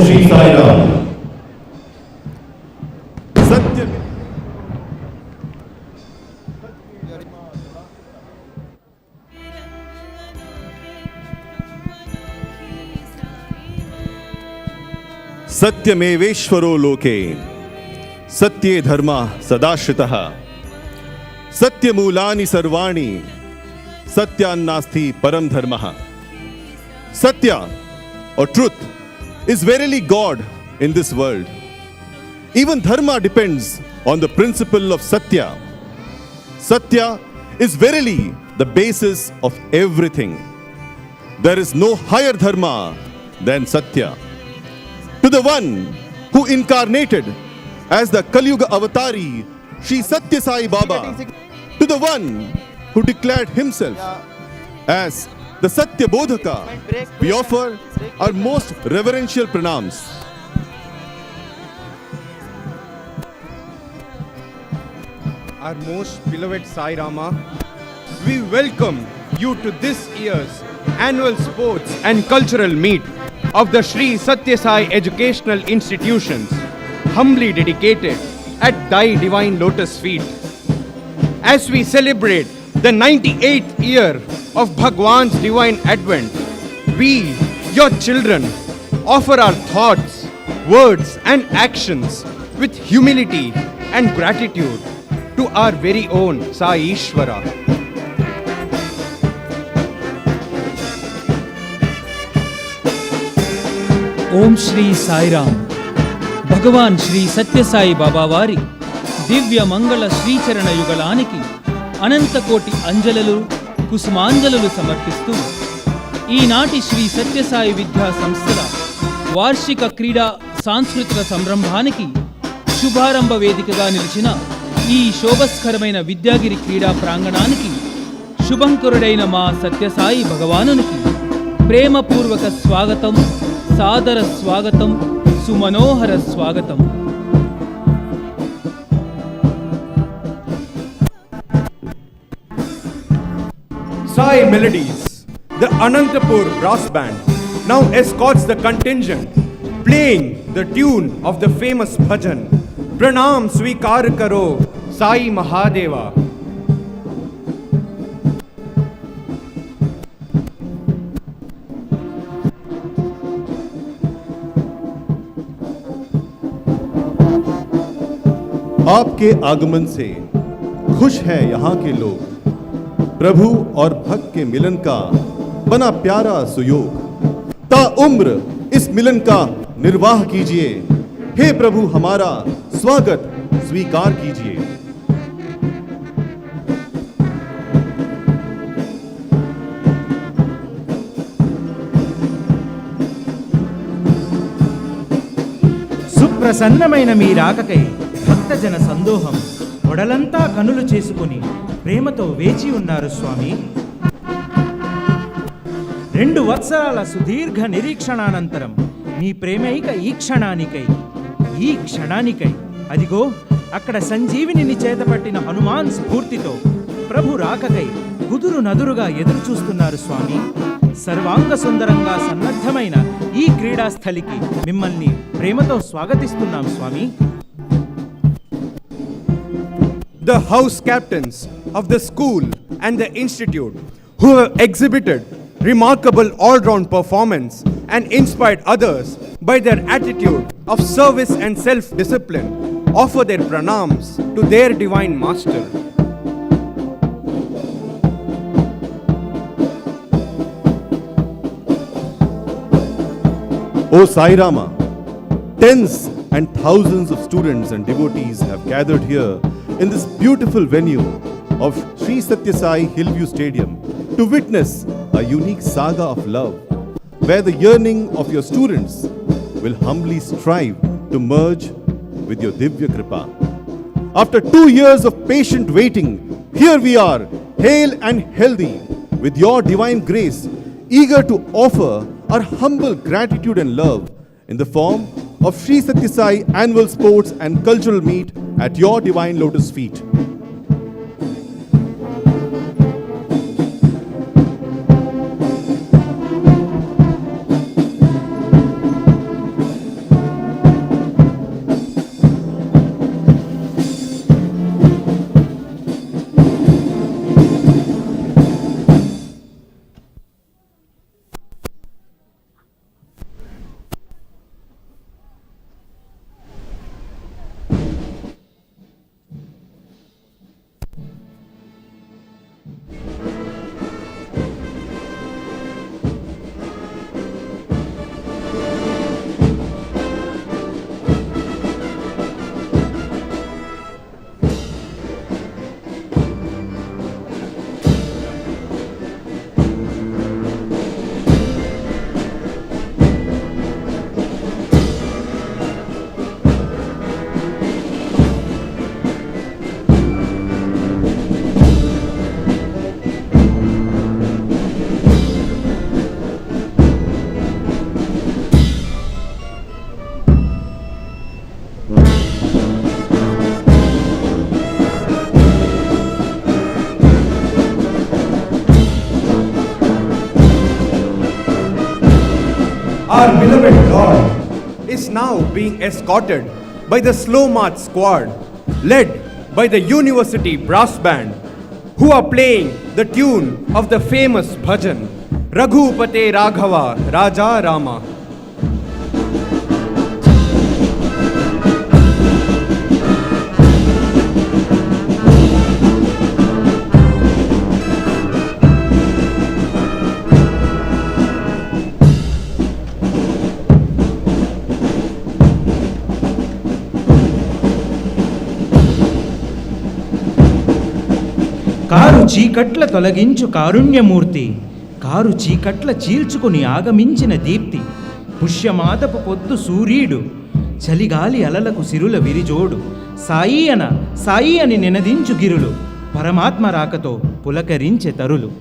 Shri Sai Ram. Sathya. Satyameveshwaro loke. Satye dharma sadashritaha. Satyamulani sarvani. Satyannasti param dharmaha. Satya, or truth, is verily God in this world. Even dharma depends on the principle of Satya. Satya is verily the basis of everything. There is no higher dharma than Satya. To the one who incarnated as the Kali-yuga avatari, Sri Sathya Sai Baba, to the one who declared himself as the Satya Bodhaka, we offer our most reverential pranams. Our most beloved Sai Rama, we welcome you to this year's annual sports and cultural meet of the Sri Sathya Sai Educational Institutions, humbly dedicated at thy divine lotus feet. As we celebrate the 98th year of Bhagawan's divine advent, we, your children, offer our thoughts, words and actions with humility and gratitude to our very own Sai Ishvara. Om Shri Sai Ram. Bhagawan Shri Sathya Sai Baba Vari Divya Mangala Shri Charana Yugalaniki Anantakoti Anjalalu కుసుమాంజలులు సమర్పిస్తూ ఈనాటి శ్రీ సత్యసాయి విద్యా సంస్థల వార్షిక క్రీడా సాంస్కృతిక సంరంభానికి శుభారంభ వేదికగా నిలిచిన ఈ శోభస్కరమైన విద్యాగిరి క్రీడా ప్రాంగణానికి శుభంకరుడైన మా సత్యసాయి భగవానునికి ప్రేమపూర్వక స్వాగతం, సాదర స్వాగతం, సుమనోహర స్వాగతం. Sai Melodies, the Anantapur brass band, now escorts the contingent, playing the tune of the famous bhajan, Pranam Swikar Karo, Sai Mahadeva. आपके आगमन से खुश हैं यहाँ के लोग, प्रभु और भक्त के मिलन का बना प्यारा सुयोग। ता उम्र इस मिलन का निर्वाह कीजिए, हे प्रभु हमारा स्वागत स्वीकार कीजिए। సుప్రసన్నమైన మీ రాకకై భక్తజన సందోహం ఒడలంతా కనులు చేసుకుని ప్రేమతో వేచి ఉన్నారు స్వామి. 2 వత్సరాల సుదీర్ఘ నిరీక్షణానంతరం మీ ప్రేమైక ఈ క్షణానికై అదిగో అక్కడ సంజీవిని చేతపట్టిన హనుమాన్ స్ఫూర్తితో ప్రభు రాకకై కుదురు నదురుగా ఎదురు చూస్తున్నారు స్వామి. సర్వాంగ సుందరంగా సన్నద్ధమైన ఈ క్రీడాస్థలికి మిమ్మల్ని ప్రేమతో స్వాగతిస్తున్నాం స్వామి. The house captains of the school and the institute, who have exhibited remarkable all-round performance and inspired others by their attitude of service and self-discipline, offer their pranams to their divine master. O Sai Rama, tens and thousands of students and devotees have gathered here in this beautiful venue of Sri Sathya Sai Hillview Stadium to witness a unique saga of love, where the yearning of your students will humbly strive to merge with your Divya Kripa. After 2 years of patient waiting, here we are, hale and healthy, with your divine grace, eager to offer our humble gratitude and love in the form of Sri Sathya Sai annual sports and cultural meet at your divine lotus feet. beloved Lord is now being escorted by the slow march squad led by the university brass band, who are playing the tune of the famous bhajan Raghupate Raghava Raja Rama. కారు చీకట్ల తొలగించు కారుణ్యమూర్తి, car చీకట్ల చీల్చుకుని ఆగమించిన దీప్తి, పుష్యమాదపు పొద్దు సూర్యుడు, చలిగాలి అలలకు సిరుల విరిజోడు, సాయి అని నినదించు గిరులు, పరమాత్మ రాకతో పులకరించే తరులు.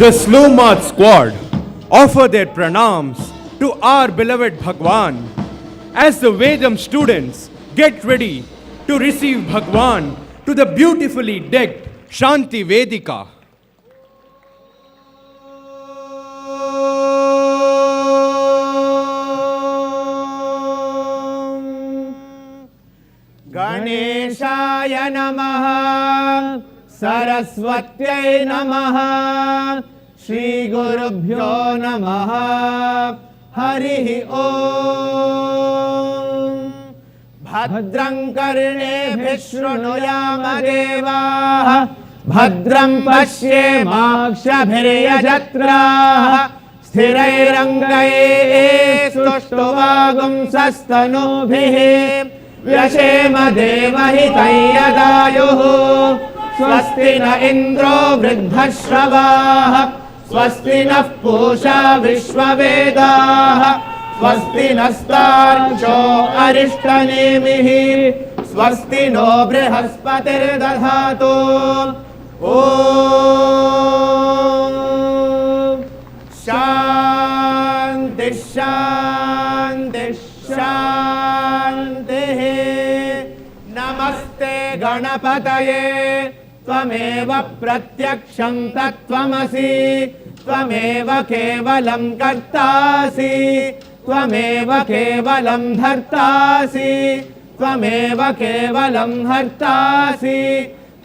The slow march squad offer their pranams to our beloved Bhagawan as the Vedam students get ready to receive Bhagawan to the beautifully decked Shanti Vedika. Ganesha परब्रह्मणे नमः सरस्वत्यै नमः श्रीगुरुभ्यो नमः हरिः ओम् भद्रं कर्णेभिः शृणुयाम देवाः भद्रं पश्येमाक्षभिर्यजत्राः स्थिरैरङ्गैः सुष्ठुवागुंसस्तनूभिः व्यशेम देवहितं यदायुः स्वस्ति न इन्द्रो वृद्धश्रवाः स्वस्ति नः पूषा विश्ववेदाः स्वस्ति नस्तार्क्ष्यो अरिष्टनेमिः स्वस्ति नो बृहस्पतिर्दधातु ॐ शान्ति शान्ति शान्तिः नमस्ते गणपतये त्वमेव प्रत्यक्षं तत्त्वमसि त्वमेव केवलं कर्तासि त्वमेव केवलं धर्तासि त्वमेव केवलं हर्तासि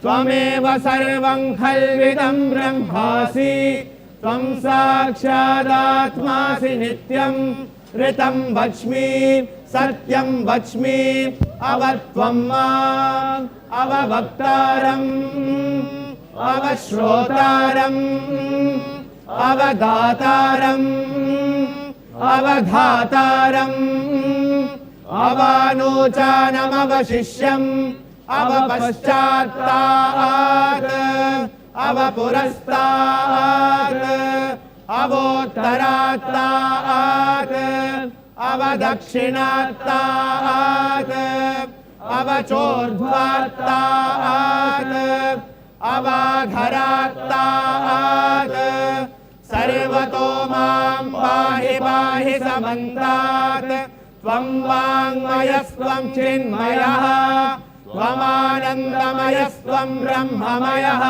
त्वमेव सर्वं खल्विदं ब्रह्मासि त्वं साक्षादात्मासि नित्यं ऋतं वच्मि सत्यं वच्मि अवत्वं माम् अववक्तारम् अवश्रोतारम् अवगातारम् अवधातारम् अवानोचानमवशिष्यम् अवपश्चात्तात् अवपुरस्तात् अवोत्तरात्तात् अवदक्षिणात्तात् अवचोर्ध्वात्तात् अवाघरात्तात् सर्वतो मां पाहि पाहि समन्तात् त्वं वाङ्मयस्त्वं चिन्मयः त्वमानन्दमयस्त्वं ब्रह्ममयः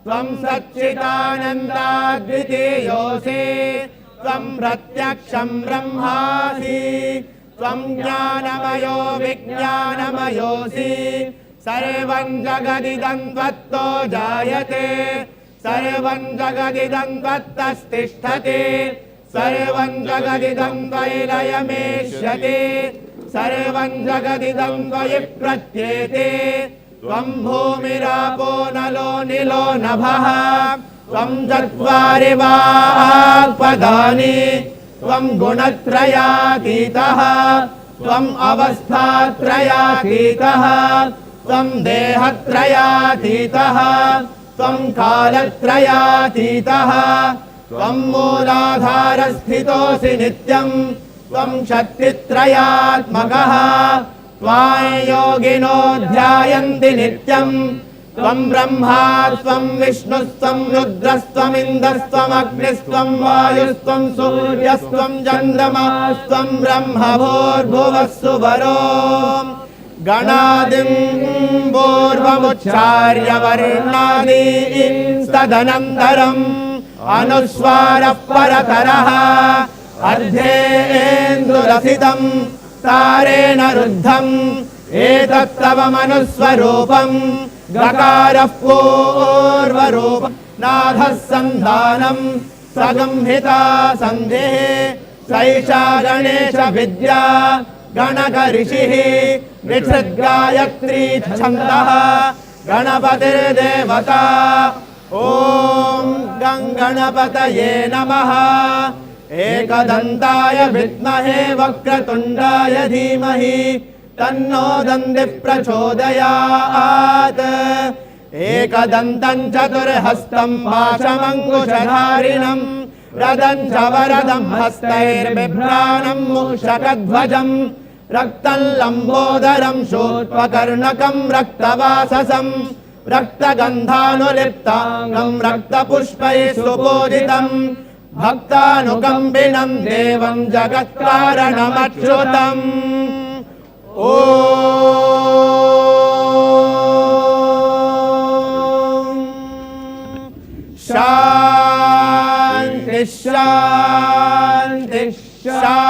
त्वं सच्चिदानन्दाद्वितीयोऽसि त्वं प्रत्यक्षं ब्रह्मासि त्वं ज्ञानमयो विज्ञानमयोऽसि सर्वं जगदिदं त्वत्तो जायते सर्वं जगदिदं त्वत्तस्तिष्ठति सर्वं जगदिदं त्वयि लयमेष्यति सर्वं जगदिदं त्वयि प्रत्येते त्वं भूमिरापो नलो निलो नभः त्वं चत्वारि वाक्पदानि त्वं गुणत्रयातीतः त्वम् अवस्थात्रयातीतः त्वं देहत्रयातीतः त्वं कालत्रयातीतः त्वं मूलाधारस्थितोऽसि नित्यं त्वं शक्तित्रयात्मकः त्वां योगिनो ध्यायन्ति नित्यं त्वं ब्रह्मा त्वं विष्णुस्त्वं रुद्रस्त्वमिन्द्रस्त्वमग्निस्त्वं वायुस्त्वं सूर्यस्त्वं चन्द्रमास्त्वं ब्रह्म भूर्भुवः सुवरो गणादिं पूर्वमुच्चार्य वर्णादीस्तदनन्तरम् अनुस्वारः परतरः अर्धेन्दुरसितं तारेण रुद्धम् एतत्तव मनुस्वरूपम् गकारः पूर्वरूपम् नाथः सन्धानम् सगंहिता सन्धिः सैषा गणेश विद्या गणक ऋषिः निषद्गायत्री छन्दः गणपतिर्देवता ॐ गणपतये नमः एकदन्ताय विद्महे वक्रतुण्डाय धीमहि तन्नो दन्तिः प्रचोदयात् एकदन्तं चतुर्हस्तं पाशमङ्कुशधारिणं रदं च वरदं हस्तैर्बिभ्राणं मूषकध्वजं रक्तं लम्बोदरं शूर्पकर्णकं रक्तवाससं रक्तगन्धानुलिप्ताङ्गं रक्तपुष्पैः सुपूजितं भक्तानुकम्बिनं देवं जगत्कारणमच्युतम् ॐ शान्ति शान्ति शान्तिः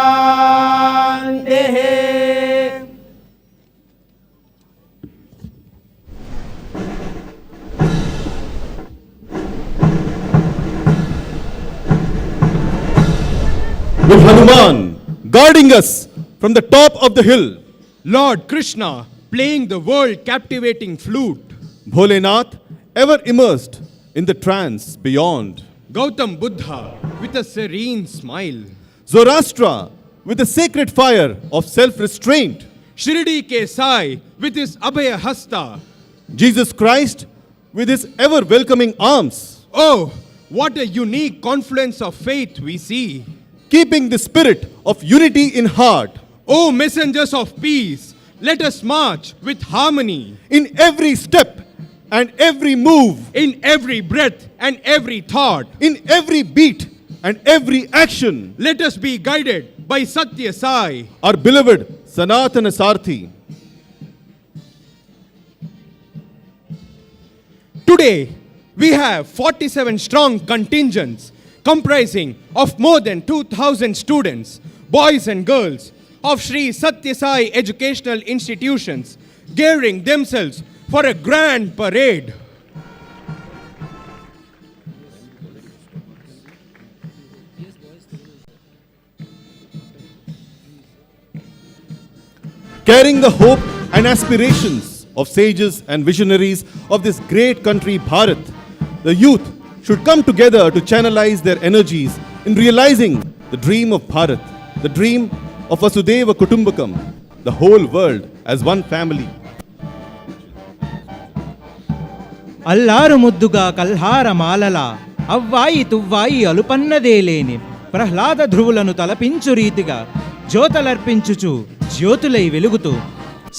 with Hanuman guarding us from the top of the hill, Lord Krishna playing the world captivating flute, Bholenath ever immersed in the trance beyond, Gautam Buddha with a serene smile, Zoroastra with the sacred fire of self-restraint, Shirdi Ke Sai with his Abhaya Hasta. Jesus Christ with his ever-welcoming arms, Oh, what a unique confluence of faith we see. keeping the spirit of unity in heart. O messengers of peace, let us march with harmony In every step and every move, in every breath and every thought. in every beat and every action, Let us be guided by Sathya Sai. our beloved Sanatana Sarthi. Today, we have 47 strong contingents comprising of more than 2,000 students, boys and girls of Sri Sathya Sai educational institutions gearing themselves for a grand parade. Carrying the hope and aspirations of sages and visionaries of this great country, Bharat, the youth should come together to channelize their energies in realizing the dream of Bharat, the dream of Vasudeva Kutumbakam, the whole world as one family. అల్లారు ముద్దుగా కల్హార మాలల అవ్వాయి తువ్వాయి అలుపన్నదేలేని ప్రహ్లాద ధ్రువులను తలపించు రీతిగా జ్యోతలర్పించుచు జ్యోతులై వెలుగుతూ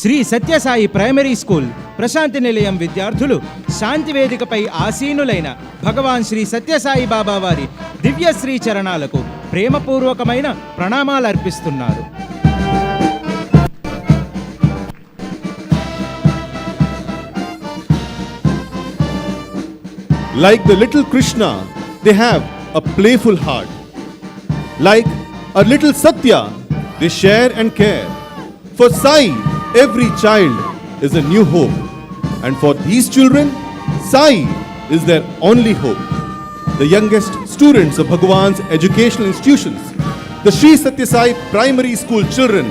Shri Sathya Sai primary school Prashanti నిలయం విద్యార్థులు శాంతి వేదికపై ఆసీనులైన భగవాన్ శ్రీ సత్యసాయి బాబా వారి దివ్య శ్రీ చరణాలకు ప్రేమపూర్వకమైన ప్రణామాలు అర్పిస్తున్నారు. Like the little Krishna, they have a playful heart. Like a little Sathya, they share and care. For Sai, every child is a new hope. And for these children, Sai is their only hope. The youngest students of Bhagawan's educational institutions, the Sri Sathya Sai primary school children,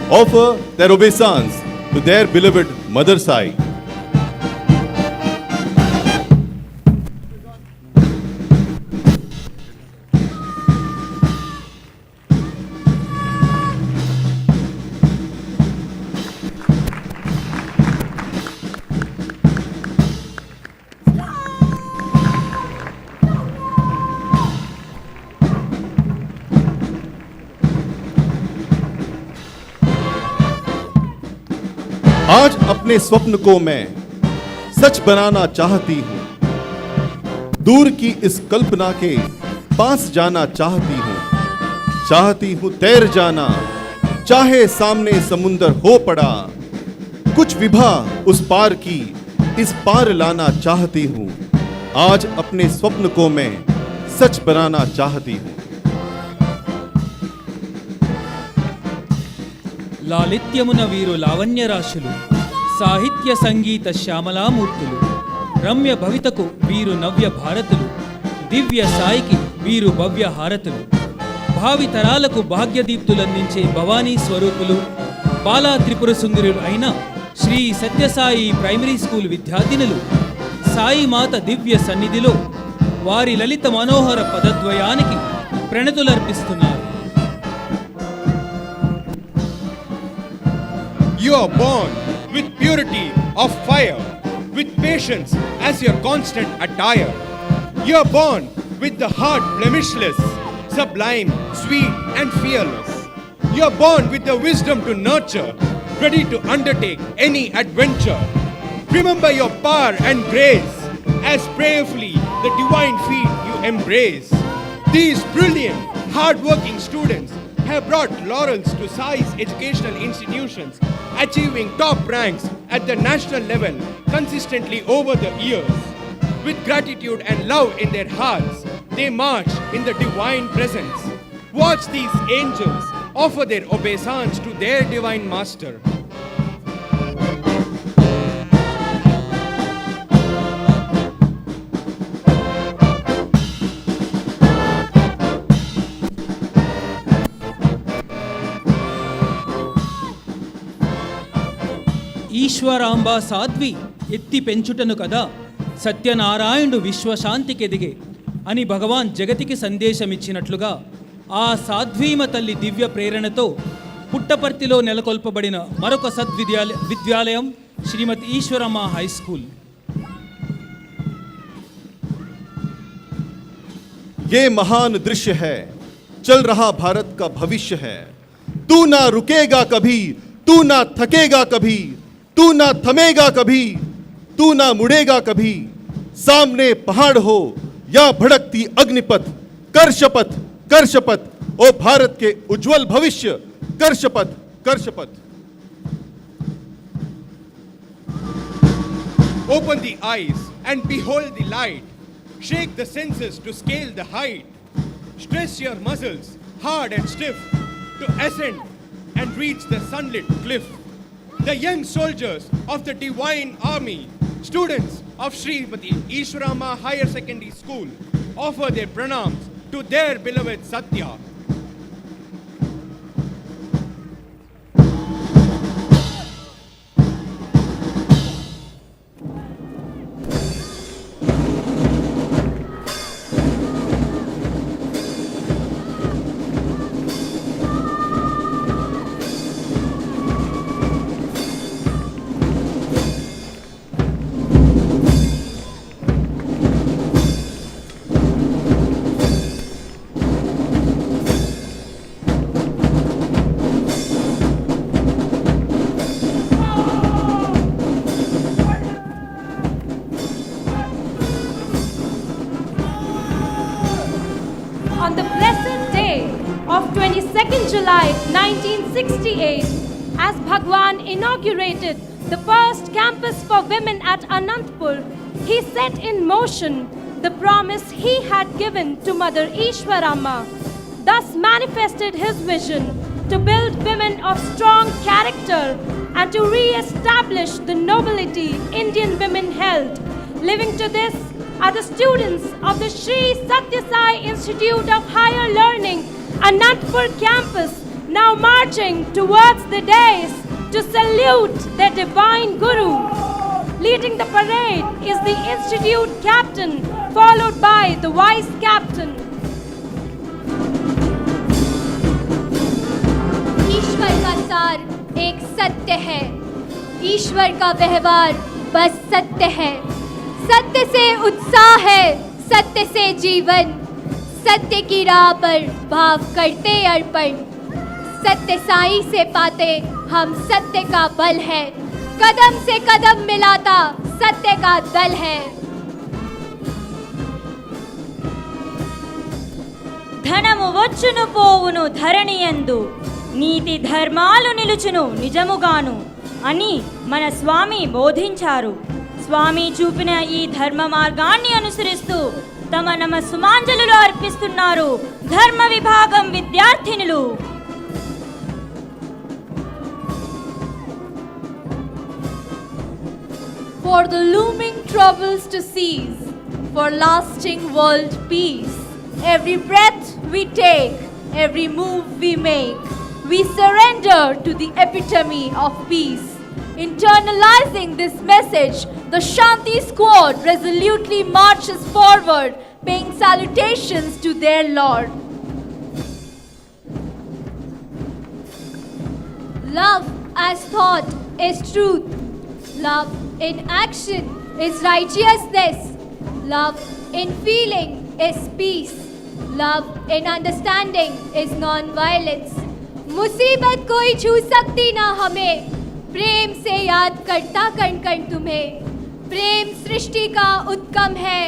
offer their obeisance to their beloved Mother Sai. आज अपने स्वप्न को मैं सच बनाना चाहती हूँ, दूर की इस कल्पना के पास जाना चाहती हूँ तैर जाना, चाहे सामने समुंदर हो पड़ा, कुछ विभा उस पार की इस पार लाना चाहती हूँ। आज अपने स्वप्न को मैं सच बनाना चाहती हूँ। లాలిత్యమున వీరు లావణ్యరాశులు, సాహిత్య సంగీత శ్యామలామూర్తులు, రమ్య భవితకు వీరు నవ్య భారతులు, దివ్య సాయికి వీరు భవ్య హారతులు, భావి తరాలకు భాగ్యదీప్తులందించే భవానీ స్వరూపులు, బాలా త్రిపుర సుందరులు అయిన శ్రీ సత్యసాయి ప్రైమరీ స్కూల్ విద్యార్థినులు సాయి మాత దివ్య సన్నిధిలో వారి లలిత మనోహర పదద్వయానికి ప్రణతులర్పిస్తున్నారు. You are born with purity of fire, with patience as your constant attire. You are born with the heart blemishless, sublime, sweet and fearless. You are born with the wisdom to nurture, ready to undertake any adventure. Remember your power and grace as prayerfully the divine feet you embrace. These brilliant, hard-working students have brought laurels to Sai's educational institutions, achieving top ranks at the national level consistently over the years. With gratitude and love in their hearts, they march in the divine presence. Watch these angels offer their obeisance to their divine master. Eswaramba సాధ్వి ఎత్తి పెంచుటను కదా సత్యనారాయణుడు విశ్వశాంతికెదిగే అని భగవాన్ జగతికి సందేశమిచ్చినట్లుగా ఆ సాధ్వీమ తల్లి దివ్య ప్రేరణతో పుట్టపర్తిలో నెలకొల్పబడిన మరొక విద్యాలయం శ్రీమతి ఈశ్వరమ్మ హై స్కూల్. ये महान दृश्य है, चल रहा भारत का भविष्य है. तू ना रुकेगा कभी, तू ना थकेगा कभी, तू ना थमेगा कभी, तू ना मुड़ेगा कभी. सामने पहाड़ हो या भड़कती अग्निपथ, कर शपथ, कर शपथ. ओ भारत के उज्जवल भविष्य, कर शपथ, कर शपथ. Open the eyes and behold the light. Shake the senses to scale the height. Stress your muscles hard and stiff to ascend and reach the sunlit cliff. The young soldiers of the divine army, students of Srimati Ishwarama Higher Secondary School, offer their pranams to their beloved Sathya. On the blessed day of 22nd July 1968, as Bhagawan inaugurated the first campus for women at Anantapur, he set in motion the promise he had given to Mother Ishwarama, thus manifested his vision to build women of strong character and to re-establish the nobility Indian women held. Living to this are the students of the Sri Sathya Sai Institute of Higher Learning, Anantapur campus, now marching towards the dais to salute their divine Guru. Leading the parade is the institute captain, followed by the vice captain. ईश्वर का सार एक सत्य है, ईश्वर का व्यवहार बस सत्य है. सत्य से उत्साह है, सत्य से जीवन, सत्य की राह पर भाव करते अर्पण. सत्य साई से पाते हम सत्य का बल है, कदम से कदम मिलाता सत्य का दल है. ధనము వచ్చును పోవును ధరణియందు, నీతి ధర్మాలు నిలుచును నిజముగాను అని మన స్వామి బోధించారు. స్వామి చూపిన ఈ ధర్మ మార్గాన్ని అనుసరిస్తూ తమ నమస్సుమాంజలులు అర్పిస్తున్నారు ధర్మ విభాగం విద్యార్థినులు. For the looming troubles to cease, for lasting world peace, every breath we take, every move we make, we surrender to the epitome of peace. Internalizing this message, the Shanti Squad resolutely marches forward, paying salutations to their Lord. Love as thought is truth. Love in action is righteousness. Love in feeling is peace. Love in understanding is non-violence. मुसीबत कोई छू सकती ना हमें, प्रेम से याद करता कण कण तुम्हें. प्रेम सृष्टि का उत्कम है,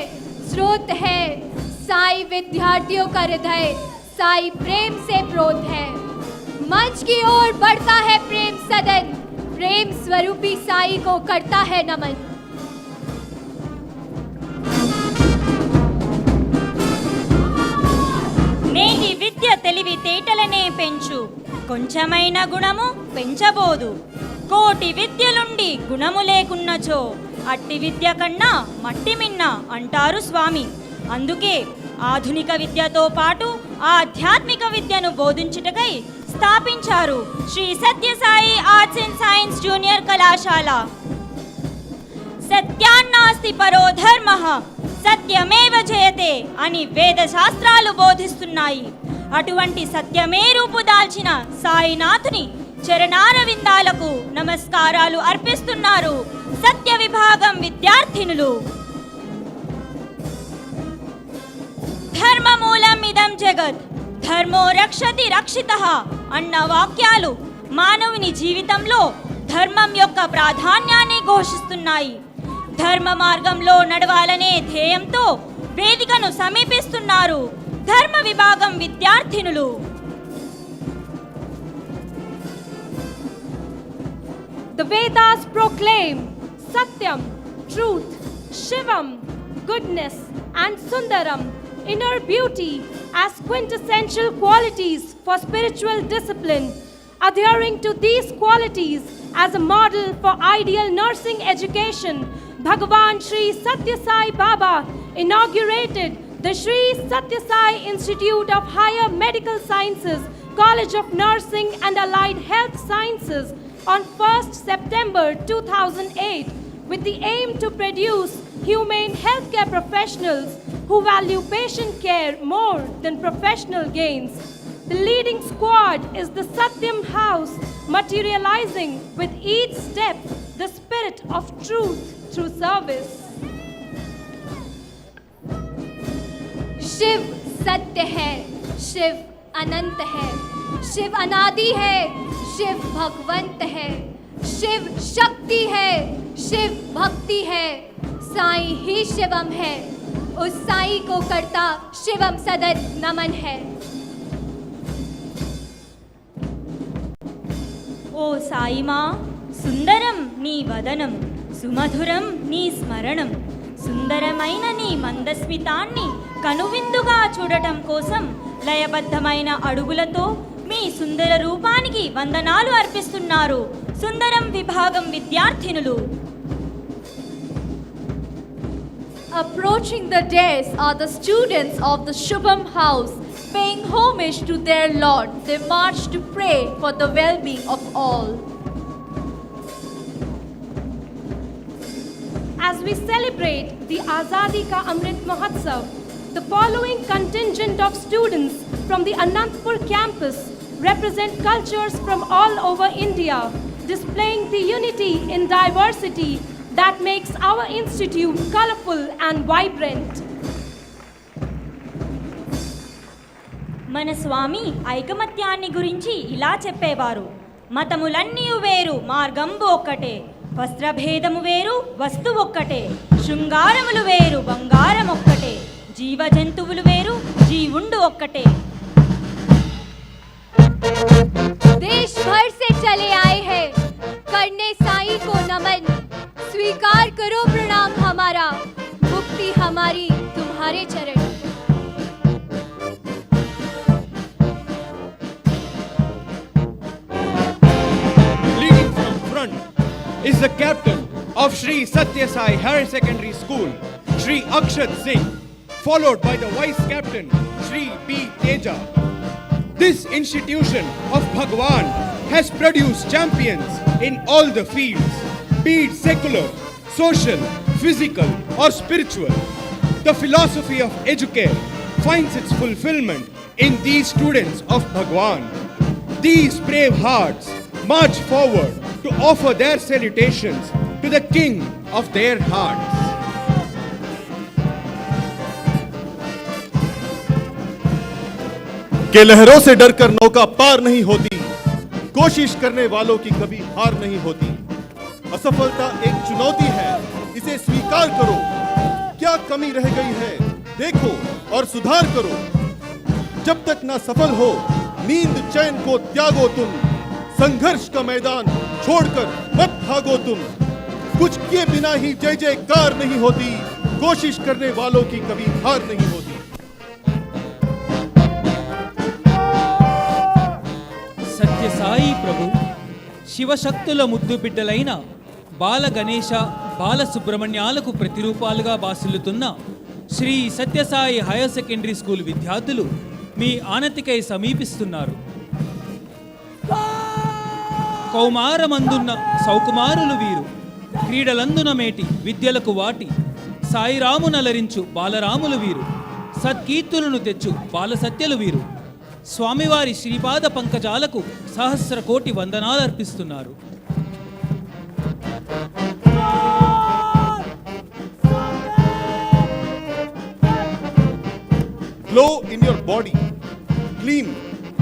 स्रोत है. साई विद्यार्थियों का हृदय साई प्रेम से प्रोत है. मंच की ओर बढ़ता है प्रेम सदन, प्रेम स्वरूपी साई को करता है नमन. నేటి విద్య తెలివితేటలనే పెంచు, కొంచెమైన గుణము పెంచబోదు. కోటి విద్యలుండి గుణము లేకున్నచో అట్టి విద్య కన్నా మట్టి మిన్న అంటారు స్వామి. అందుకే ఆధునిక విద్యతో పాటు ఆధ్యాత్మిక విద్యను బోధించుటకై స్థాపించారు Shri Sathya Sai arts and science junior కళాశాల. సత్యాన్నాస్తి పరో ధర్మః సత్యమేవ జయతే అని వేద శాస్త్రాలు బోధిస్తున్నాయి. అటువంటి సత్యమే రూపుదాల్చిన సాయినాథుని చరణారవిందాలకు నమస్కారాలు అర్పిస్తున్నారు సత్య విభాగం విద్యార్థినులు. ధర్మమూలం ఇదం జగత్ ధర్మో రక్షతి రక్షితః అన్న వాక్యాలు మానవుని జీవితంలో ధర్మం యొక్క ప్రాధాన్యాన్ని ఘోషిస్తున్నాయి. ధర్మ మార్గంలో నడవాలనే ధ్యేయంతో వేదికను సమీపిస్తున్నారు ధర్మ విభాగం విద్యార్థినులు. The Vedas proclaim Satyam, truth, Shivam, goodness, and Sundaram, inner beauty, as quintessential qualities for spiritual discipline. Adhering to these qualities as a model for ideal nursing education, Bhagawan Shri Sathya Sai Baba inaugurated the Shri Sathya Sai Institute of Higher Medical Sciences, College of Nursing and Allied Health Sciences on 1st September 2008 with the aim to produce humane healthcare professionals who value patient care more than professional gains. The leading squad is the Satyam House, materializing with each step the spirit of truth through service. Shiv सत्य है, शिव अनंत है, शिव अनादि है, शिव भगवंत है, शिव शक्ति है, शिव भक्ति है, साईं ही शिवम है, उस साईं को करता शिवम सदत नमन है. ఓ సాయిమా సుందరం నీ వదనం, సుమధురం నీ స్మరణం, సుందరమైన నీ మందస్మితాన్ని కనువిందుగా చూడటం కోసం లయబద్ధమైన అడుగులతో మీ సుందర రూపానికి వందనాలు అర్పిస్తున్నారు సుందరం విభాగం విద్యార్థినులు. Approaching the dais are the students of the Shubham House, paying homage to their Lord. They march to pray for the well-being of all. As we celebrate the Azadi Ka Amrit Mahotsav, the following contingent of students from the Anantpur campus represent cultures from all over India, displaying the unity in diversity that makes our institute colorful and vibrant. మన స్వామి ఐకమత్యాన్ని గురించి ఇలా చెప్పేవారు. మతములన్నీ వేరు మార్గంబు ఒక్కటే, వస్త్రభేదము వేరు వస్తువు ఒక్కటే, శృంగారములు వేరు బంగారం ఒక్కటే, జీవ జంతువులు వేరు జీవుండు ఒక్కటే. देश भर से चले आए हैं करने साईं को नमन, स्वीकार करो प्रणाम हमारा, मुक्ति हमारी तुम्हारे चरण. Leading from front is the captain of Shri Sathya Sai Higher Secondary School, Shri Akshat Singh, followed by the vice captain, Shri B. Teja. This institution of Bhagawan has produced champions in all the fields, be it secular, social, physical or spiritual. The philosophy of educare finds its fulfillment in these students of Bhagawan. These brave hearts march forward to offer their salutations to the King of their hearts. कि लहरों से डरकर नौका पार नहीं होती, कोशिश करने वालों की कभी हार नहीं होती। असफलता एक चुनौती है, इसे स्वीकार करो। क्या कमी रह गई है देखो और सुधार करो। जब तक ना सफल हो नींद चैन को त्यागो तुम, संघर्ष का मैदान छोड़कर मत भागो तुम। कुछ किए बिना ही जय जयकार नहीं होती, कोशिश करने वालों की कभी हार नहीं होती। సత్యసాయి ప్రభు శివశక్తుల ముద్దు బిడ్డలైన బాల గణేశ బాల సుబ్రహ్మణ్యాలకు ప్రతిరూపాలుగా బాసిల్లుతున్న Sri Sathya Sai higher secondary school విద్యార్థులు మీ ఆనతికై సమీపిస్తున్నారు. కౌమారమందున్న సౌకుమారులు వీరు, క్రీడలందున మేటి విద్యలకు వాటి, సాయిరామునలరించు బాలరాములు వీరు, సత్కీర్తులను తెచ్చు బాలసత్యలు వీరు. స్వామివారి శ్రీపాద పంకజాలకు సహస్ర కోటి వందనాలర్పిస్తున్నారు. Glow in your body, gleam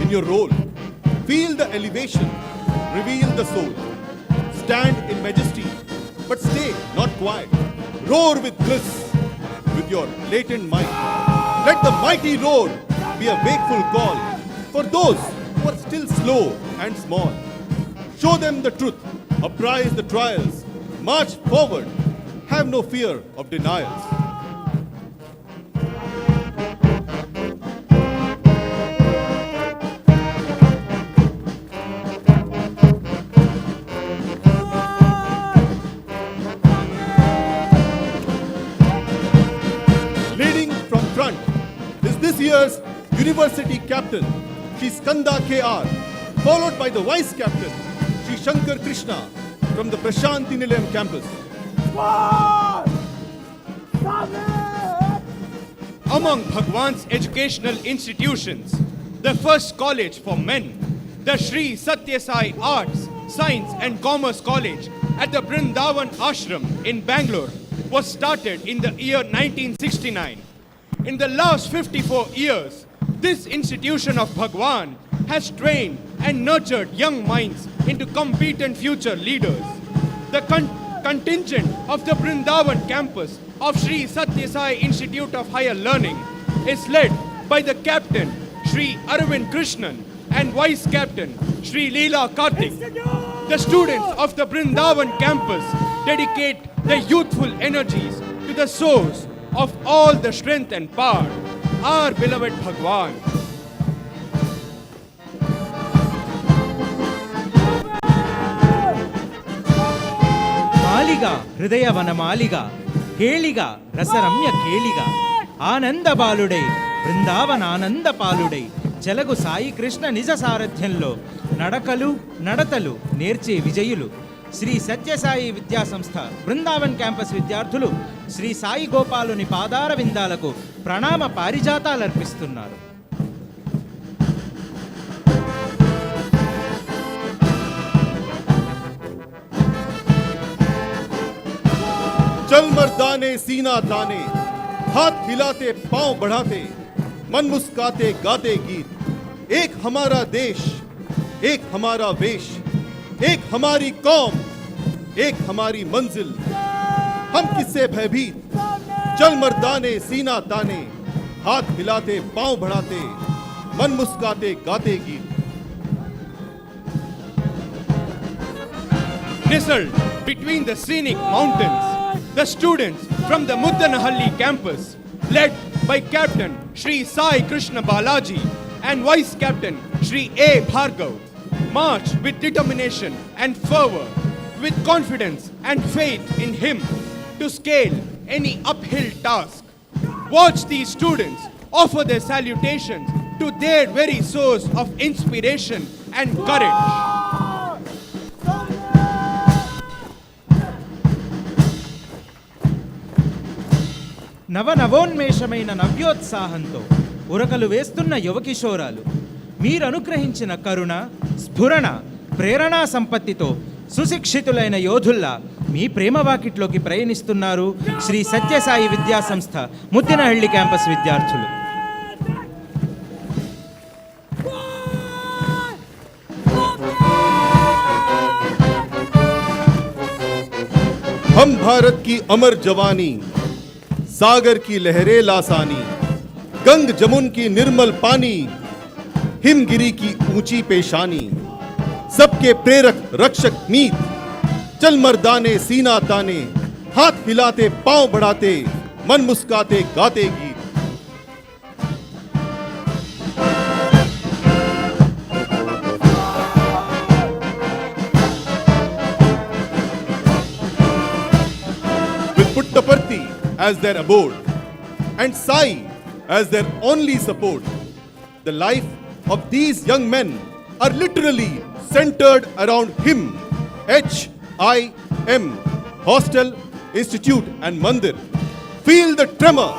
in your role. Feel the elevation, reveal the soul. Stand in majesty, but stay not quiet. Roar with bliss, with your latent might. Let the mighty roar be a wakeful call for those who are still slow and small. Show them the truth, apprise the trials. March forward, have no fear of denials. Leading from front is this year's University Captain, Shri Skanda KR, followed by the Vice Captain, Shri Shankar Krishna from the Prasanthi Nilayam campus. Among Bhagawan's educational institutions, the first college for men, the Shri Sathya Sai Arts, Science and Commerce College at the Brindavan Ashram in Bangalore was started in the year 1969. In the last 54 years, this institution of Bhagawan has trained and nurtured young minds into competent future leaders. The contingent of the Brindavan campus of Shri Sathya Sai Institute of Higher Learning is led by the captain Shri Arvind Krishnan and vice captain Shri Leela Karthik. The students of the Brindavan campus dedicate their youthful energies to the source of all the strength and power, our beloved Bhagawan. మాలిగా హృదయవనమాలిగా కేళిగా రసరమ్య కేళిగా ఆనందబాలుడై బృందావనానందపాలుడై చెలగు Sai Krishna నిజ సారథ్యంలో నడకలు నడతలు నేర్చే విజయులు శ్రీ సత్యసాయి విద్యా సంస్థ Brindavan campus విద్యార్థులు శ్రీ సాయి గోపాలుని పాదార విందాలకు ప్రణామ పారిజాతాలర్పిస్తున్నారు. चल मर्दाने सीना ताने, हाथ हिलाते पांव बढ़ाते, मन मुस्काते गाते गीत. एक हमारा देश, एक हमारा वेश, एक हमारी कौम, एक हमारी मंजिल. हम किससे भयभीत. चल मर्दाने सीना ताने, हाथ हिलाते पांव बढ़ाते, मन मुस्काते गाते गीत. Nestled between the scenic mountains, the students from the Muddanahalli campus, led by Captain Shri Sai Krishna Balaji and Vice Captain Shri A. Bhargav, marched with determination and fervor, with confidence and faith in him to scale any uphill task. Watch these students offer their salutations to their very source of inspiration and courage. నవనవోన్మేషమైన నవ్యోత్సాహంతో ఉరకలు వేస్తున్న యువకిషోరాలు మీరనుగ్రహించిన కరుణ స్ఫురణ ప్రేరణా సంపత్తితో సుశిక్షితులైన యోధుల్లా మీ ప్రేమ వాకిట్లోకి ప్రయాణిస్తున్నారు శ్రీ సత్యసాయి విద్యా సంస్థ ముద్దినహళ్లి campus విద్యార్థులు. हम भारत की अमर जवानी, सागर की लहरें लासानी, गंग जमुन की निर्मल पानी, हिमगिरी की ऊंची पेशानी, सबके प्रेरक रक्षक मीत. चल मर्दाने सीना ताने, हाथ हिलाते पांव बढ़ाते, मन मुस्काते गाते गीत. With Puttaparthi as their abode and Sai as their only support, The life of these young men are literally centered around him. HIM, Hostel, Institute and Mandir. Feel the tremor,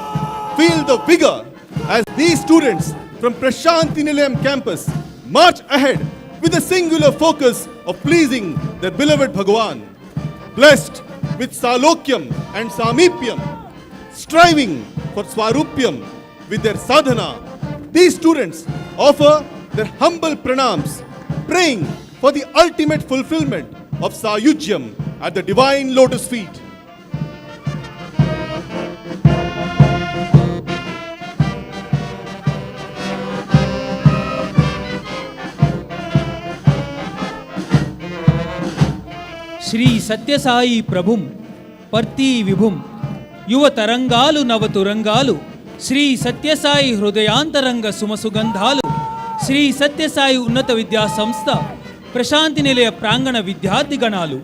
feel the vigor as these students from Prasanthi Nilayam campus march ahead with a singular focus of pleasing their beloved Bhagawan. Blessed with Salokyam and Samipyam, striving for Swarupyam with their sadhana, these students offer their humble pranams, praying for the ultimate fulfillment of Sayujyam at the divine lotus feet. Shri Sathya Sai ప్రభుం పర్తి విభుం యువ తరంగాలు నవ తురంగాలు శ్రీ సత్యసాయి హృదయాంతరంగ సుమసుగంధాలు శ్రీ సత్యసాయి ఉన్నత విద్యా సంస్థ ప్రశాంతి నిలయ ప్రాంగణ విద్యార్థి గణాలు.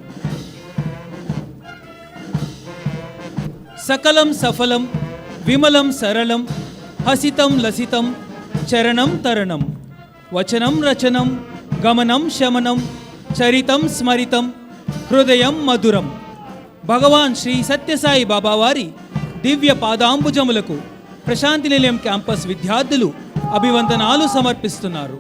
సకలం సఫలం విమలం సరళం హసితం లసితం చరణం తరణం వచనం రచనం గమనం శమనం చరితం స్మరితం హృదయం మధురం. భగవాన్ శ్రీ సత్యసాయి బాబా వారి దివ్య పాదాంబుజములకు ప్రశాంతి నిలయం క్యాంపస్ విద్యార్థులు అభివందనాలు సమర్పిస్తున్నారు.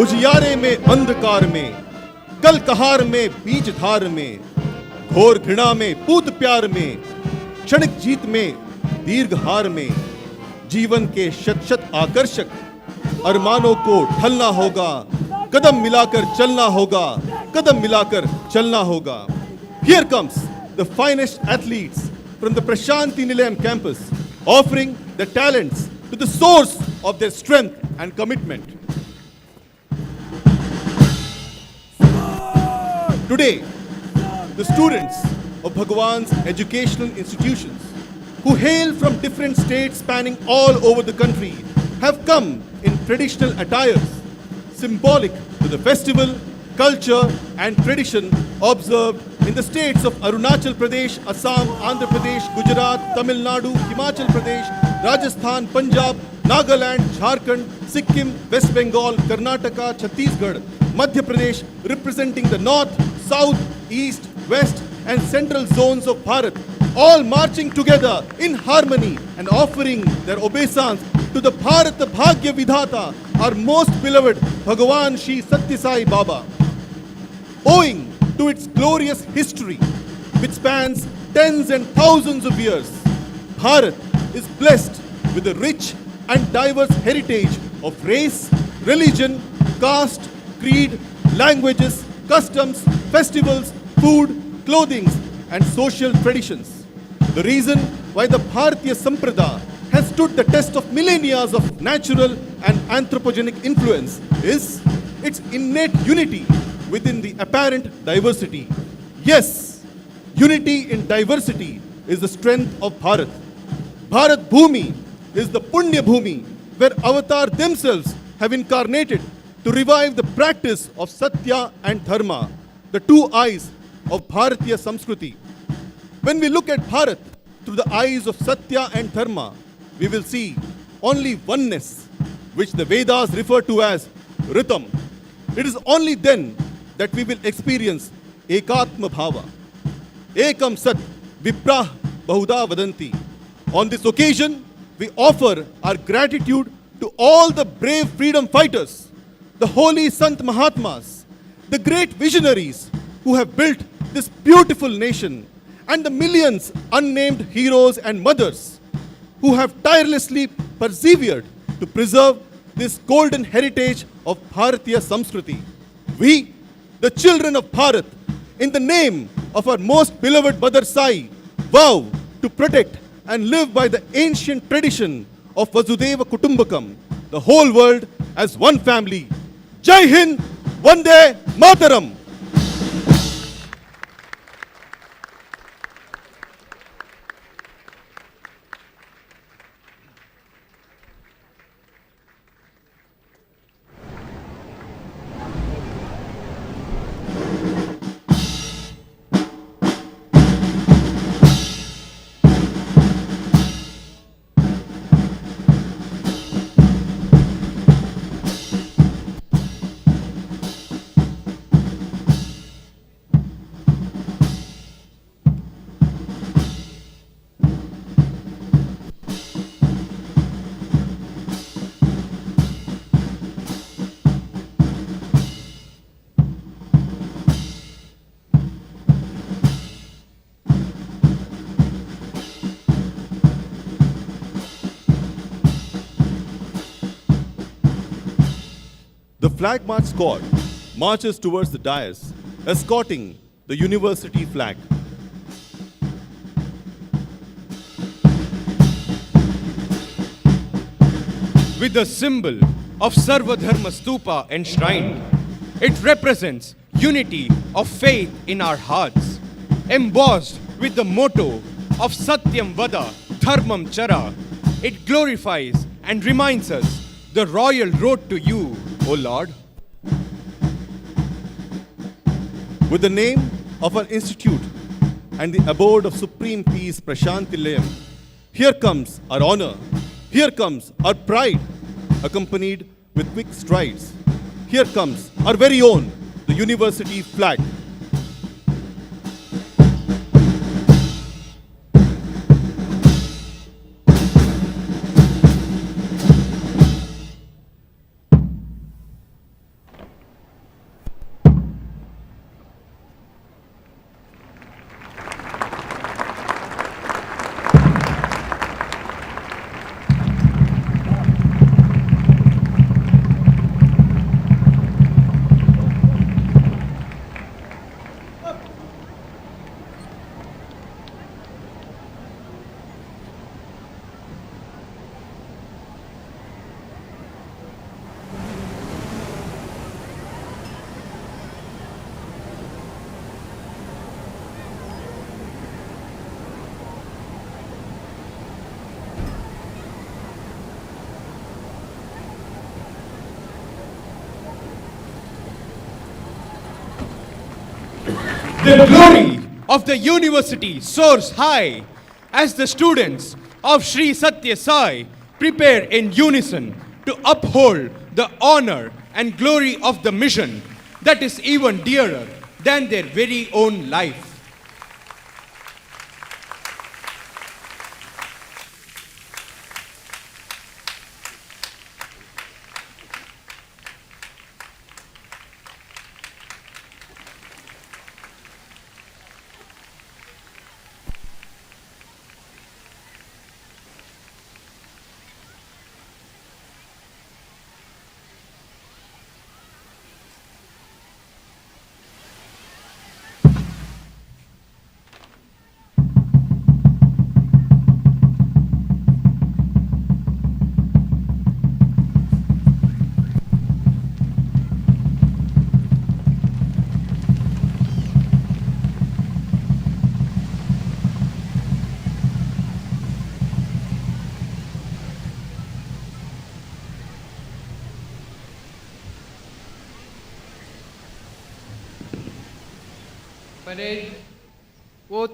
उजियारे में अंधकार में, कल कहार में बीच धार में, घोर घृणा में पूत प्यार में, क्षणिक जीत में दीर्घ हार में, जीवन के शत शत आकर्षक अरमानों को ढलना होगा, कदम मिलाकर चलना होगा, कदम मिलाकर चलना होगा. Here comes the finest athletes from the Prasanthi Nilayam campus, offering their talents to the source of their strength and commitment. Today, the students of Bhagawan's educational institutions, who hail from different states spanning all over the country, have come in traditional attires, symbolic to the festival, culture and tradition observed in the states of Arunachal Pradesh, Assam, Andhra Pradesh, Gujarat, Tamil Nadu, Himachal Pradesh, Rajasthan, Punjab, Nagaland, Jharkhand, Sikkim, West Bengal, Karnataka, Chhattisgarh, Madhya Pradesh, representing the north, south, east, west and central zones of Bharat, all marching together in harmony and offering their obeisance to the Bharat Bhagya Vidhata, our most beloved Bhagawan Shri Satya Sai Baba. Owing to its glorious history, which spans tens and thousands of years, Bharat is blessed with a rich and diverse heritage of race, religion, caste, creed, languages, customs, festivals, food, clothing and social traditions. The reason why the Bharatiya Samprada has stood the test of millennia of natural and anthropogenic influence is its innate unity within the apparent diversity. Yes, unity in diversity is the strength of Bharat. Bharat Bhumi is the Punya Bhumi where Avatar themselves have incarnated to revive the practice of Satya and Dharma, the two eyes of Bharatiya Samskruti. When we look at Bharat through the eyes of Satya and Dharma, we will see only oneness, which the Vedas refer to as Ritam. It is only then that we will experience Ekatma Bhava. Ekam Sat Viprah Bahuda Vadanti. On this occasion, we offer our gratitude to all the brave freedom fighters, the holy Sant Mahatmas, the great visionaries who have built this beautiful nation, and the millions unnamed heroes and mothers who have tirelessly persevered to preserve this golden heritage of Bharatiya Samskruti. We, the children of Bharat, in the name of our most beloved Mother Sai, vow to protect and live by the ancient tradition of Vasudeva Kutumbakam, the whole world as one family. Jai Hind, Vande Mataram. flag march squad marches towards the dais, escorting the university flag. With the symbol of Sarva Dharma Stupa enshrined, it represents unity of faith in our hearts, embossed with the motto of Satyam Vada Dharmam Chara. It glorifies and reminds us the royal road to you, O Lord. With the name of our institute and the abode of supreme peace, Prasanthi Nilayam, here comes our honor, here comes our pride, accompanied with quick strides. Here comes our very own, the university flag. The glory of the university soars high as the students of Sri Sathya Sai prepare in unison to uphold the honor and glory of the mission that is even dearer than their very own life. Parade, oath.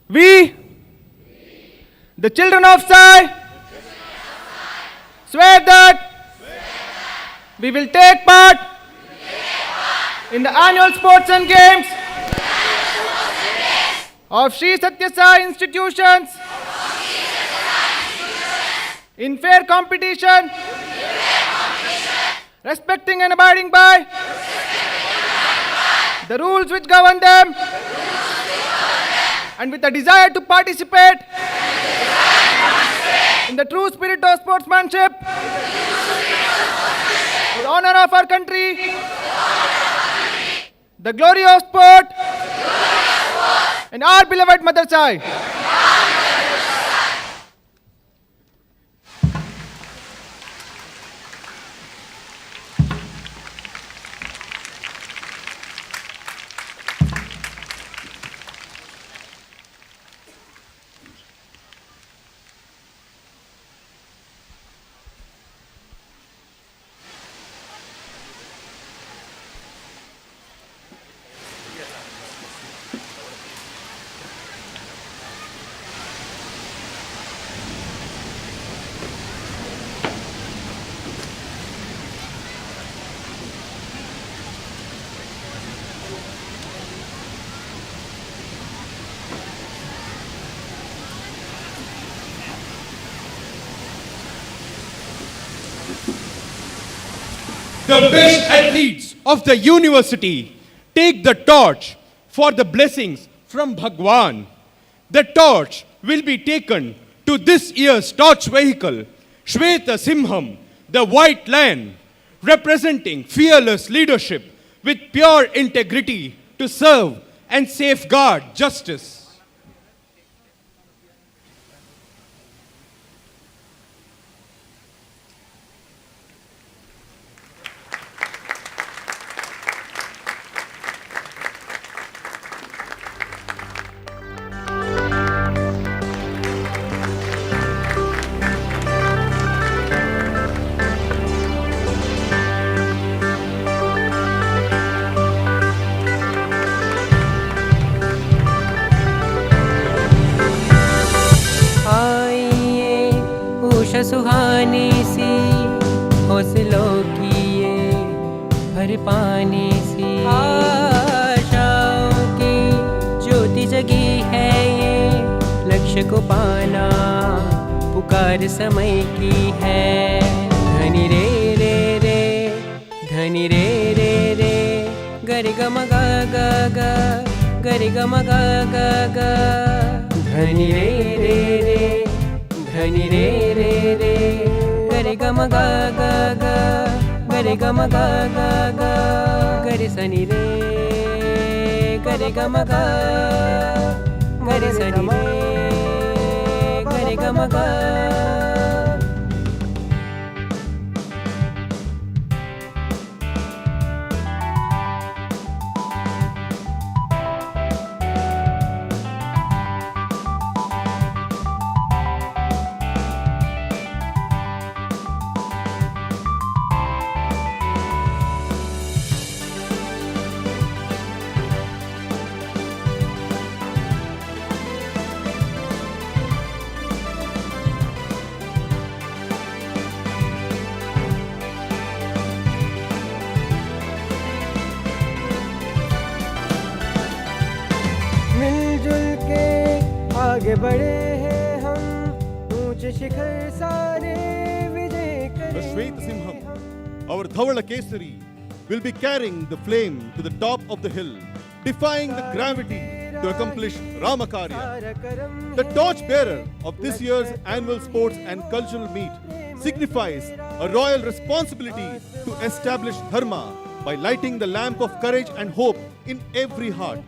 We, the children of Sai, swear that we will take part in the annual sports and games of Sri Sathya Sai institutions in fair competition, respecting and abiding by the rules which govern them, and with a desire to participate in the true spirit of sportsmanship, for the honor of our country, the glory of sport, and our beloved Mother Sai. The best athletes of the university take the torch for the blessings from Bhagawan. the torch will be taken to this year's torch vehicle, Shweta Simham, the white lion, representing fearless leadership with pure integrity to serve and safeguard justice. सुहानी सी हौसलों की ये भर पानी सी आशाओं की ज्योति जगी है ये लक्ष्य को पाना पुकार समय की है। धनी रे रे रे धनी रे रे रे गरे गम गा गा गा गरे गम गा गा गा धनी रे रे रे धनी रे रे रे गरे गम गा गा गा गरे गम गा गा गा गरे सनी रे गरे गम गा गरे सनी रे गरे गम गा। आगे बढ़े हैं हम ऊंचे शिखर सारे विजय करें। The Shweta Simham, our Dhavala Kesari, will be carrying the flame to the top of the hill, defying the gravity to accomplish Ramakarya. The torch bearer of this year's annual sports and cultural meet signifies a royal responsibility to establish dharma by lighting the lamp of courage and hope in every heart,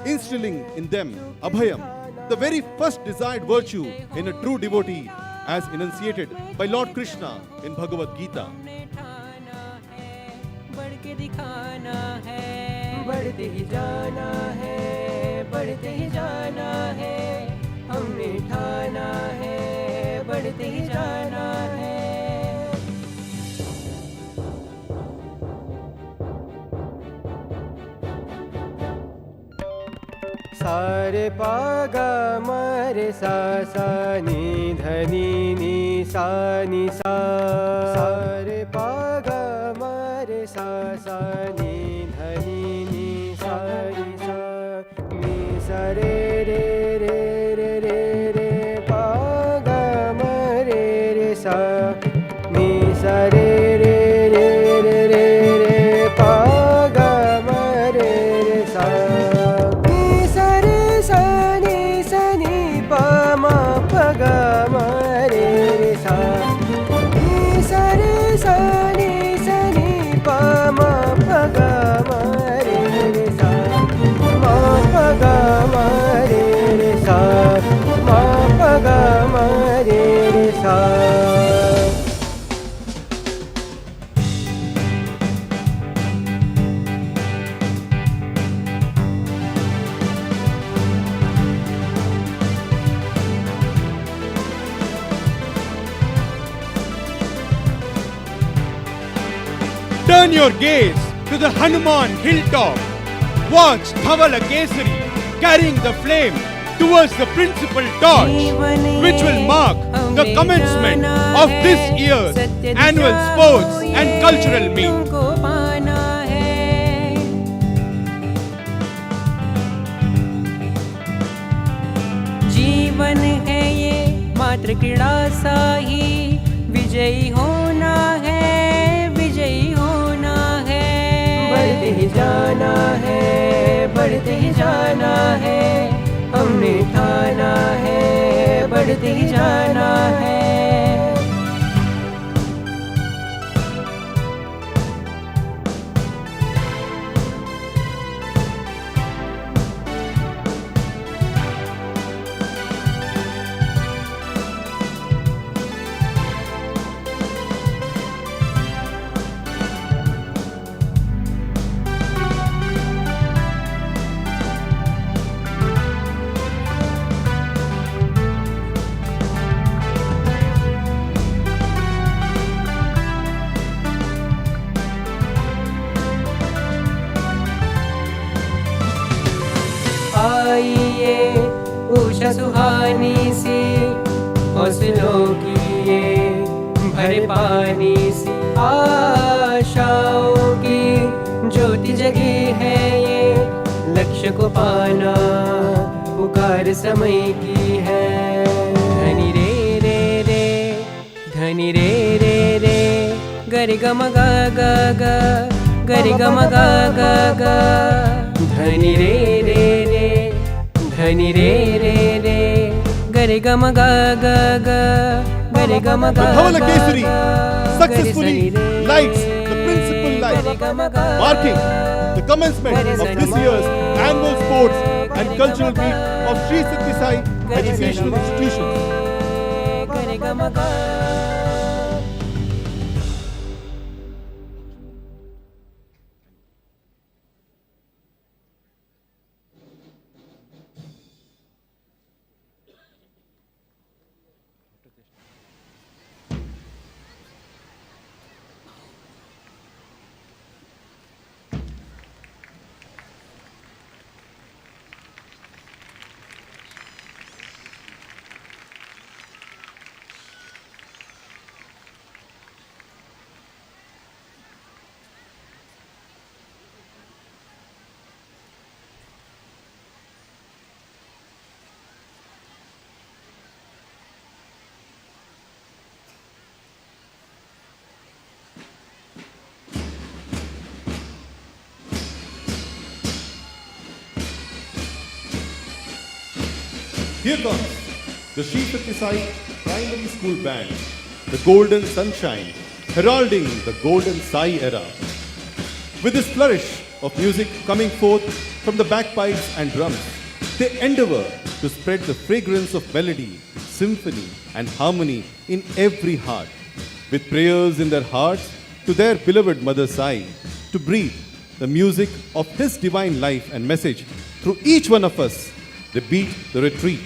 instilling in them abhayam, the very first desired virtue in a true devotee, as enunciated by Lord Krishna in Bhagavad Gita. बढ़के दिखाना है, बढ़ते ही जाना है, बढ़ते ही जाना है, हमने ठाना है, बढ़ते ही जाना है। सारे पागा मारे सा सा नी धनी नी सा नी सा सारे पागा मारे सा सा नी धनी नी सा नी सा नी सा रे रे रे रे रे रे पागा मारे रे सा नी सा रे रे रे रे रे रे पागा मारे रे सा Turn your gaze to the Hanuman hilltop. Watch Dhavala Kesari carrying the flame towards the principal torch, which will mark the commencement of this year's annual sports and cultural meet. जीवन है ये मात्र क्रीड़ा सा ही, विजयी होना है, विजयी होना है। बढ़ते ही जाना है, बढ़ते ही जाना है, हमने मिटाना है, बढ़ते ही जाना है। आइए उषा सुहानी सी, हौसलों की ये भरे पानी सी, आशाओं की ज्योति जगी है ये, लक्ष्य को पाना पुकार समय की है। धनी रे रे रे, धनी रे रे रे, गरि गम गा गा गा, गरि गम गा गा गा, धनी रे रे रे, धनी रे रे रे, गरि गम गा गा गा, गरि गम गा गा Dhawala Kesari गा, successfully lights the principal light, marking the commencement of this year's annual sports and cultural meet of Sri Sathya Sai Educational Institutions. गरि गम गा। Here comes the Sri Sathya Sai Primary School Band, the Golden Sunshine, heralding the Golden Sai era. With this flourish of music coming forth from the bagpipes and drums, they endeavor to spread the fragrance of melody, symphony and harmony in every heart, with prayers in their hearts to their beloved Mother Sai, to breathe the music of His divine life and message through each one of us. They beat the retreat.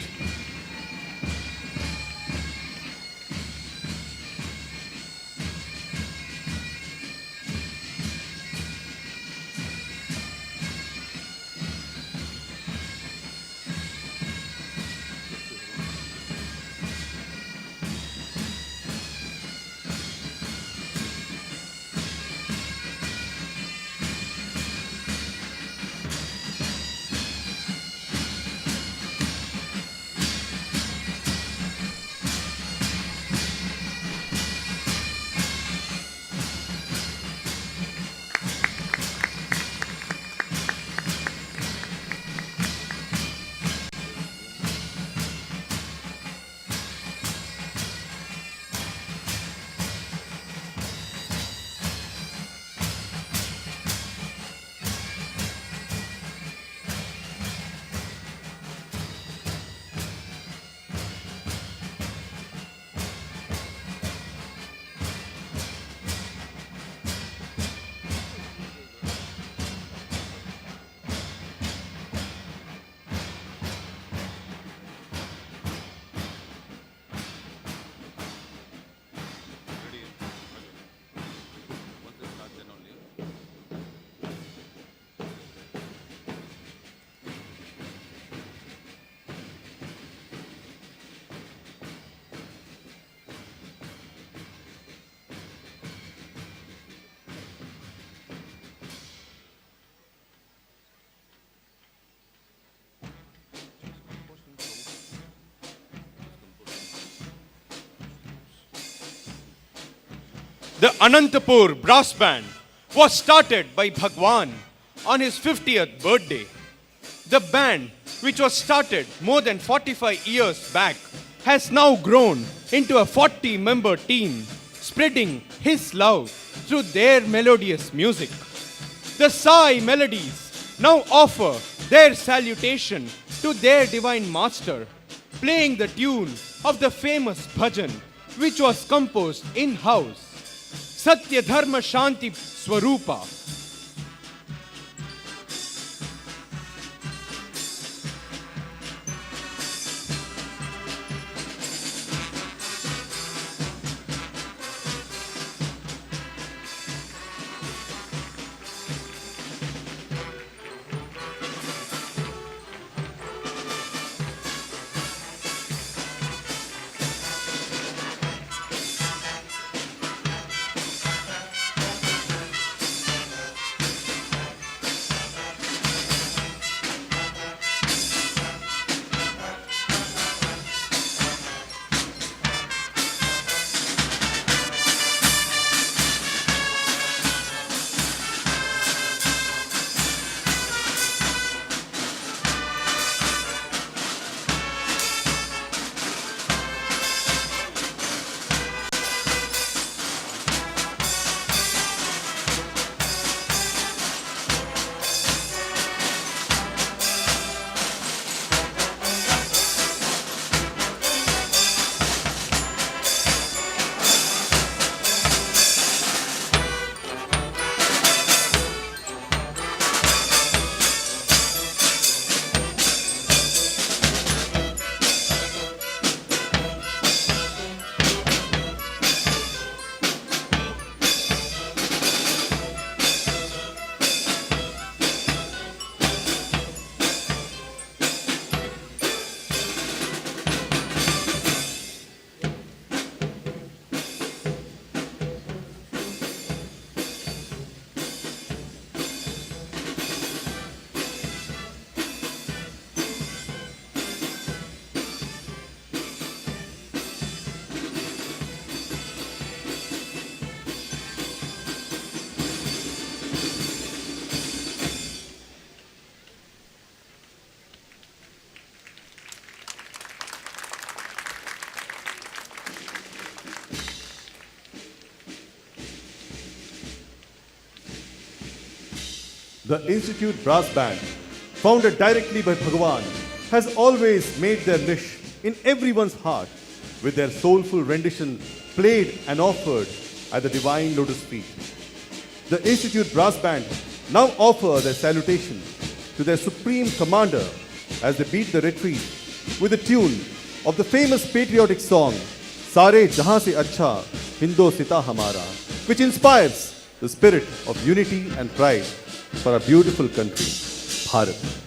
The Anantapur Brass Band was started by Bhagawan on his 50th birthday. The band which was started more than 45 years back, has now grown into a 40-member team, spreading His love through their melodious music. The Sai Melodies now offer their salutation to their Divine Master, playing the tune of the famous bhajan, which was composed in-house, Sathya Dharma Shanti Swarupa. The Institute Brass Band, founded directly by Bhagawan, has always made their niche in everyone's heart with their soulful rendition played and offered at the Divine Lotus feet. The Institute Brass Band now offer their salutation to their Supreme Commander as they beat the retreat with a tune of the famous patriotic song Sare Jahan Se Acha Hindo Sita Hamara, which inspires the spirit of unity and pride for our beautiful country, Bharat.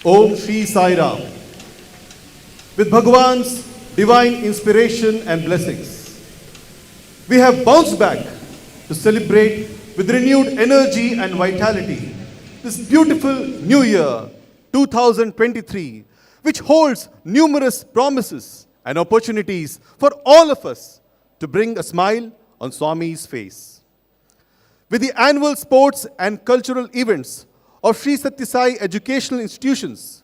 Om Shri Sai Ram. With Bhagawan's divine inspiration and blessings, we have bounced back to celebrate with renewed energy and vitality this beautiful new year 2023, which holds numerous promises and opportunities for all of us to bring a smile on Swami's face. With the annual sports and cultural events of Sri Sathya Sai Educational Institutions,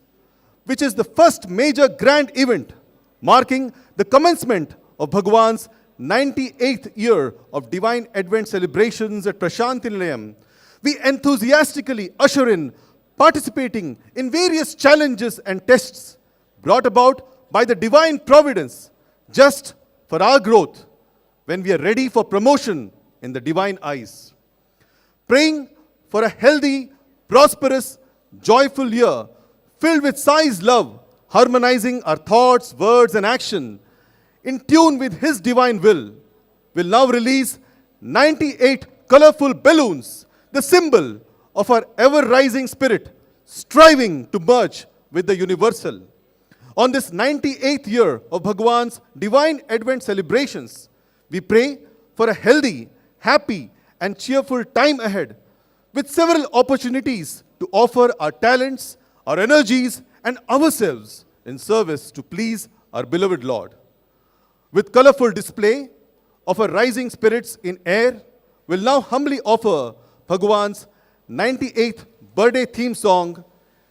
which is the first major grand event marking the commencement of Bhagawan's 98th year of Divine Advent celebrations at Prasanthi Nilayam, we enthusiastically usher in participating in various challenges and tests brought about by the divine providence just for our growth when we are ready for promotion in the divine eyes. Praying for a healthy, prosperous, joyful year filled with Sai's love, harmonizing our thoughts, words, and action in tune with His divine will now release 98 colorful balloons, the symbol of our ever-rising spirit, striving to merge with the universal. On this 98th year of Bhagawan's Divine Advent celebrations, we pray for a healthy, happy, and cheerful time ahead, with several opportunities to offer our talents, our energies, and ourselves in service to please our beloved Lord. With colorful display of our rising spirits in air, we'll now humbly offer Bhagawan's 98th birthday theme song,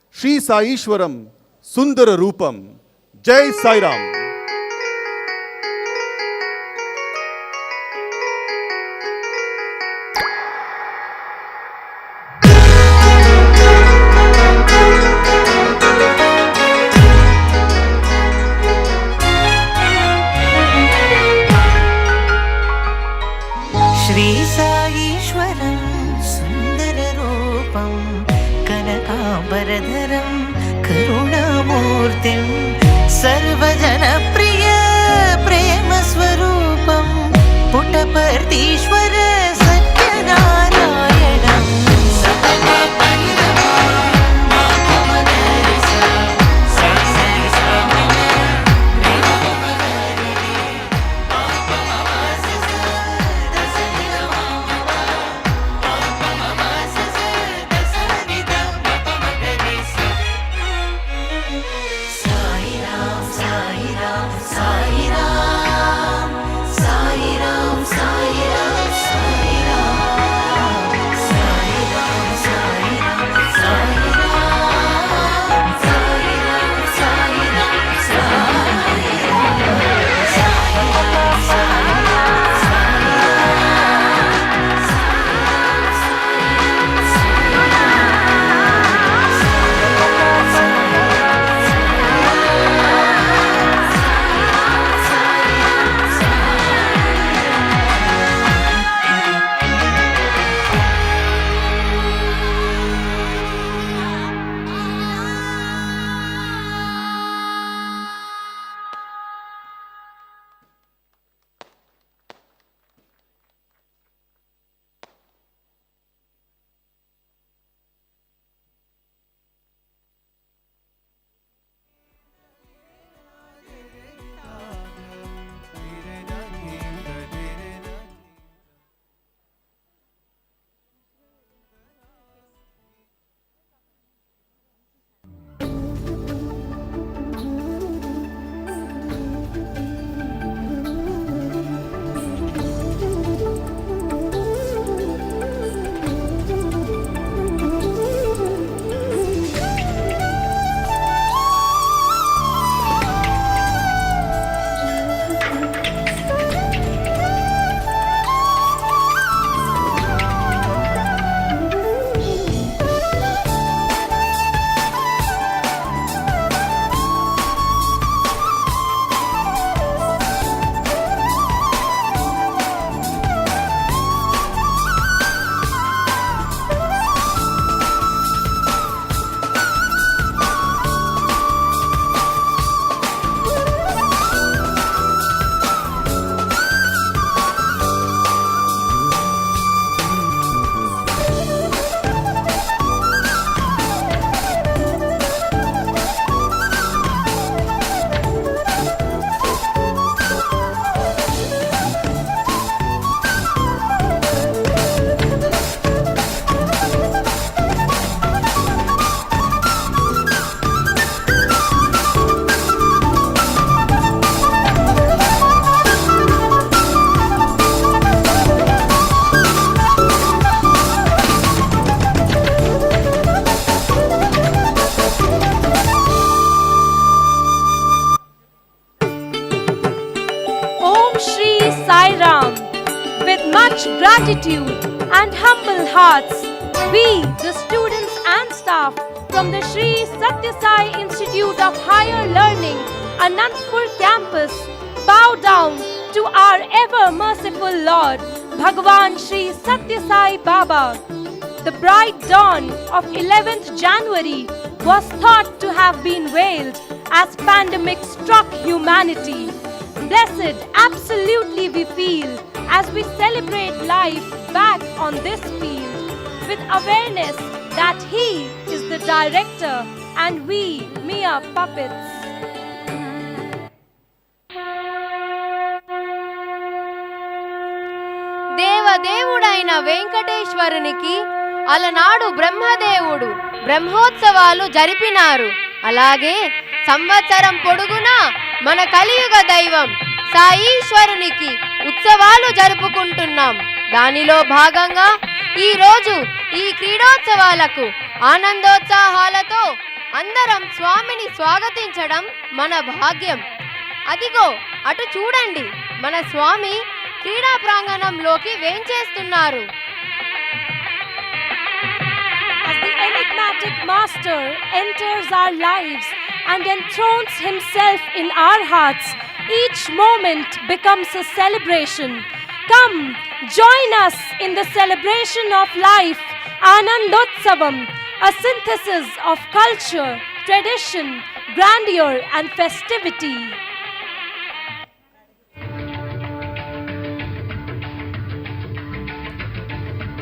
Shri Saishwaram Sundara Rupam. Jai Sai Ram. श्रीसाईश्वरं सुन्दररूपं कनकाम्बरधरं करुणामूर्तिं सर्वजनप्रिय प्रेमस्वरूपं पुटपर्तीश्वर सत्यनारायणं Sai Ram, Sai Ram, Sai Ram, Sai Ram. gratitude and humble hearts, we, the students and staff from the Sri Sathya Sai Institute of Higher Learning, Anantapur campus, bow down to our ever merciful Lord, Bhagawan Sri Sathya Sai Baba. The bright dawn of 11th January was thought to have been veiled as pandemic struck humanity. Blessed absolutely we feel as we celebrate life back on this field with awareness that He is the director and we mere puppets. దేవదేవుడైన వెంకటేశ్వరునికి అలనాడు బ్రహ్మదేవుడు బ్రహ్మోత్సవాలు జరిపినారు. అలాగే సంవత్సరం పొడుగునా మన కలియుగ దైవం సాయీశ్వరునికి ఉత్సవాలు జరుపుకుంటున్నాం. దానిలో భాగంగా ఈరోజు ఈ క్రీడోత్సవాలకు ఆనందోత్సాహాలతో అందరం స్వామిని స్వాగతించడం మన భాగ్యం. అదిగో అటు చూడండి, మన స్వామి క్రీడా ప్రాంగణంలోకి వేంచేస్తున్నారు. As the enigmatic master enters our lives and enthrones himself in our hearts, each moment becomes a celebration. Come, join us in the celebration of life, Anandotsavam, a synthesis of culture, tradition, grandeur and festivity.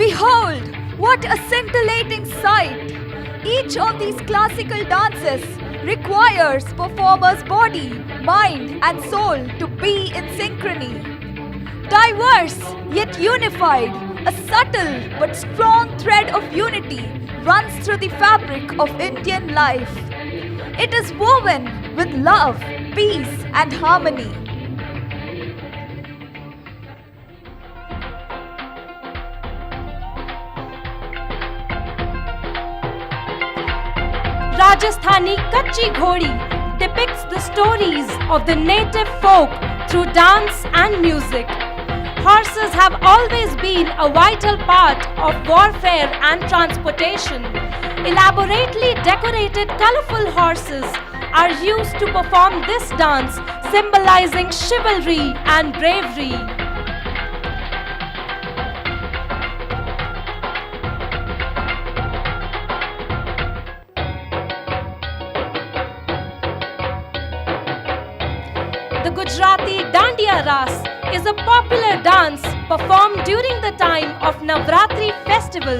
Behold, what a scintillating sight! Each of these classical dances requires performer's body, mind and soul to be in synchrony. Diverse yet unified, a subtle but strong thread of unity runs through the fabric of Indian life. It is woven with love, peace and harmony. Rajasthani Kachi Ghodi depicts the stories of the native folk through dance and music. Horses have always been a vital part of warfare and transportation. Elaborately decorated colorful horses are used to perform this dance, symbolizing chivalry and bravery. The Gujarati Dandiya Ras is a popular dance performed during the time of Navratri festival,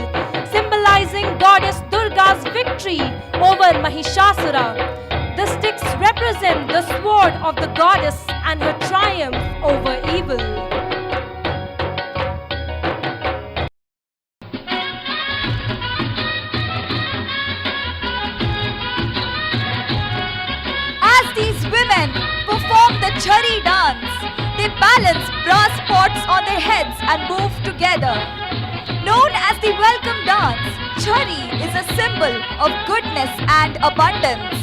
symbolizing Goddess Durga's victory over Mahishasura. The sticks represent the sword of the goddess and her triumph over evil. As these women perform the chari dance, they balance brass pots on their heads and move together. Known as the welcome dance, chari is a symbol of goodness and abundance.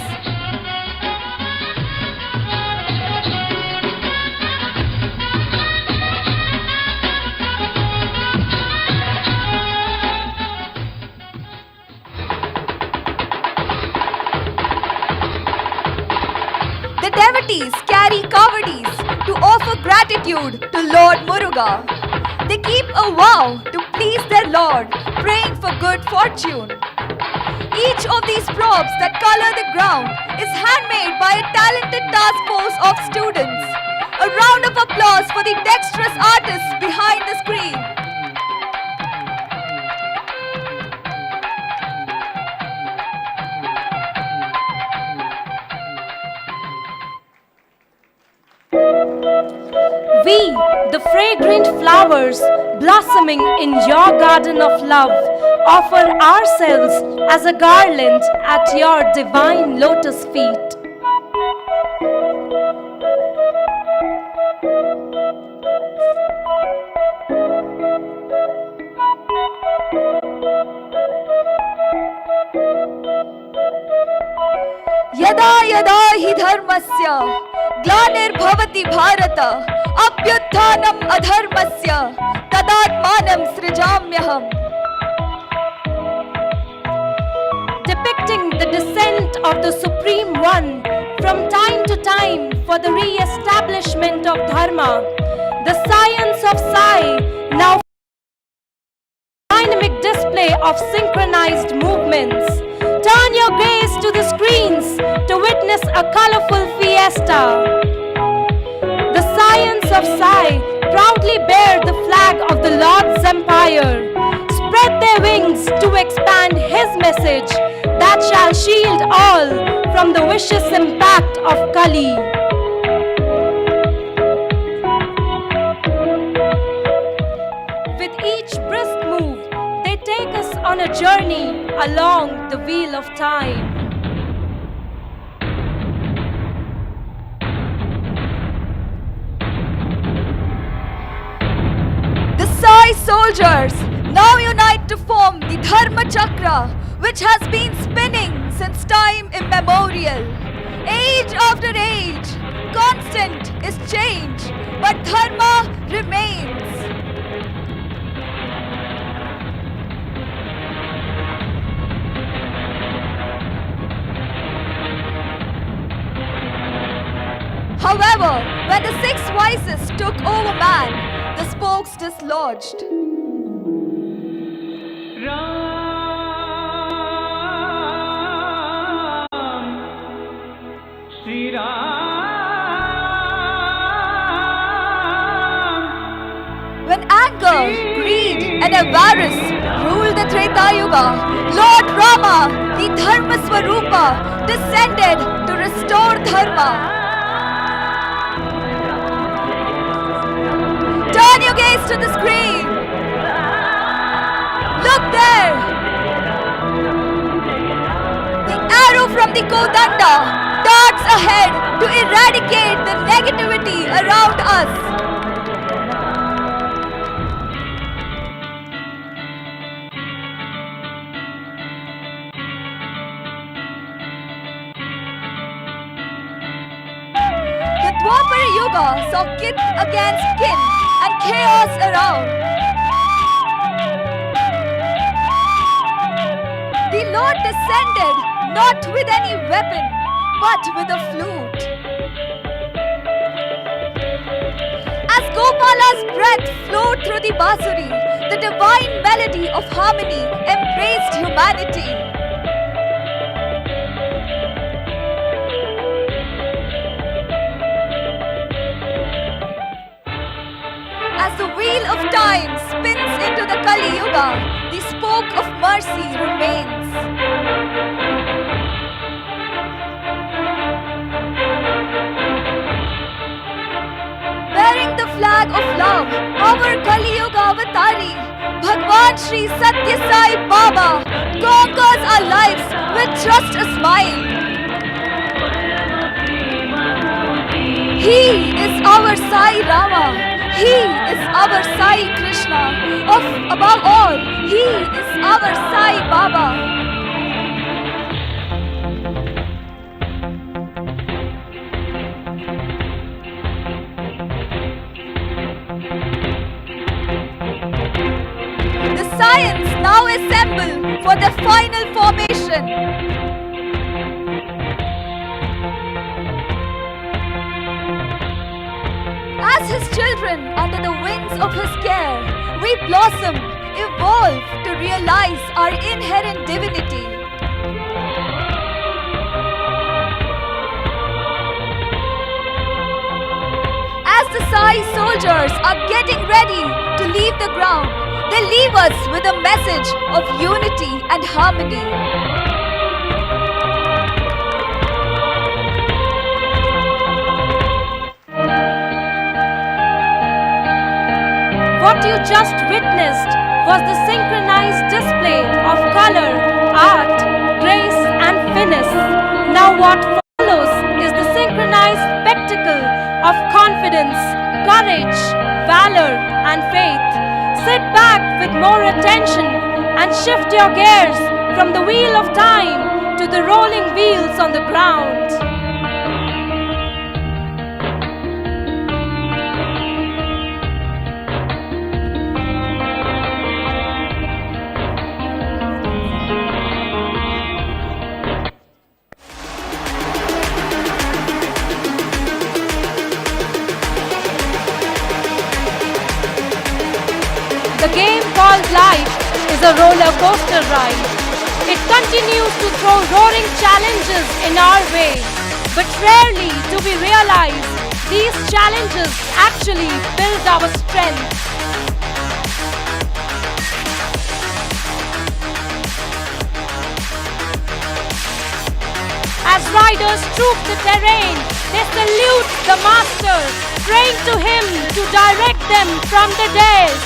The devotees carry kavadis to offer gratitude to Lord Muruga. They keep a vow to please their Lord, praying for good fortune. Each of these props that color the ground is handmade by a talented task force of students. A round of applause for the dexterous artists behind the screen. We, the fragrant flowers blossoming in your garden of love, offer ourselves as a garland at your divine lotus feet. यदा यदा हि धर्मस्य ग्लानिर्भवति Bharat Abhyuthanam adharmasya tadatmanam srijamyaham. Depicting the descent of the Supreme One from time to time for the re-establishment of Dharma, the science of Sai now dynamic display of synchronized movements. Turn your gaze to the screens to witness a colorful fiesta. The science of Sai proudly bear the flag of the Lord's empire, spread their wings to expand His message that shall shield all from the vicious impact of Kali. With each brisk move, they take us on a journey along the wheel of time. The Sai soldiers now unite to form the Dharma Chakra, which has been spinning since time immemorial. Age after age, constant is change, but Dharma remains. However, when the six vices took over man, the spokes dislodged. When anger, greed, and avarice ruled the Treta Yuga, Lord Rama, the Dharma Swarupa, descended to restore Dharma. Turn your gaze to the screen. Look there. The arrow from the Kodanda darts ahead to eradicate the negativity around us. The Dwapara Yuga saw kin against kin and chaos around. The Lord descended not with any weapon, but with a flute. As Gopala's breath flowed through the Basuri, the divine melody of harmony embraced humanity. As the wheel of time spins into the Kali Yuga, the spoke of mercy remains. Bearing the flag of love, our Kali Yuga avatari, Bhagawan Shri Sathya Sai Baba conquers our lives with just a smile. He is our Sai Rama. He is our Sai Krishna. Above all, He is our Sai Baba. The Saians now assemble for the final formation. As His children under the wings of His care, we blossom, evolve to realize our inherent divinity. As the Sai soldiers are getting ready to leave the ground, they leave us with a message of unity and harmony. What you just witnessed was the synchronized display of color, art, grace, and finesse. Now what follows is the synchronized spectacle of confidence, courage, valor, and faith. Sit back with more attention and shift your gears from the wheel of time to the rolling wheels on the ground. a roller coaster ride. It continues to throw roaring challenges in our way, but rarely do we realize these challenges actually build our strength. As riders troop the terrain, they salute the master, praying to him to direct them from the dais.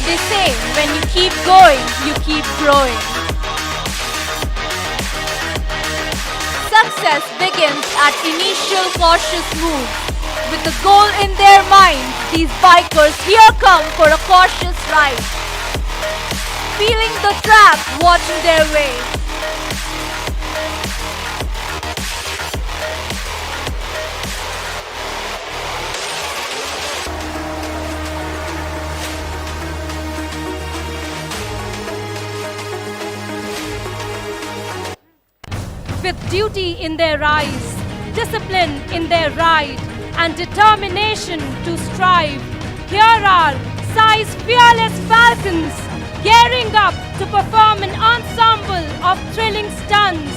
They say when you keep going, you keep growing. Success begins at initial cautious moves. With the goal in their minds, these bikers here come for a cautious ride. Feeling the track, watching their way. With duty in their eyes, discipline in their ride, and determination to strive, here are Sai's fearless falcons, gearing up to perform an ensemble of thrilling stunts.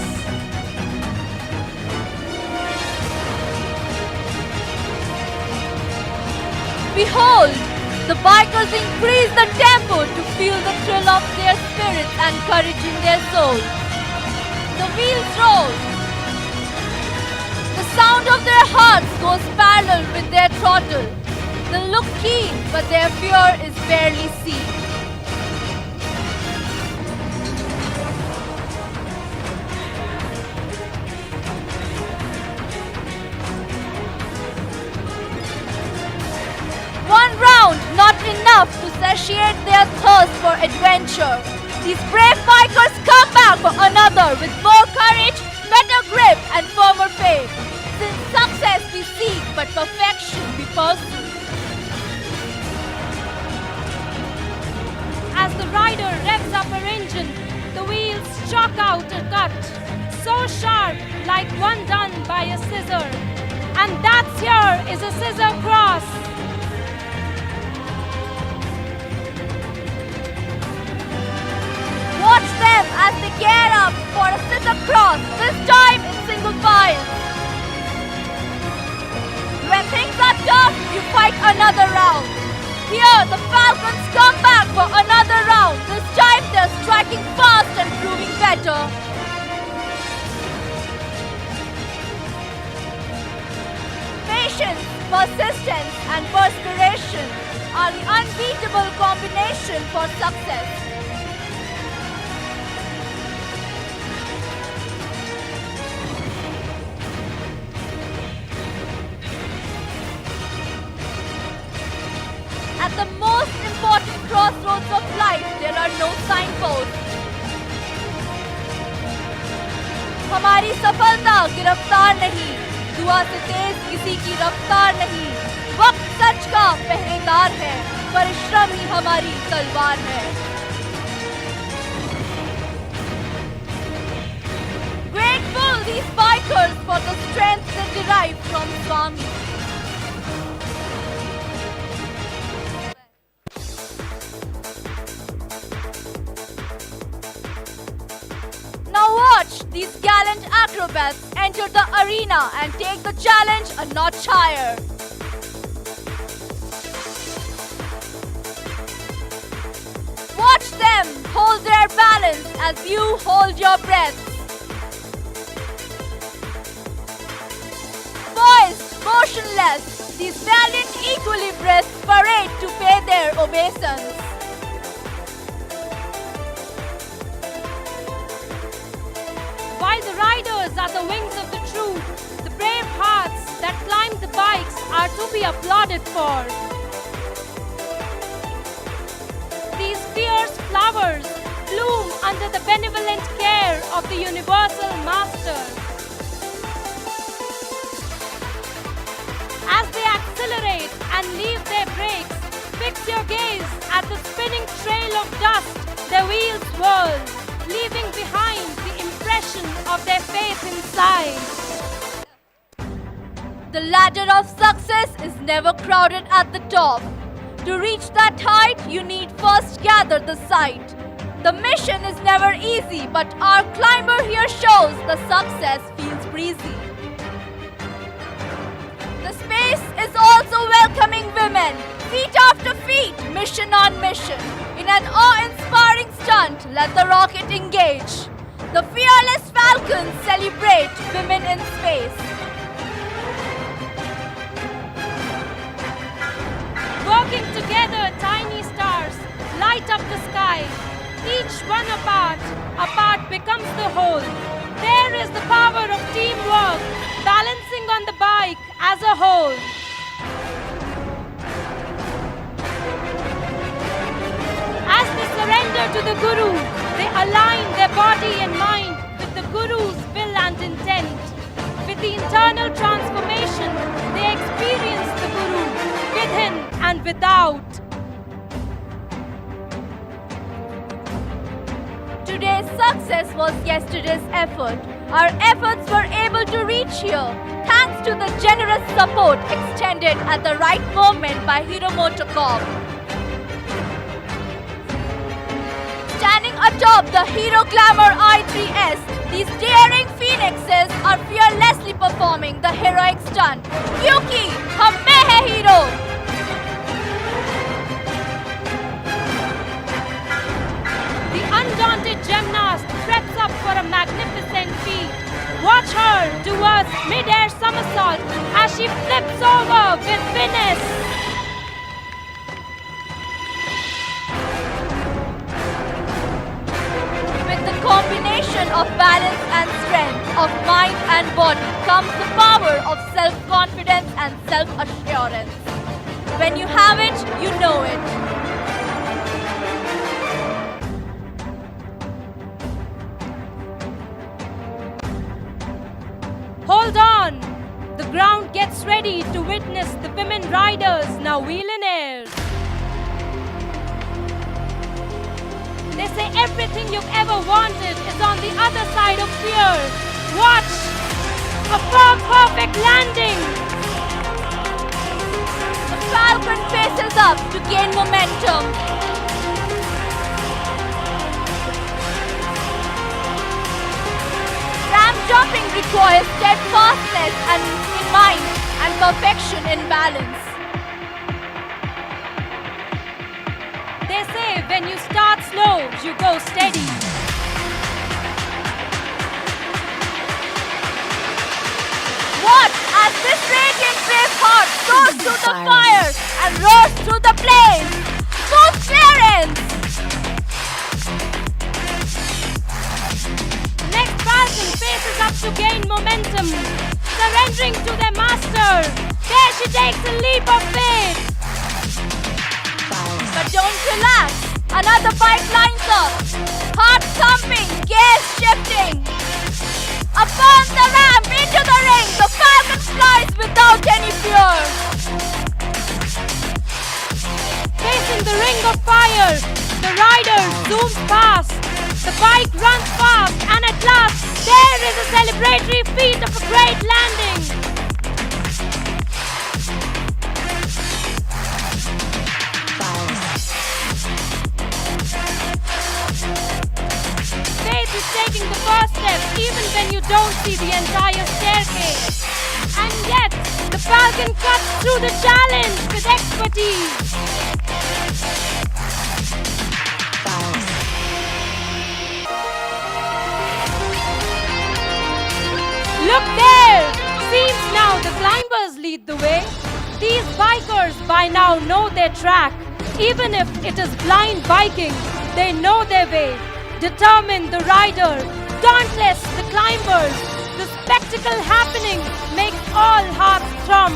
Behold, the bikers increase the tempo to feel the thrill of their spirits and courage in their souls. The wheels roll. The sound of their hearts goes parallel with their throttle. They look keen, but their fear is barely seen. One round, not enough to satiate their thirst for adventure. These brave bikers come back for another with more courage, better grip and firmer faith. Since success we seek, but perfection we pursue. As the rider revs up her engine, the wheels chalk out a cut, so sharp like one done by a scissor. And that here is a scissor cross. Watch them as they gear up for a scissor cross, this time in single file. When things are tough, you fight another round. Here, the Falcons come back for another round. This time, they're striking fast and proving better. Patience, persistence, and perspiration are the unbeatable combination for success. At the most important crossroads of life, there are no signposts. हमारी सफलता गिरफ्तार नहीं, दुआ से तेज किसी की रफ्तार नहीं। वक्त सच का पहरेदार है, परिश्रम ही हमारी तलवार है। Grateful these bikers for the strength they derive from Swami. Now watch these gallant acrobats enter the arena and take the challenge a notch higher. Watch them hold their balance as you hold your breath. Poised, motionless, these valiant equilibrists parade to pay their obeisance. While the riders are the wings of the truth, the brave hearts that climb the bikes are to be applauded for. These fierce flowers bloom under the benevolent care of the Universal Master. As they accelerate and leave their brakes, fix your gaze at the spinning trail of dust their wheels whirl, leaving behind the impression of their faith inside. The ladder of success is never crowded at the top. To reach that height, you need first gather the sight. The mission is never easy, but our climber here shows the success feels breezy. The space is also welcoming women, feet after feet, mission on mission. In an awe-inspiring stunt, let the rocket engage. The fearless falcons celebrate women in space. Working together, tiny stars light up the sky. Each one apart becomes the whole. There is the power of teamwork, balancing on the bike as a whole. As they surrender to the Guru, they align their body and mind with the Guru's will and intent. With the internal transformation, they experience the Guru within and without. Today's success was yesterday's effort. Our efforts were able to reach here thanks to the generous support extended at the right moment by Hero MotoCorp. Standing atop the Hero Glamour i3S, these daring phoenixes are fearlessly performing the heroic stunt. Kyunki hum mein hai hero. The undaunted gymnast preps up for a magnificent feat. Watch her do a mid-air somersault as she flips over with finesse. With the combination of balance and strength of mind and body comes the power of self-confidence and self-assurance. When you have it, you know it. Hold on! The ground gets ready to witness the women riders now wheel in air. They say everything you've ever wanted is on the other side of fear. Watch! A firm, perfect landing! The falcon faces up to gain momentum. Ramp jumping requires steadfastness and in mind and perfection in balance. They say when you start slow, you go steady. Watch as this radiant brave heart soars through the fire and roars through the flames. Smooth clearance! Next falcon faces up to gain momentum. Surrendering to their master, there she takes a leap of faith. But don't relax. Another bike lines up. Heart thumping, gears shifting. Upon the ramp, into the ring, the falcon flies without any fear. Facing the ring of fire, the rider zooms past. The bike runs fast, and at last, there is a celebratory feat of a great landing. Faith is taking the first step even when you don't see the entire staircase. And yet, the falcon cuts through the challenge with expertise. Look there! Seems now the climbers lead the way. These bikers by now know their track. Even if it is blind biking, they know their way. Determined the rider, dauntless the climbers. The spectacle happening makes all hearts thrum.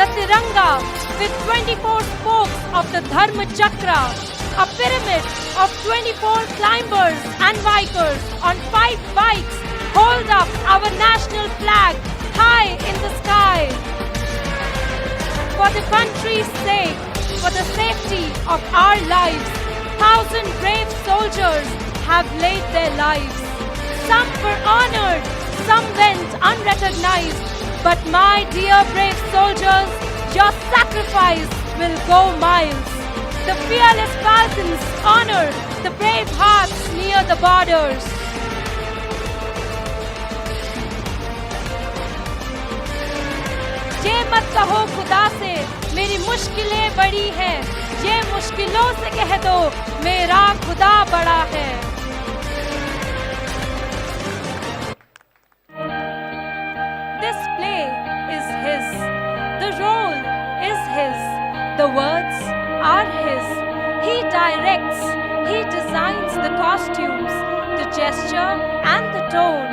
The Tiranga with 24 spokes of the Dharma Chakra, a pyramid of 24 climbers and bikers on 5 bikes hold up our national flag high in the sky. For the country's sake, for the safety of our lives, 1,000 brave soldiers have laid their lives. Some were honored, some went unrecognized. But my dear brave soldiers, your sacrifice will go miles. The fearless falcons honor the brave hearts near the borders. ये मत कहो खुदा से मेरी मुश्किलें बड़ी हैं, ये मुश्किलों से कह दो मेरा खुदा बड़ा है. This play is his, the role is his, the words are his. He directs, he designs the costumes, the gesture and the tone,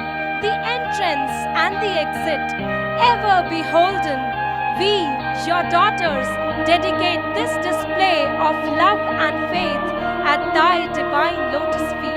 the entrance and the exit. Ever beholden, we, your daughters, dedicate this display of love and faith at thy divine lotus feet.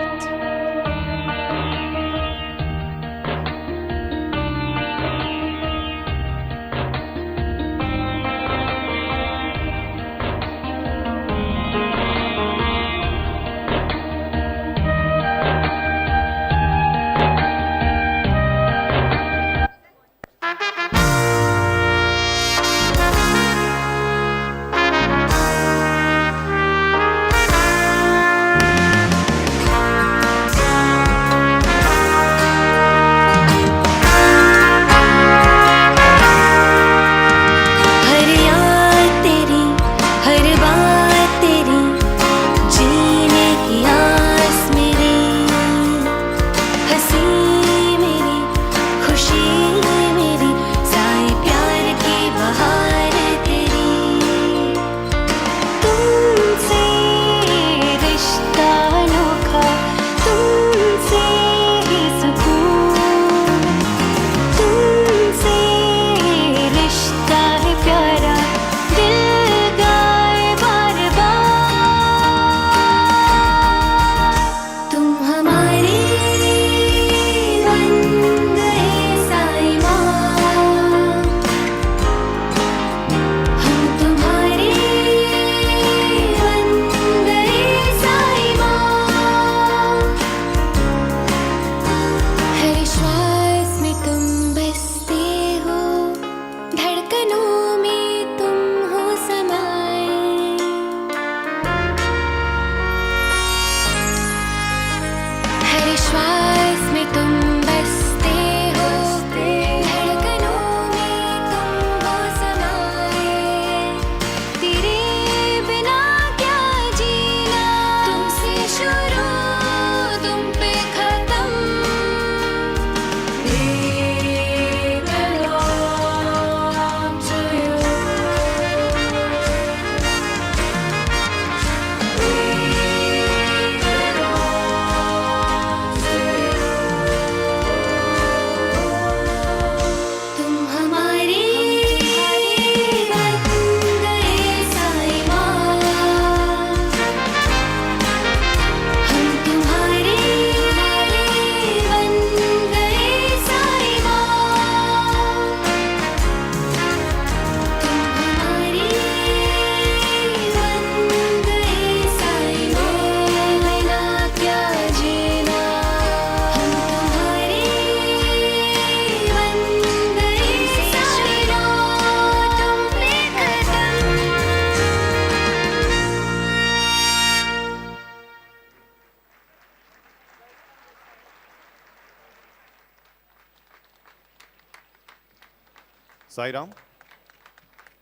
Sai Ram.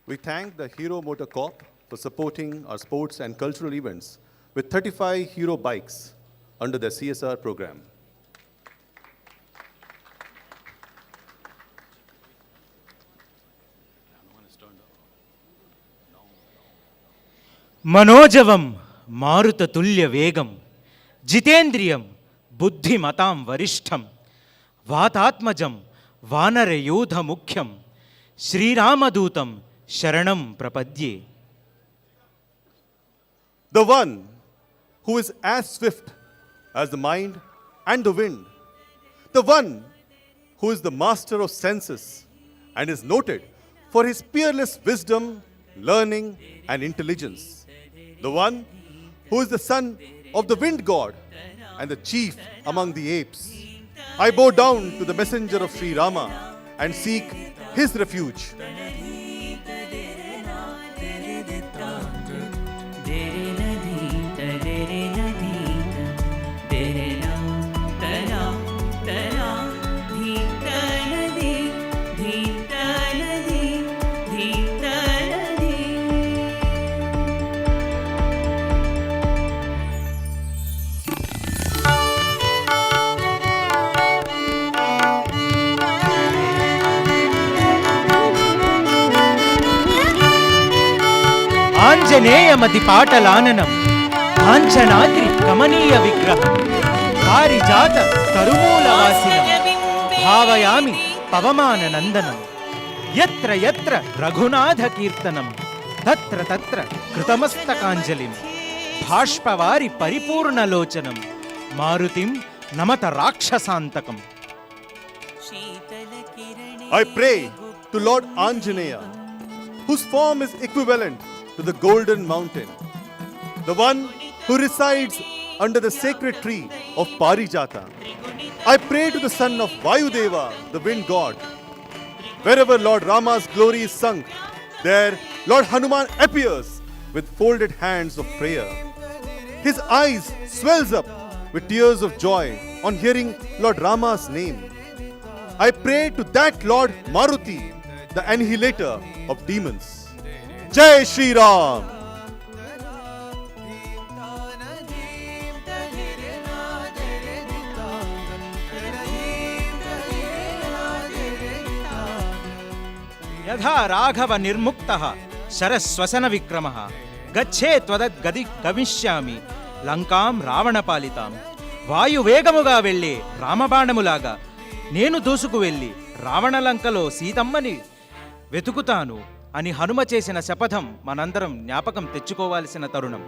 We thank the Hero Motor Corp for supporting our sports and cultural events with 35 Hero bikes under their CSR program. మనోజవం మారుతతుల్య వేగం జితేంద్రియం బుద్ధిమతాం వరిష్టం వాతాత్మజం వానరయూధ ముఖ్యం శ్రీరామదూతం శరణం ప్రపద్యే. The one who is as swift as the mind and the wind, the one who is the master of senses and is noted for his peerless wisdom learning, and intelligence. The one who is the son of the wind god and the chief among the apes. I bow down to the messenger of Sri Rama and seek his refuge. ఆంజనేయమతి పాటలాననం Kanchanadri కమనీయ విగ్రహం పారిజాత తరుమూలవాసినం భావయామి పవమాన నందనం యత్ర యత్ర రఘునాథ కీర్తనం తత్ర తత్ర కృతమస్తకాంజలిం భాష్పవారి పరిపూర్ణలోచనం మారుతిం నమత రాక్షసాంతకం. I pray to Lord Anjaneya, whose form is equivalent to the golden mountain, the one who resides under the sacred tree of Parijata. I pray to the son of Vayudeva, the wind god. Wherever Lord Rama's glory is sung, there Lord Hanuman appears with folded hands of prayer. His eyes swells up with tears of joy on hearing Lord Rama's name. I pray to that Lord Maruti, the annihilator of demons. Jai Shri Ram! యథా రాఘవ నిర్ముక్తః శరశ్వసన విక్రమః గచ్చే త్వదద్గది గమిష్యామి లంకాం రావణపాలితాం. వాయువేగముగా వెళ్ళే రామబాణములాగా నేను దూసుకు వెళ్ళి రావణలంకలో సీతమ్మని వెతుకుతాను అని హనుమ చేసిన శపథం మనందరం జ్ఞాపకం తెచ్చుకోవాల్సిన తరుణం.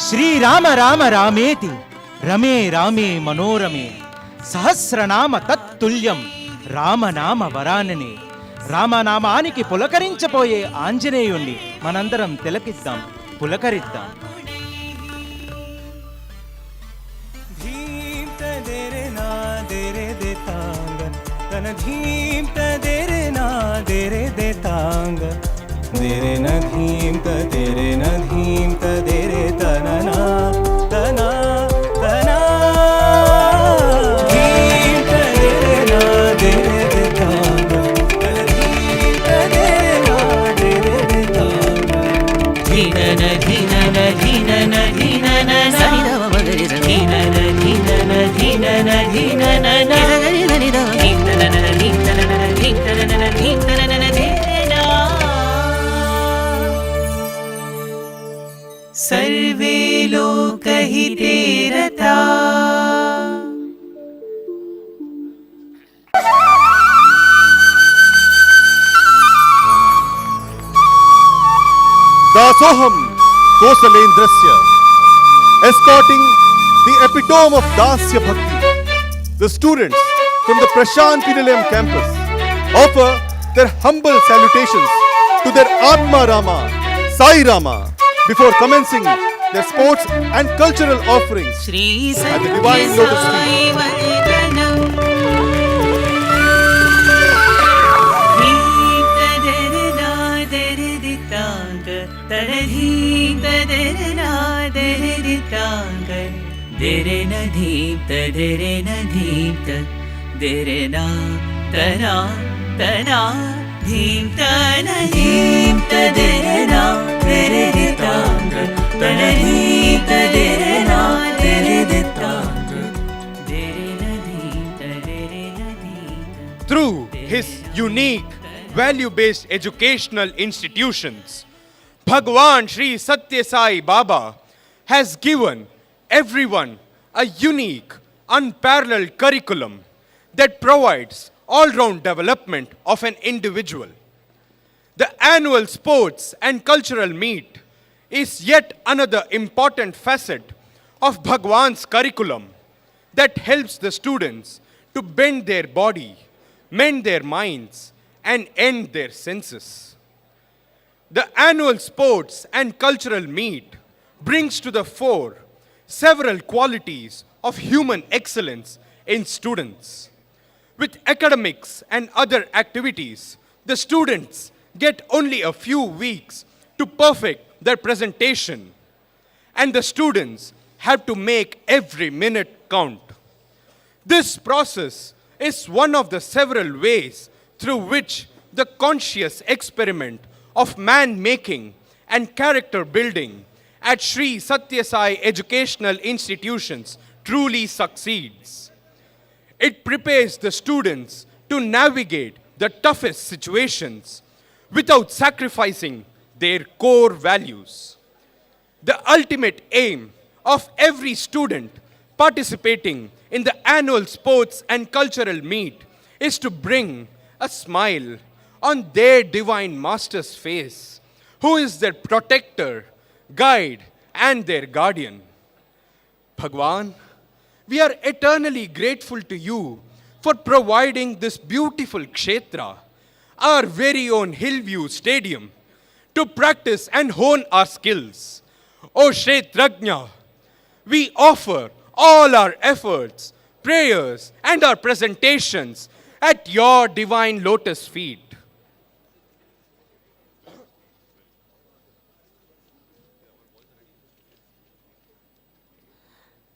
శ్రీరామ రామ రామేతి రమే రామే మనోరమే సహస్రనామ తత్తుల్యం రామనామ వరాననే. రామనామానికి పులకరించబోయే ఆంజనేయుణ్ణి మనందరం తిలకిద్దాం, పులకరిద్దాం. देरे न धीम त तेरे न धीम त देरे तनना तना तना धीम त देरे न देरे दे तांग तन धीम त देरे न देरे दे तांग धीन न धीन न धीन न धीन न सनि दव मगरि धीन न धीन न धीन न धीन न न गरि धनि दव धीम त न न धीम त न न धीम त न न धीम त न न धीम सर्वे लोक हिते रता. Dasoham Kosalendrasya, escorting the epitome of Dasya Bhakti. The students from the Prasanthi Nilayam campus offer their humble salutations to their Atma Rama, Sai Rama, before commencing their sports and cultural offerings at the Divine Lotus Feet. धीम तन धीम तदेरे ना तेरे दितांग तन धीम तदेरे ना तेरे दितांग देरे न धीम तदेरे न धीम. Through his unique value-based educational institutions, Bhagawan Sri Sathya Sai Baba has given everyone a unique, unparalleled curriculum that provides all-round development of an individual. The annual sports and cultural meet is yet another important facet of Bhagawan's curriculum that helps the students to bend their body, mend their minds, and end their senses. The annual sports and cultural meet brings to the fore several qualities of human excellence in students. With academics and other activities, the students get only a few weeks to perfect their presentation, and the students have to make every minute count. This process is one of the several ways through which the conscious experiment of man-making and character building at Sri Sathya Sai educational institutions truly succeeds. It prepares the students to navigate the toughest situations without sacrificing their core values. The ultimate aim of every student participating in the annual sports and cultural meet is to bring a smile on their divine master's face, who is their protector, guide, and their guardian. Bhagawan, we are eternally grateful to you for providing this beautiful kshetra, our very own Hillview Stadium, to practice and hone our skills. O Kshetrajna, we offer all our efforts, prayers, and our presentations at your divine lotus feet.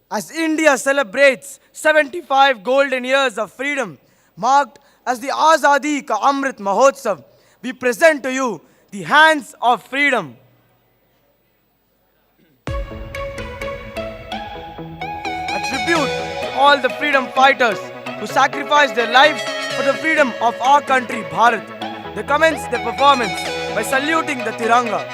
As India celebrates 75 golden years of freedom, marked as the Azadi Ka Amrit Mahotsav, we present to you the Hands of Freedom. A tribute to all the freedom fighters who sacrificed their lives for the freedom of our country, Bharat. They commence their performance by saluting the Tiranga.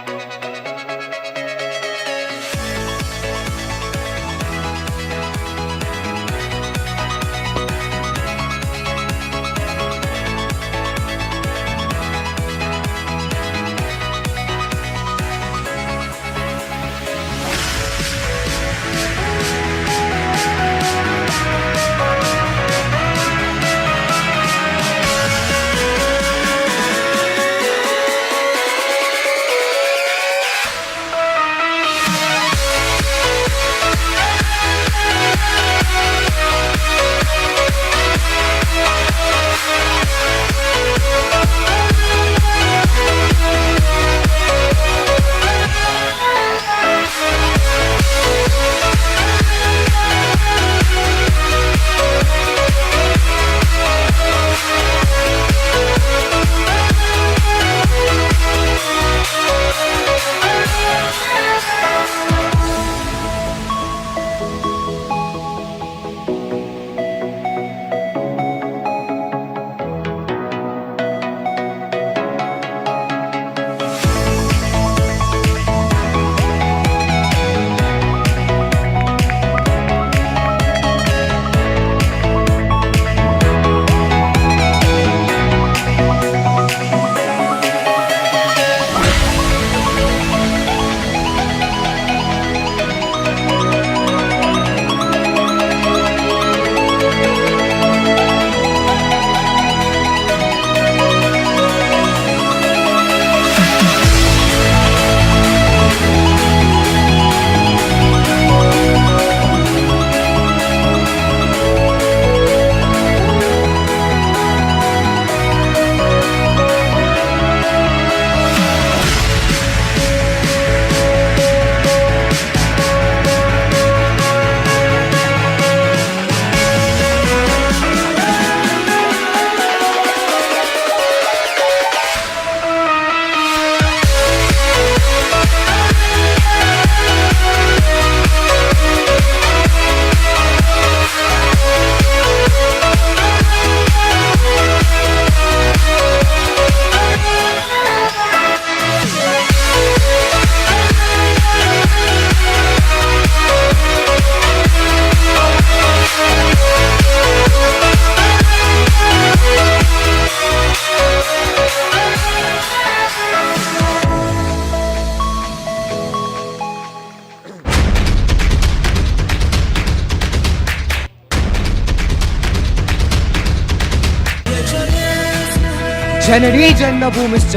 Janani जन्मभूमिश्च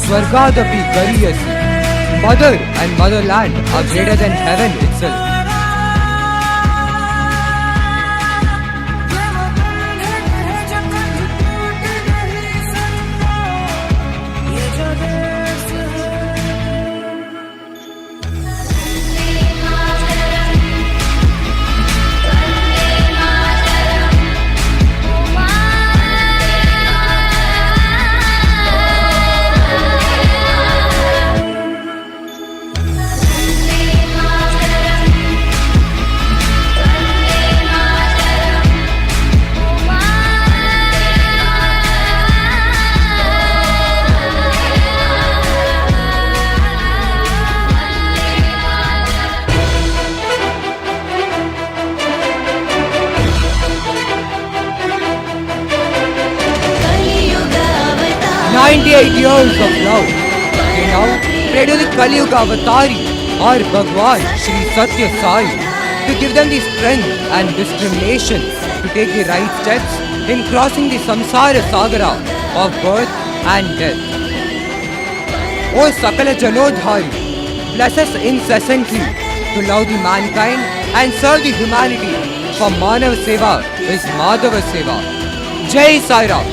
स्वर्गादपि गरीयसी. Mother and motherland are greater than heaven itself. Years of love. They now pray to the Kali Yuga Avatari or Bhagawan Shri Sathya Sai to give them the strength and discrimination to take the right steps in crossing the samsara sagara of birth and death. O Sakala Janodhari, bless us incessantly to love the mankind and serve the humanity, for Manav Seva is Madhava Seva. Jai Sai Ram.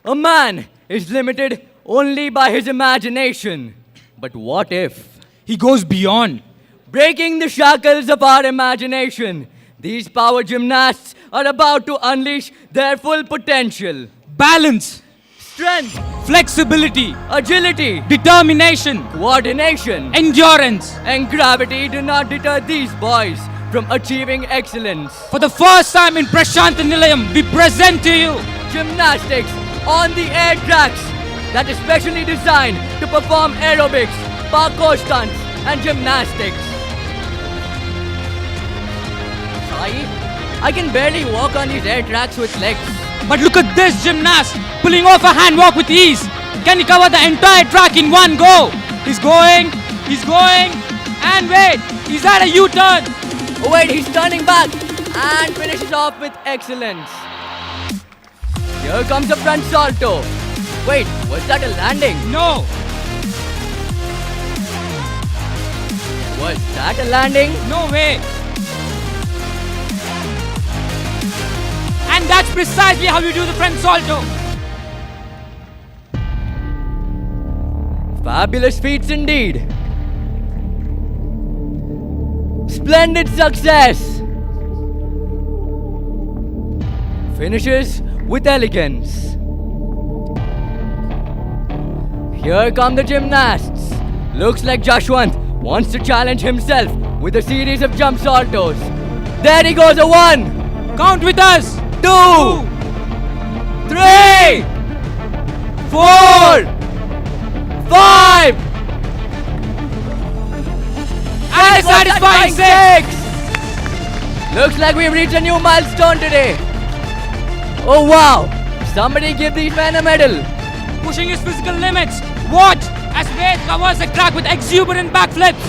A man is limited only by his imagination. But what if he goes beyond? Breaking the shackles of our imagination, these power gymnasts are about to unleash their full potential. Balance, strength, flexibility, agility, determination, coordination, endurance, and gravity do not deter these boys from achieving excellence. For the first time in Prasanthi Nilayam, we present to you gymnastics on the air tracks that is specially designed to perform aerobics, parkour stunts, and gymnastics. Sai, I can barely walk on these air tracks with legs. But look at this gymnast pulling off a hand walk with ease. Can he cover the entire track in one go? He's going, and wait, he's at a U-turn. Oh wait, he's turning back and finishes off with excellence. Here comes a front salto. Wait, was that a landing? No. Was that a landing? No way. And that's precisely how you do the front salto. Fabulous feats indeed. Splendid success. Finishes with elegance. Here come the gymnasts. Looks like Jashwant wants to challenge himself with a series of jump saltos. There he goes, a 1. Count with us. 2, 3, 4, 5. And a satisfying 6. Looks like we've reached a new milestone today. Oh wow! Somebody give these men a medal. Pushing his physical limits. Watch as Ved covers the track with exuberant backflips.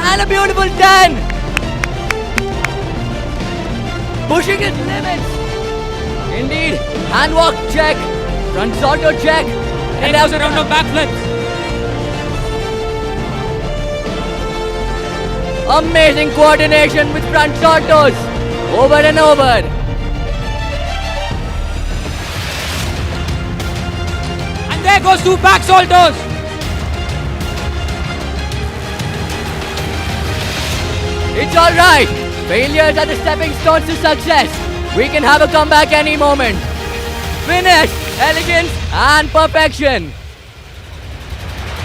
And a beautiful 10. Pushing his limits. Indeed. Hand walk check. Front salto check. And there's a round of backflips. Amazing coordination with front saltos. Over and over. And there goes 2 back saltos. It's alright. Failures are the stepping stones to success. We can have a comeback any moment. Finish, elegance, and perfection.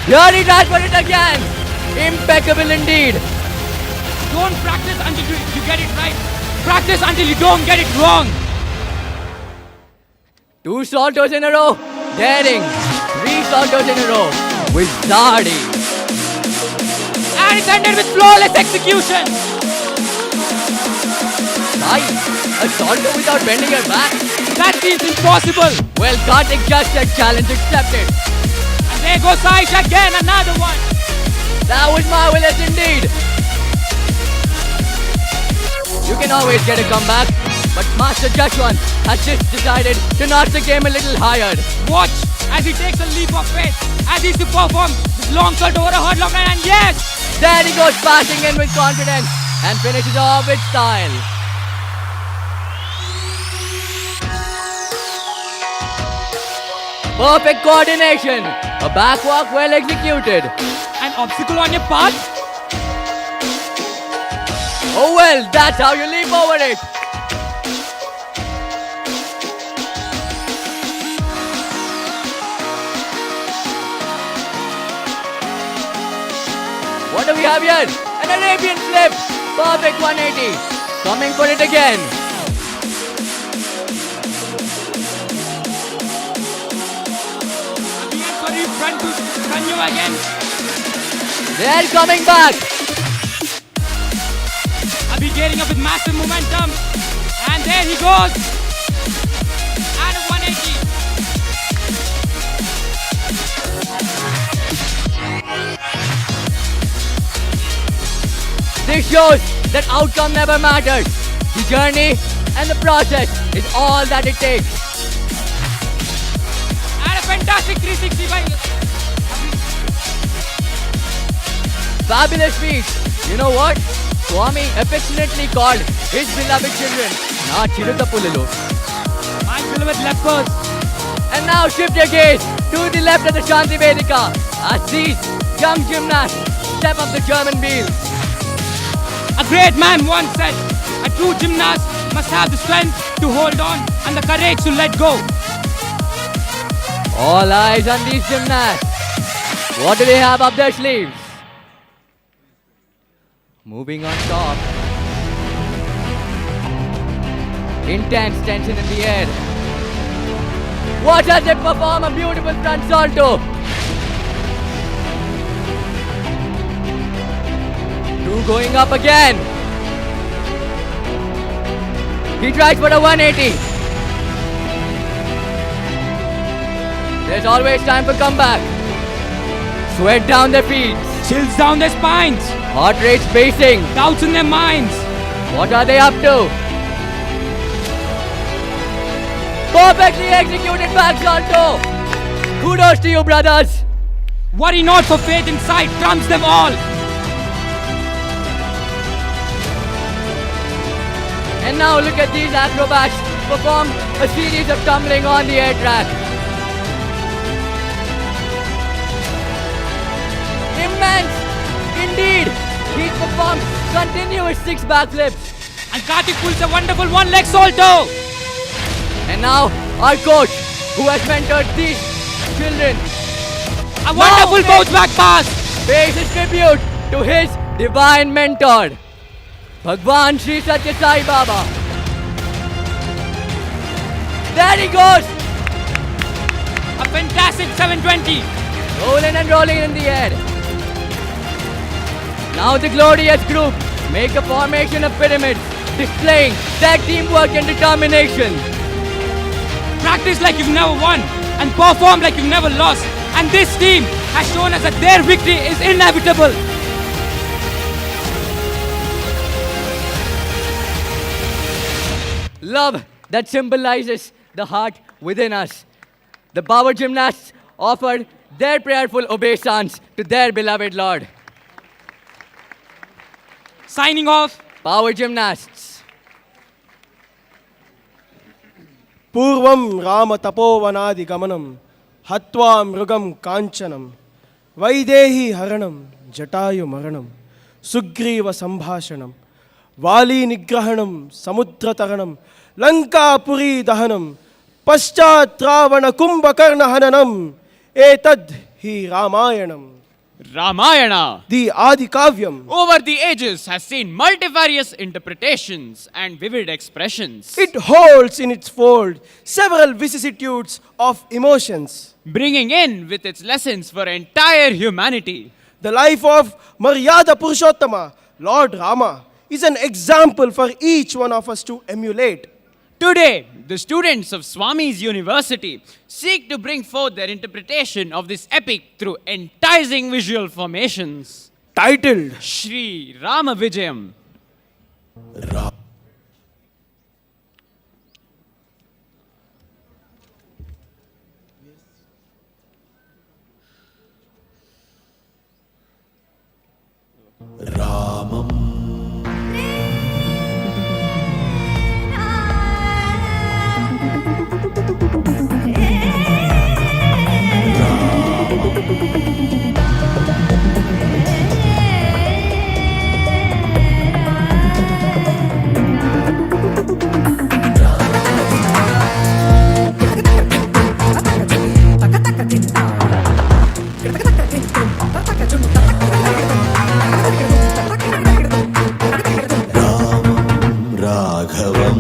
Here he tries for it again. Impeccable indeed. Don't practice until you get it right. Practice until you don't get it wrong. 2 saltos in a row. daring 3 saltos in a row with Zadi. And it's ended with flawless execution. Sai, a salto without bending her back? That seems impossible. Well, Karthik just said challenge accepted. And there goes Saish again, another one. That was marvelous indeed. You can always get a comeback, but Master Jashwant has just decided to notch the game a little higher. Watch as he takes a leap of faith, as he's to perform this long shot over a hurdle line, and yes! There he goes, passing in with confidence and finishes off with style. Perfect coordination, a backwalk well executed. An obstacle on your path? Oh well, that's how you leap over it. What do we have here? An Arabian flip. Perfect 180. Coming for it again. Sorry, front to Sanyu again. They're coming back. Abhi gearing up with massive momentum. And there he goes. And a 180. This shows that outcome never matters. The journey and the process is all that it takes. And a fantastic 360 by Fabulous feat. You know what? Swami affectionately called his beloved children Na Chirutapululu. My beloved lepers. And now shift your gaze to the left of the Shanti Vedika as these young gymnasts step up the German wheels. A great man once said, a true gymnast must have the strength to hold on and the courage to let go. All eyes on these gymnasts. What do they have up their sleeves? Moving on top. Intense tension in the air. Watch as they perform a beautiful front salto. Two going up again. He tries for a 180. There's always time for comeback. Sweat down their feet. Chills down their spines. Heart rate pacing. Doubts in their minds. What are they up to? Perfectly executed back salto. Kudos to you, brothers. Worry not, for faith in sight trumps them all. And now look at these acrobats perform a series of tumbling on the air track. Immense! Indeed! He performed continuous 6 backflips. And Karthik pulls a wonderful one-leg salto. And now our coach, who has mentored these children, a wonderful bounce back pass, pays his tribute to his divine mentor, Bhagawan Sri Sathya Sai Baba. There he goes! A fantastic 720. Rolling and rolling in the air. Now the glorious group make a formation of pyramids, displaying their teamwork and determination. Practice like you've never won and perform like you've never lost. And this team has shown us that their victory is inevitable. Love that symbolizes the heart within us. The Power Gymnasts offered their prayerful obeisance to their beloved Lord. Signing off, Power Gymnasts. Purvam Rama Tapovanadi Gamanam Hatva Mrugam Kanchanam Vaidehi Haranam Jatayu Maranam Sugriva Sambhashanam Vali Nigrahanam Samudra Taranam Lanka Puri Dahanam Paschat Ravana Kumbhakarna Hananam Etad Hi Ramayanam. Ramayana, the Adi Kavyam, over the ages has seen multifarious interpretations and vivid expressions. It holds in its fold several vicissitudes of emotions, bringing in with its lessons for entire humanity. The life of Maryada Purushottama, Lord Rama, is an example for each one of us to emulate. Today, the students of Swami's University seek to bring forth their interpretation of this epic through enticing visual formations. Titled Shri Rama Vijayam. राघवं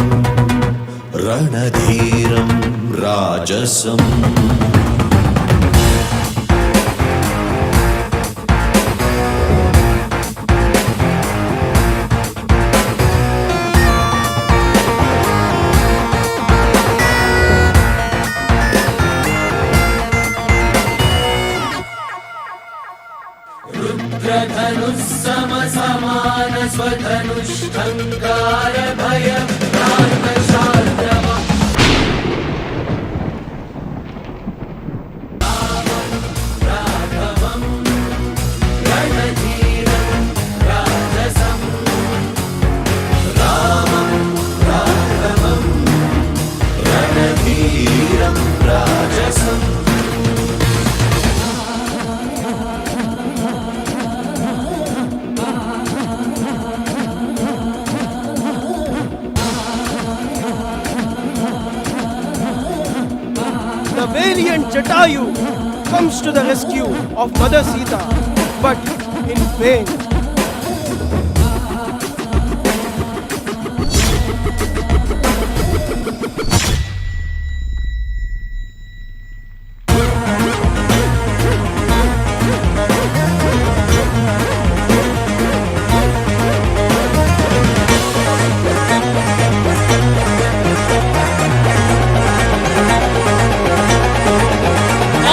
रणधीरं राजसम् रुद्रधनुस्समसमान स्वधनुष्ठङ्कार भयम् The valiant Jatayu comes to the rescue of Mother Sita, but in vain.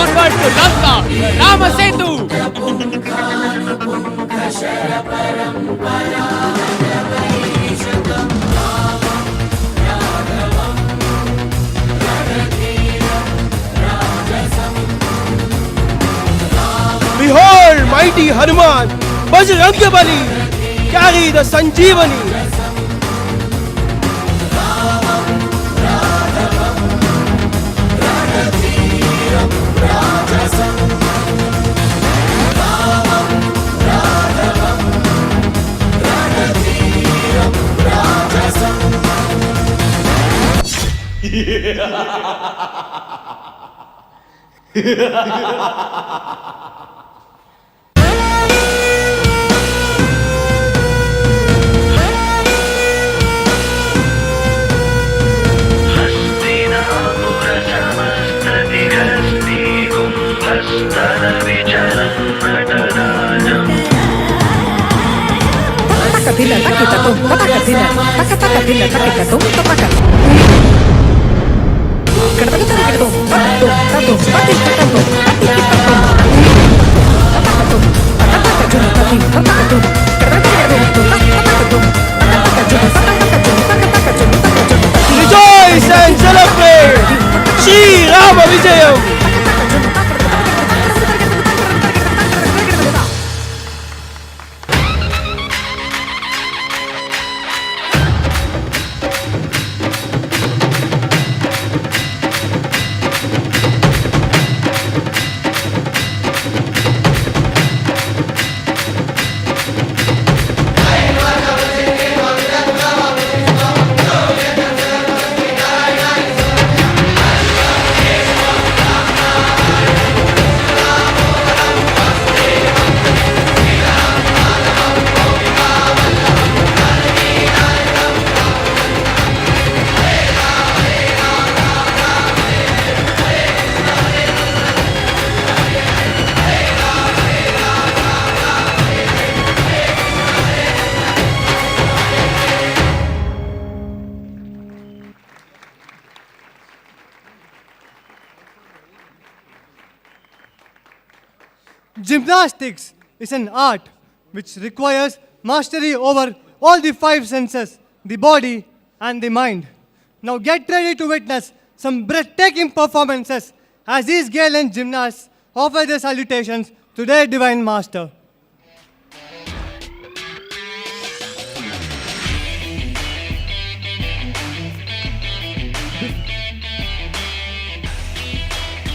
Onward to Lanka, Rama Setu. Behold, mighty Hanuman, Bajrangbali, carry the Sanjeevani. Rejoice and celebrate Shri Rama Vijayam. Gymnastics is an art which requires mastery over all the five senses, the body and the mind. Now get ready to witness some breathtaking performances as these gallant gymnasts offer their salutations to their divine master.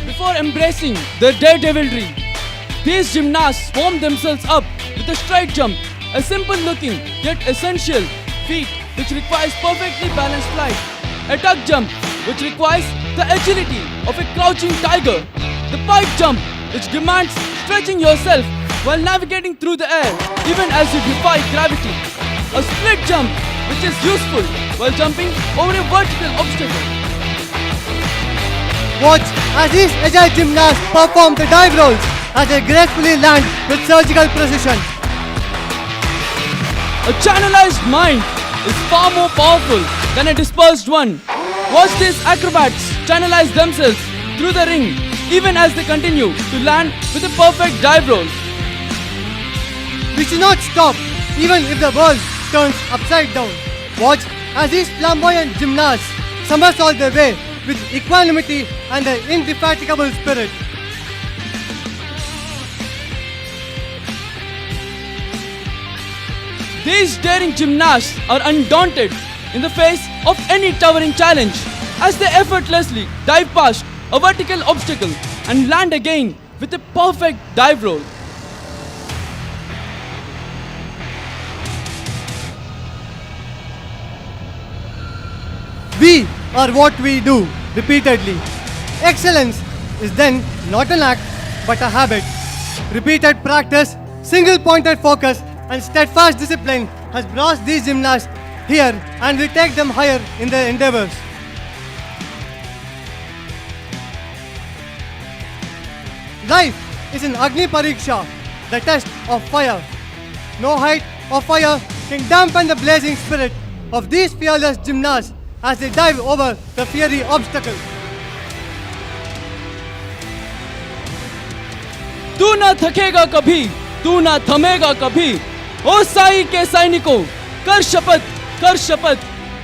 Before embracing their daredevilry, these gymnasts warm themselves up with a straight jump, a simple looking yet essential feat which requires perfectly balanced flight, a tuck jump which requires the agility of a crouching tiger, the pipe jump which demands stretching yourself while navigating through the air even as you defy gravity, a split jump which is useful while jumping over a vertical obstacle. Watch as these agile gymnasts perform the dive rolls as they gracefully land with surgical precision. A channelized mind is far more powerful than a dispersed one. Watch these acrobats channelize themselves through the ring even as they continue to land with a perfect dive roll. We should not stop even if the world turns upside down. Watch as these flamboyant gymnasts somersault their way with equanimity and an indefatigable spirit. These daring gymnasts are undaunted in the face of any towering challenge as they effortlessly dive past a vertical obstacle and land again with a perfect dive roll. We are what we do repeatedly. Excellence is then not an act but a habit. Repeated practice, single-pointed focus and steadfast discipline has brought these gymnasts here and will take them higher in their endeavors. Life is an Agni Pariksha, the test of fire. No height or fire can dampen the blazing spirit of these fearless gymnasts as they dive over the fiery obstacle. तू ना थकेगा कभी, तू ना थमेगा कभी, ओ साई के सैनिकों, कर शपथ,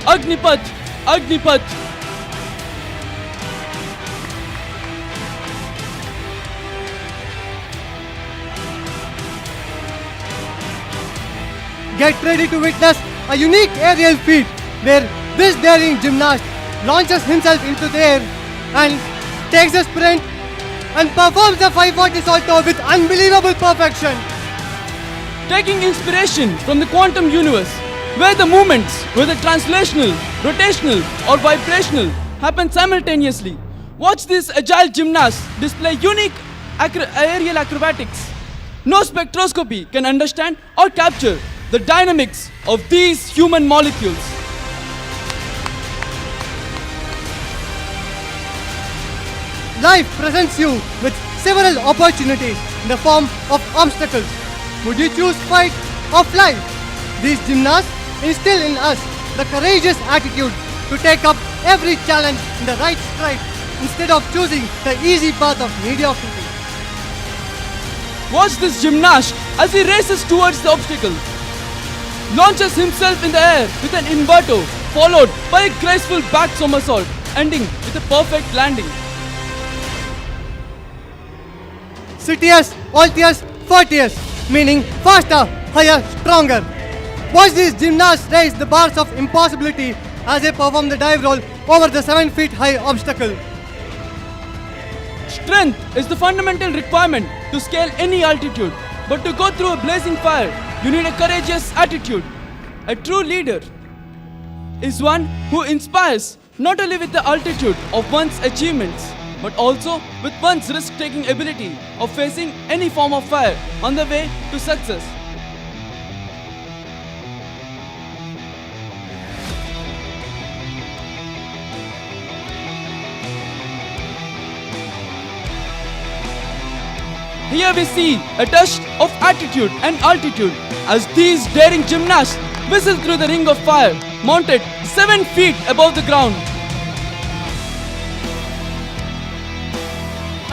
Agnipath, Agnipath. Get ready to witness a unique aerial feat where this daring gymnast launches himself into the air and takes a sprint and performs the 540 salto with unbelievable perfection. Taking inspiration from the quantum universe, where the movements, whether translational, rotational or vibrational, happen simultaneously. Watch these agile gymnasts display unique aerial acrobatics. No spectroscopy can understand or capture the dynamics of these human molecules. Life presents you with several opportunities in the form of obstacles. Would you choose fight or flight? These gymnasts instill in us the courageous attitude to take up every challenge in the right stride instead of choosing the easy path of mediocrity. Watch this gymnast as he races towards the obstacle. Launches himself in the air with an inverto, followed by a graceful back somersault, ending with a perfect landing. Citius, Altius, Fortius, meaning faster, higher, stronger. Watch these gymnasts raise the bars of impossibility as they perform the dive roll over the 7 feet high obstacle. Strength is the fundamental requirement to scale any altitude, but to go through a blazing fire, you need a courageous attitude. A true leader is one who inspires not only with the altitude of one's achievements, but also with one's risk-taking ability of facing any form of fire on the way to success. Here we see a test of attitude and altitude as these daring gymnasts whistle through the ring of fire, mounted 7 feet above the ground.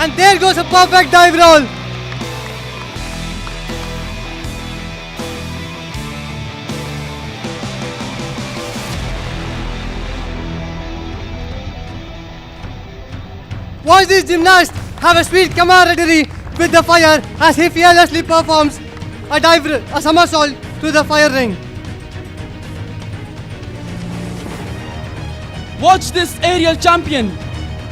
And there goes a perfect dive roll. Watch this gymnast have a sweet camaraderie with the fire as he fearlessly performs a somersault through the fire ring. Watch this aerial champion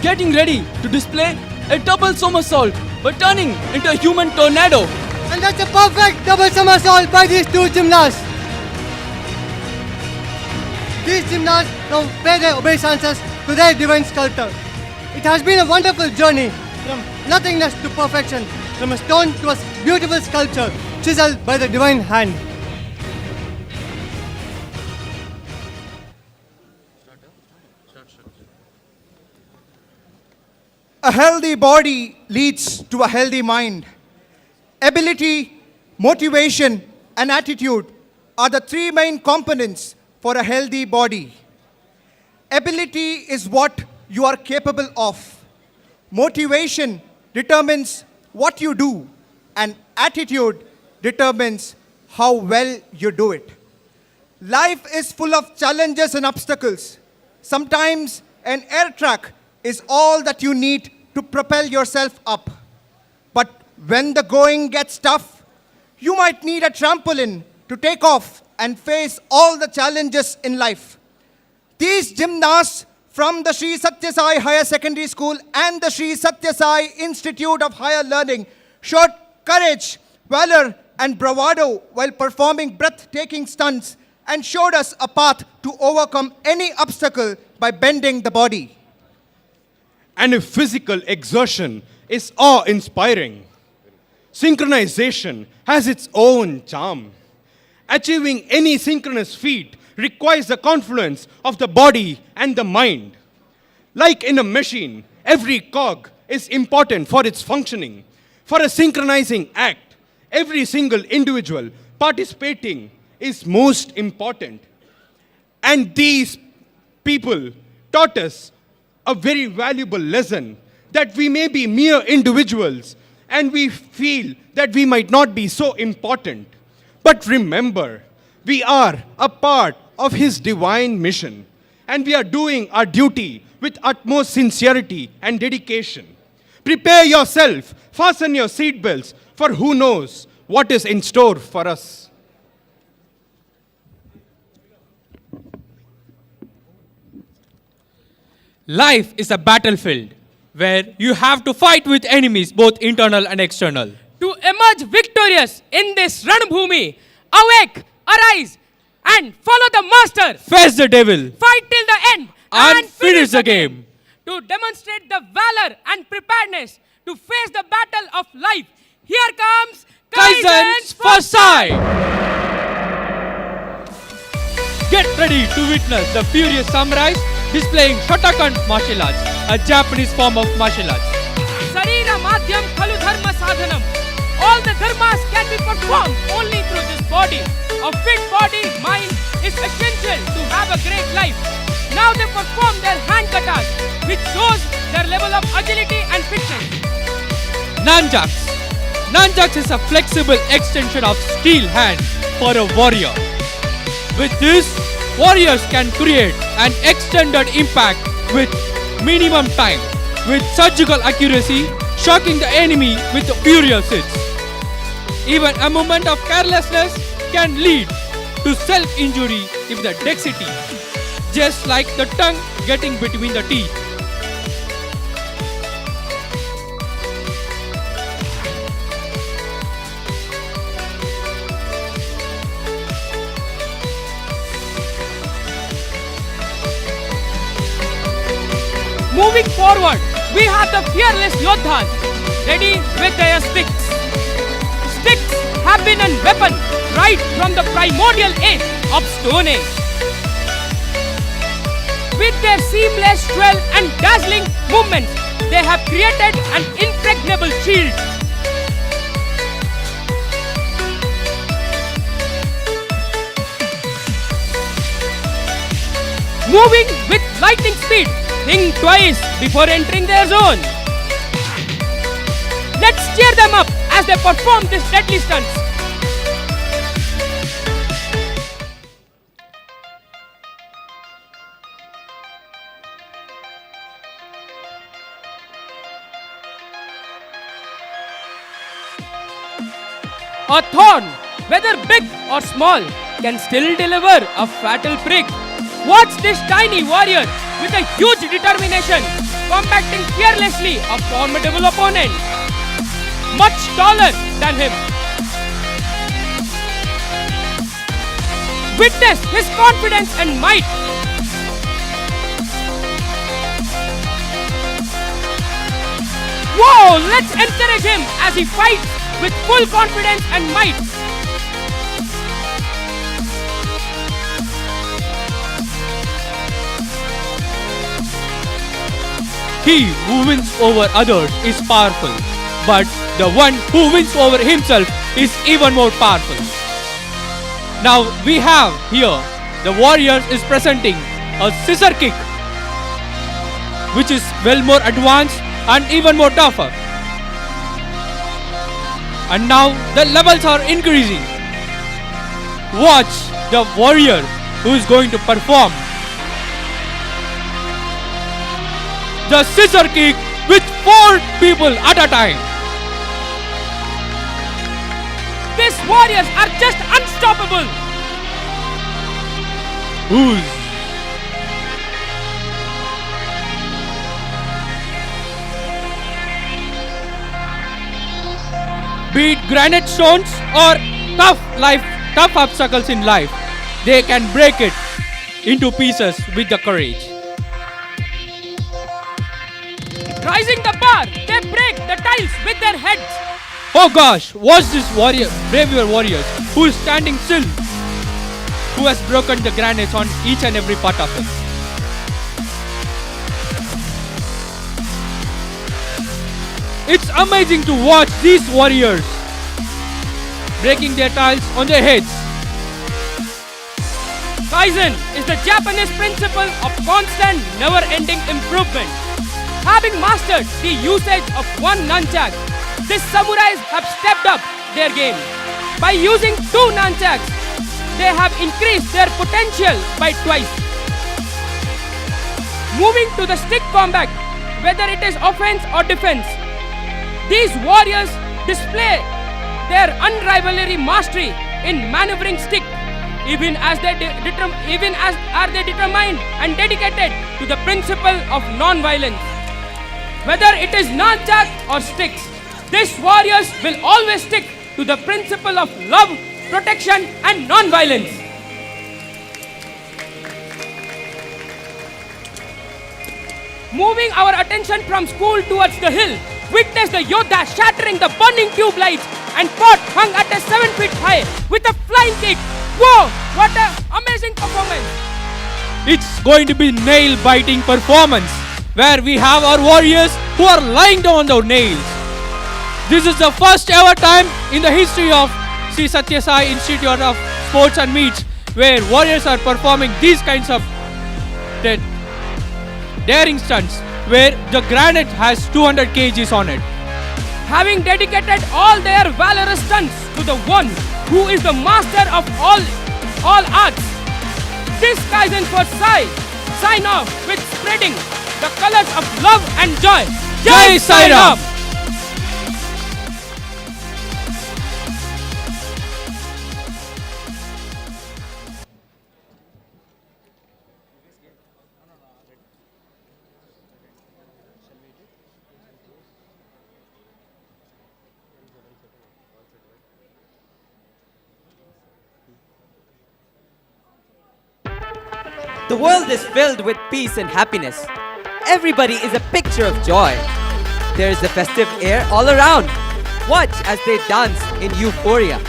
getting ready to display a double somersault by turning into a human tornado. And that's a perfect double somersault by these two gymnasts. These gymnasts now pay their obeisances to their divine sculptor. It has been a wonderful journey from nothingness to perfection, from a stone to a beautiful sculpture chiseled by the divine hand. A healthy body leads to a healthy mind. Ability, motivation, and attitude are the three main components for a healthy body. Ability is what you are capable of. Motivation determines what you do, and attitude determines how well you do it. Life is full of challenges and obstacles. Sometimes an air track is all that you need to propel yourself up. But when the going gets tough, you might need a trampoline to take off and face all the challenges in life. These gymnasts from the Sri Sathya Sai Higher Secondary School and the Sri Sathya Sai Institute of Higher Learning showed courage, valor, and bravado while performing breathtaking stunts and showed us a path to overcome any obstacle by bending the body. And if physical exertion is awe-inspiring, synchronization has its own charm. Achieving any synchronous feat requires the confluence of the body and the mind. Like in a machine, every cog is important for its functioning. For a synchronizing act, every single individual participating is most important. And these people taught us a very valuable lesson that we may be mere individuals and we feel that we might not be so important. But remember, we are a part of His divine mission and we are doing our duty with utmost sincerity and dedication. Prepare yourself, fasten your seatbelts, for who knows what is in store for us. Life is a battlefield where you have to fight with enemies, both internal and external. To emerge victorious in this Ranbhumi, awake, arise, and follow the master. Face the devil. Fight till the end And finish the game. To demonstrate the valor and preparedness to face the battle of life, here comes Kaizen's first side. Get ready to witness the furious samurais displaying Shotokan martial arts, a Japanese form of martial arts. Sarira Madhyam Khalu Dharma Sadhanam. All the dharmas can be performed only through this body. A fit body, mind is essential to have a great life. Now they perform their hand katas, which shows their level of agility and fitness. Nunchucks. Nunchucks is a flexible extension of steel hand for a warrior. With this, warriors can create an extended impact with minimum time, with surgical accuracy, shocking the enemy with furious hits. Even a moment of carelessness can lead to self-injury if the dexterity, just like the tongue getting between the teeth. Moving forward, we have the fearless Yodhas, ready with their sticks. Sticks have been a weapon right from the primordial age of Stone Age. With their seamless, swell and dazzling movements, they have created an impregnable shield. Moving with lightning speed, think twice before entering their zone. Let's cheer them up as they perform these deadly stunts. or thorn, whether big or small, can still deliver a fatal prick. Watch this tiny warrior with a huge determination, combating fearlessly a formidable opponent, much taller than him. Witness his confidence and might. Whoa, let's encourage him as he fights with full confidence and might. He who wins over others is powerful, but the one who wins over himself is even more powerful. Now we have here the warrior is presenting a scissor kick, which is well more advanced and even more tougher. And now the levels are increasing. Watch the warrior who is going to perform the scissor kick with 4 people at a time. These warriors are just unstoppable. Who's be it granite stones or tough obstacles in life, they can break it into pieces with the courage. Rising the bar, they break the tiles with their heads. Oh gosh, watch this warrior, braver warriors who is standing still, who has broken the granites on each and every part of it. It's amazing to watch these warriors breaking their tiles on their heads. Kaizen is the Japanese principle of constant, never-ending improvement. Having mastered the usage of one nunchuck, these samurais have stepped up their game. By using 2 nunchucks, they have increased their potential by twice. Moving to the stick combat, whether it is offense or defense, these warriors display their unrivaled mastery in maneuvering stick, even as are they determined and dedicated to the principle of non-violence. Whether it is nunchuck or sticks, these warriors will always stick to the principle of love, protection and non-violence. Moving our attention from school towards the hill, witness the Yoddha shattering the burning tube lights and pot hung at a 7 feet high with a flying kick. Whoa, what an amazing performance! It's going to be nail-biting performance, where we have our warriors who are lying down on their nails. This is the first ever time in the history of Sri Sathya Sai Institute of Sports and Meets where warriors are performing these kinds of daring stunts, where the granite has 200 kgs on it. Having dedicated all their valorous stunts to the one who is the master of all arts, this Kaizen for Sai sign off with spreading the colors of love and joy. Jai Sai Ram! The world is filled with peace and happiness. Everybody is a picture of joy. There is a festive air all around. Watch as they dance in euphoria.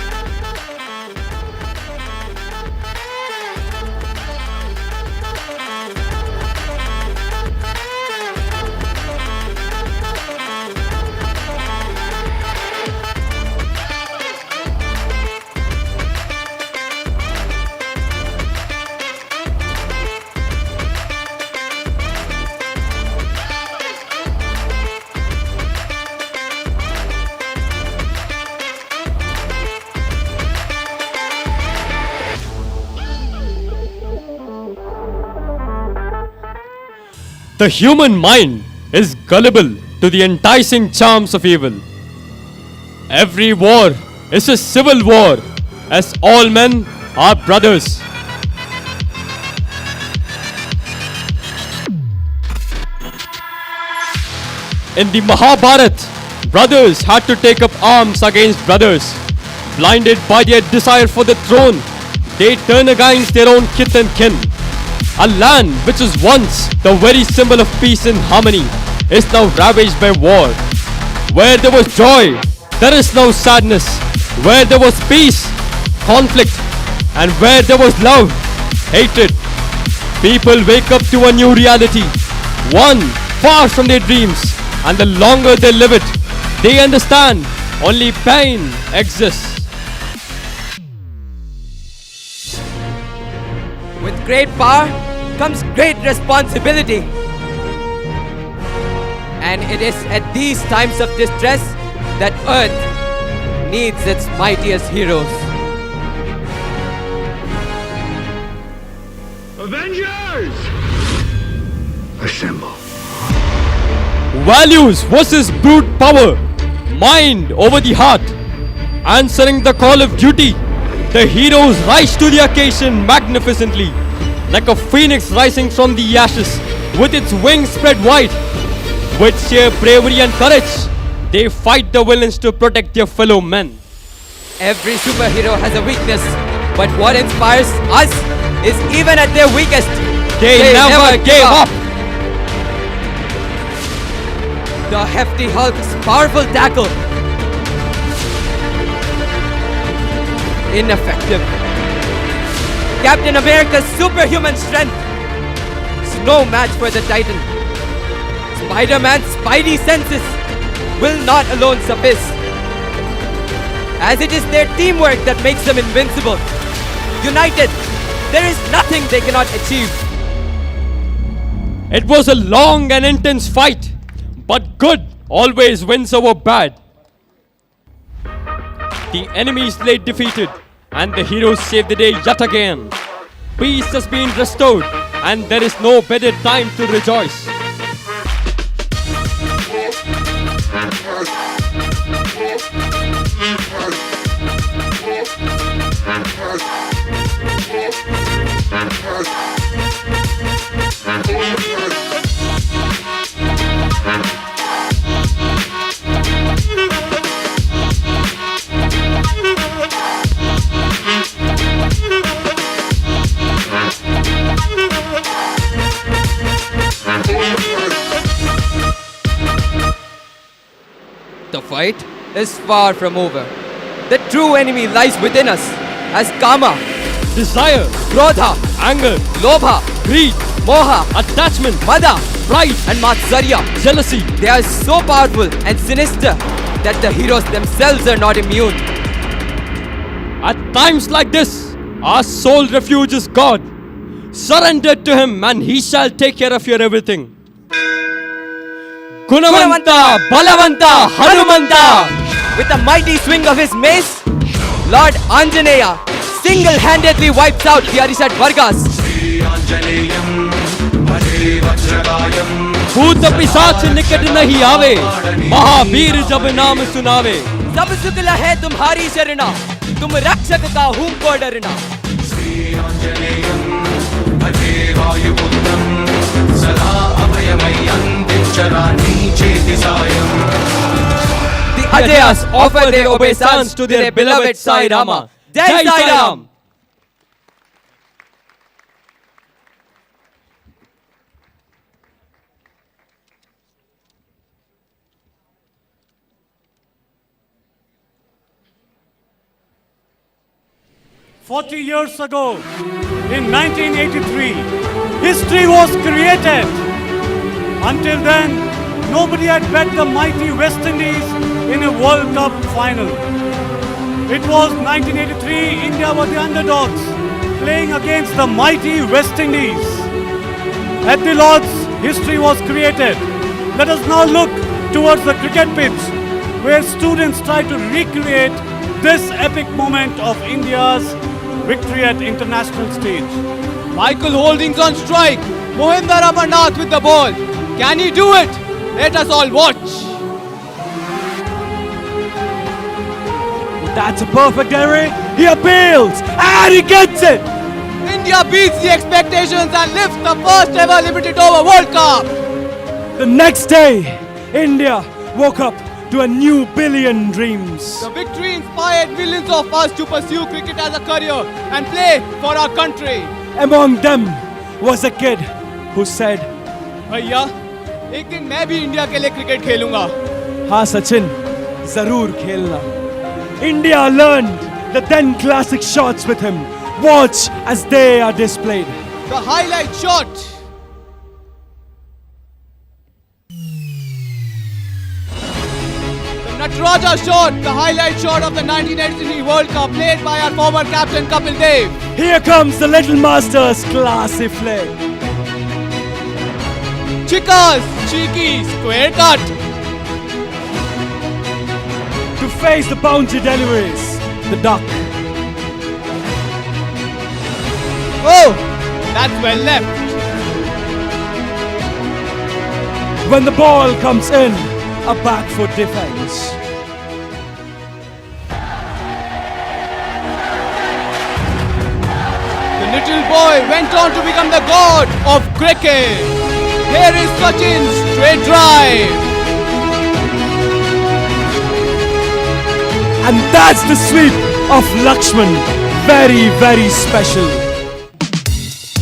The human mind is gullible to the enticing charms of evil. Every war is a civil war, as all men are brothers. In the Mahabharata, brothers had to take up arms against brothers. Blinded by their desire for the throne, they turn against their own kith and kin. A land which was once the very symbol of peace and harmony is now ravaged by war. Where there was joy, there is now sadness. Where there was peace, conflict. And where there was love, hatred. People wake up to a new reality, one far from their dreams. And the longer they live it, they understand only pain exists. With great power comes great responsibility. And it is at these times of distress that Earth needs its mightiest heroes. Avengers! Assemble. Values versus brute power. Mind over the heart. Answering the call of duty, the heroes rise to the occasion magnificently. Like a phoenix rising from the ashes, with its wings spread wide. With sheer bravery and courage, they fight the villains to protect their fellow men. Every superhero has a weakness, but what inspires us is even at their weakest, they never gave up. The hefty Hulk's powerful tackle, ineffective. Captain America's superhuman strength is no match for the Titan. Spider-Man's spidey senses will not alone suffice, as it is their teamwork that makes them invincible. United, there is nothing they cannot achieve. It was a long and intense fight, but good always wins over bad. The enemies lay defeated, and the heroes saved the day yet again. Peace has been restored, and there is no better time to rejoice. The fight is far from over. The true enemy lies within us, as Kama, desire, Krodha, anger, Lobha, greed, Moha, attachment, Mada, pride, and Matsarya, jealousy. They are so powerful and sinister that the heroes themselves are not immune. At times like this, our sole refuge is God. Surrender to Him and He shall take care of your everything. Gunavanta, Balavanta, Hanumanta. With a mighty swing of his mace, Lord Anjaneya single-handedly wipes out the Arishat Vargas. भूत पिशाच निकट नहीं आवे, महावीर जब नाम सुनावे. सब शुक्ल है तुम्हारी शरणा, तुम रक्षक का हूँ को डरना. The Ajayas offer their obeisance to their beloved Sai Rama. Jai Sai Ram! Years ago, in 1983, history was created. Until then, nobody had bet the mighty West Indies in a World Cup final. It was 1983, India were the underdogs, playing against the mighty West Indies. At the Lords, history was created. Let us now look towards the cricket pitch, where students try to recreate this epic moment of India's victory at international stage. Michael Holdings on strike. Mohinder Amarnath with the ball. Can he do it? Let us all watch. That's a perfect delivery. He appeals and he gets it. India beats the expectations and lifts the first ever limited over World Cup. The next day, India woke up to a new billion dreams. The victory inspired millions of us to pursue cricket as a career and play for our country. Among them was a kid who said, भैया, एक दिन मैं भी India के लिए cricket खेलूंगा. हाँ सचिन, जरूर खेलना. India learned the then classic shots with him. Watch as they are displayed. The highlight shot. The Nataraja shot, the highlight shot of the 1983 World Cup played by our former captain Kapil Dev. Here comes the little master's classy flair. Chickas, cheeky, square cut. To face the bouncy deliveries, the duck. Oh, that's well left. When the ball comes in, a back foot defense. The little boy went on to become the god of cricket. Here is Sachin's straight drive. And that's the sweep of Lakshman. Very, very special.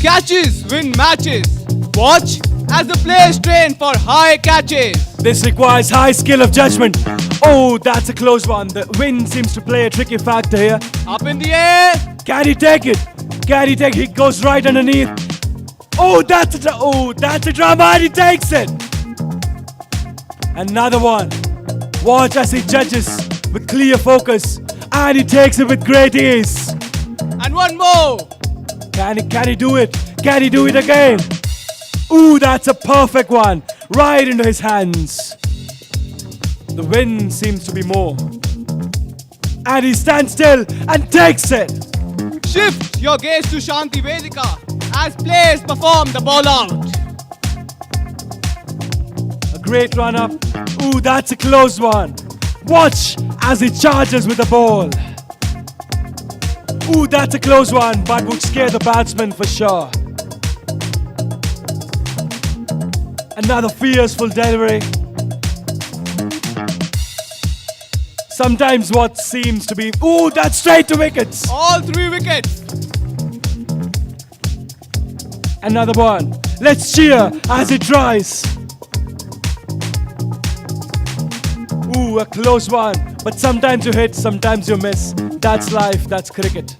Catches win matches. Watch as the players train for high catches. This requires high skill of judgment. Oh, that's a close one. The wind seems to play a tricky factor here. Up in the air. Can he take it? Can he take it? He goes right underneath. Oh, that's a drama, and he takes it. Another one. Watch as he judges with clear focus, and he takes it with great ease. And one more. Can he do it? Can he do it again? Ooh, that's a perfect one. Right into his hands. The wind seems to be more. And he stands still and takes it. Shift your gaze to Shanti Vedika as players perform the ball out. A great run up. Ooh, that's a close one. Watch as he charges with the ball. Ooh, that's a close one, but would scare the batsman for sure. Another fierceful delivery. Sometimes what seems to be... Ooh, that's straight to wickets. All 3 wickets. Another one. Let's cheer as he tries. Ooh, a close one. But sometimes you hit, sometimes you miss. That's life, that's cricket.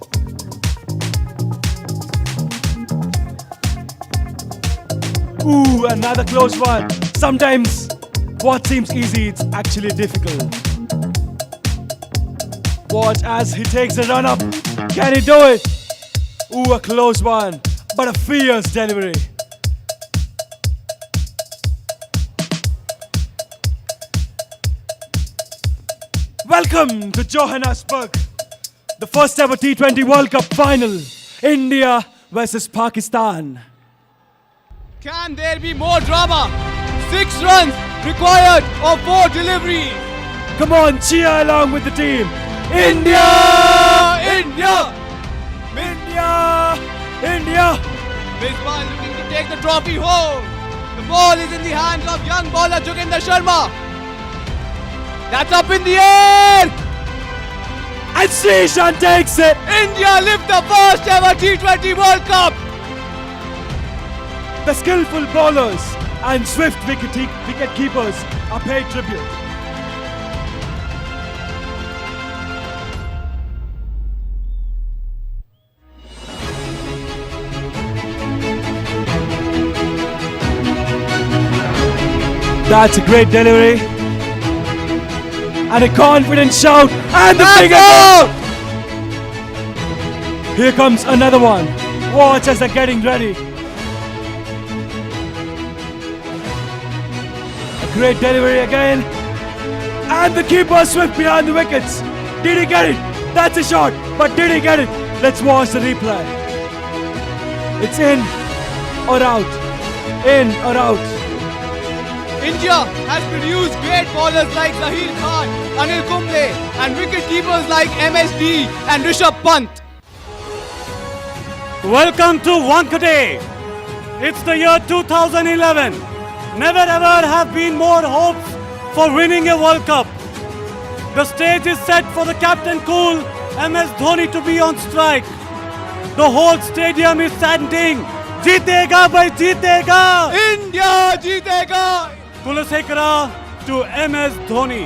Ooh, another close one. Sometimes what seems easy, it's actually difficult. Watch as he takes a run up. Can he do it? Ooh, a close one, but a fierce delivery. Welcome to Johannesburg, the first ever T20 World Cup final. India versus Pakistan. Can there be more drama? 6 runs required of 4 deliveries. Come on, cheer along with the team. India! India! India! India! Misbah looking to take the trophy home. The ball is in the hands of young bowler Jogendra Sharma. That's up in the air! And Srishan takes it! India lift the first ever T20 World Cup! The skillful bowlers and swift wicket keepers are paid tribute. That's a great delivery. And a confident shout. And the big out! Here comes another one. Watch as they're getting ready. A great delivery again. And the keeper swift behind the wickets. Did he get it? That's a shot. But did he get it? Let's watch the replay. It's in or out. In or out. India has produced great bowlers like Zahir Khan, Anil Kumble, and wicket keepers like MSD and Rishabh Pant. Welcome to Wankhede. It's the year 2011. Never ever have been more hopes for winning a World Cup. The stage is set for the captain cool MS Dhoni to be on strike. The whole stadium is chanting, Jeetega bhai jeetega! India jeetega! Kulasekara to MS Dhoni.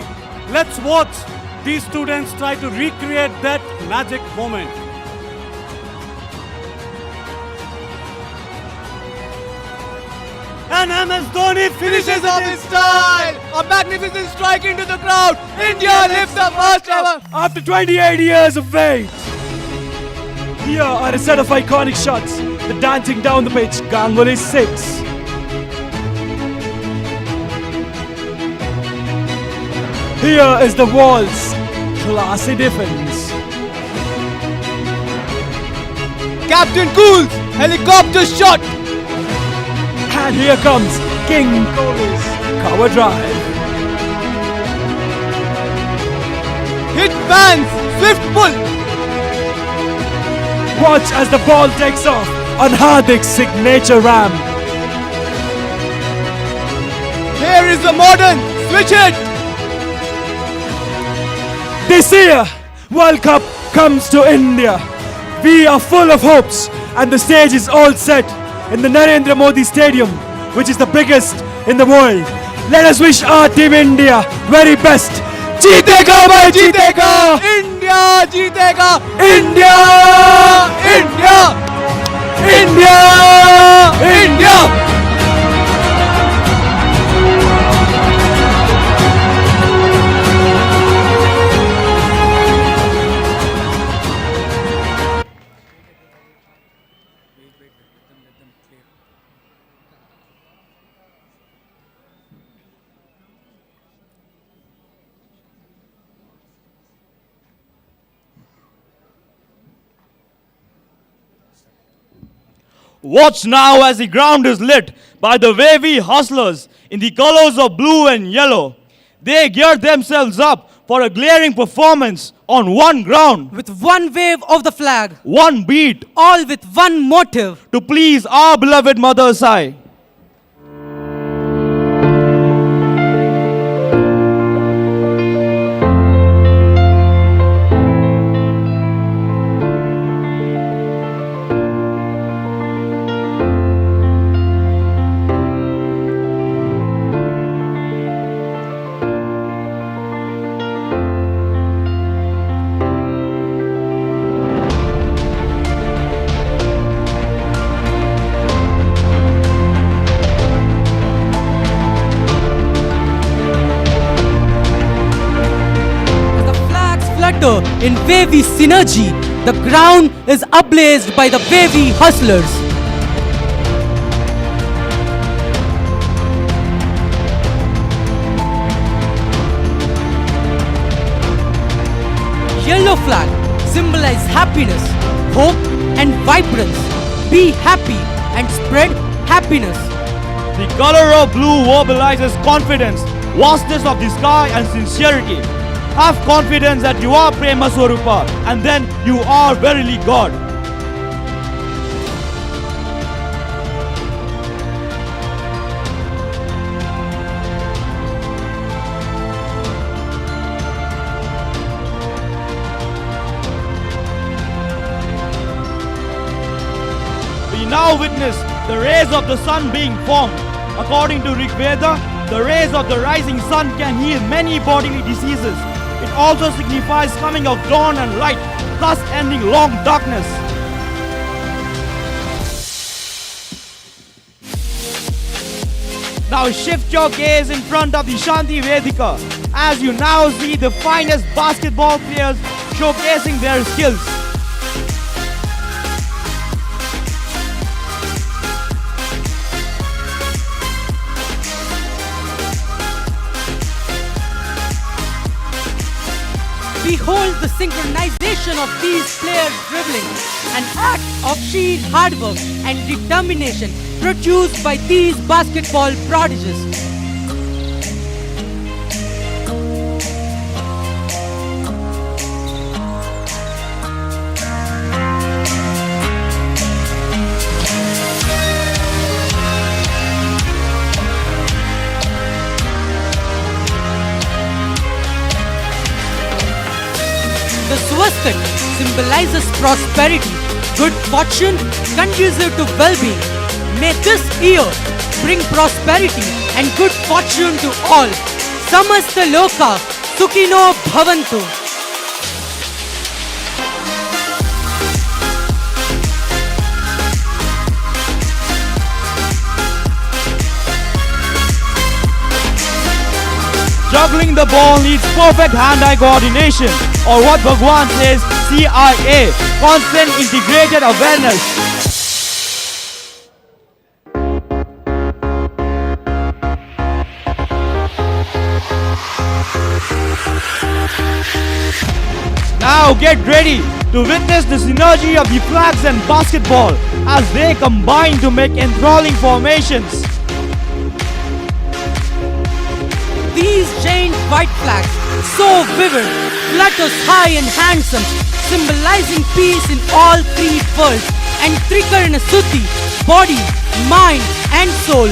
Let's watch these students try to recreate that magic moment. And MS Dhoni Finishes off in style! A magnificent strike into the crowd! India lifts the first ever! After 28 years of wait. Here are a set of iconic shots. The dancing down the pitch, Ganguly 6. Here is the walls, classy defense. Captain Cool's helicopter shot! And here comes King Kohli's cover drive. Hit fans, swift pull! Watch as the ball takes off on Hardik's signature ramp. Here is the modern switch hit! This year, World Cup comes to India. We are full of hopes and the stage is all set in the Narendra Modi Stadium, which is the biggest in the world. Let us wish our team India very best. Jeetega bhai jeetega! India jeetega! India! India! India! India! Watch now as the ground is lit by the wavy hustlers in the colors of blue and yellow. They gear themselves up for a glaring performance on one ground. With one wave of the flag. One beat. All with one motive. To please our beloved Mother Sai. In wavy synergy, the ground is ablazed by the wavy hustlers. Yellow flag symbolize happiness, hope and vibrance. Be happy and spread happiness. The color of blue verbalizes confidence, vastness of the sky and sincerity. Have confidence that you are Prema Swarupa and then you are verily God. We now witness the rays of the sun being formed. According to Rig Veda, the rays of the rising sun can heal many bodily diseases. It also signifies coming of dawn and light, thus ending long darkness. Now shift your gaze in front of the Shanti Vedika as you now see the finest basketball players showcasing their skills. Behold the synchronization of these players dribbling, an act of sheer hard work and determination produced by these basketball prodigies. symbolizes prosperity, good fortune, conducive to well-being. May this year bring prosperity and good fortune to all. Samasta Loka Sukhino Bhavantu. Juggling the ball needs perfect hand-eye coordination, or what Bhagawan says, CIA, constant integrated awareness. Now get ready to witness the synergy of the flags and basketball as they combine to make enthralling formations. These giant white flags, so vivid, flutters high and handsome, symbolizing peace in all three worlds and Trikarana Suddhi, body, mind and soul.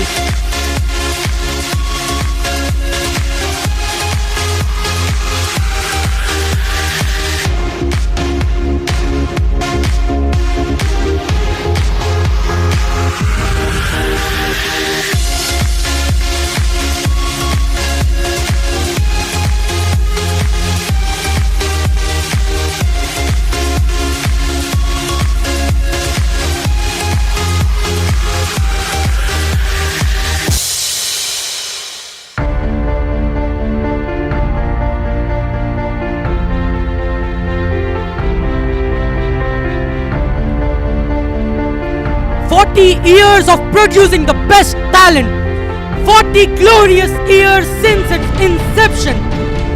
Years of producing the best talent, 40 glorious years since its inception.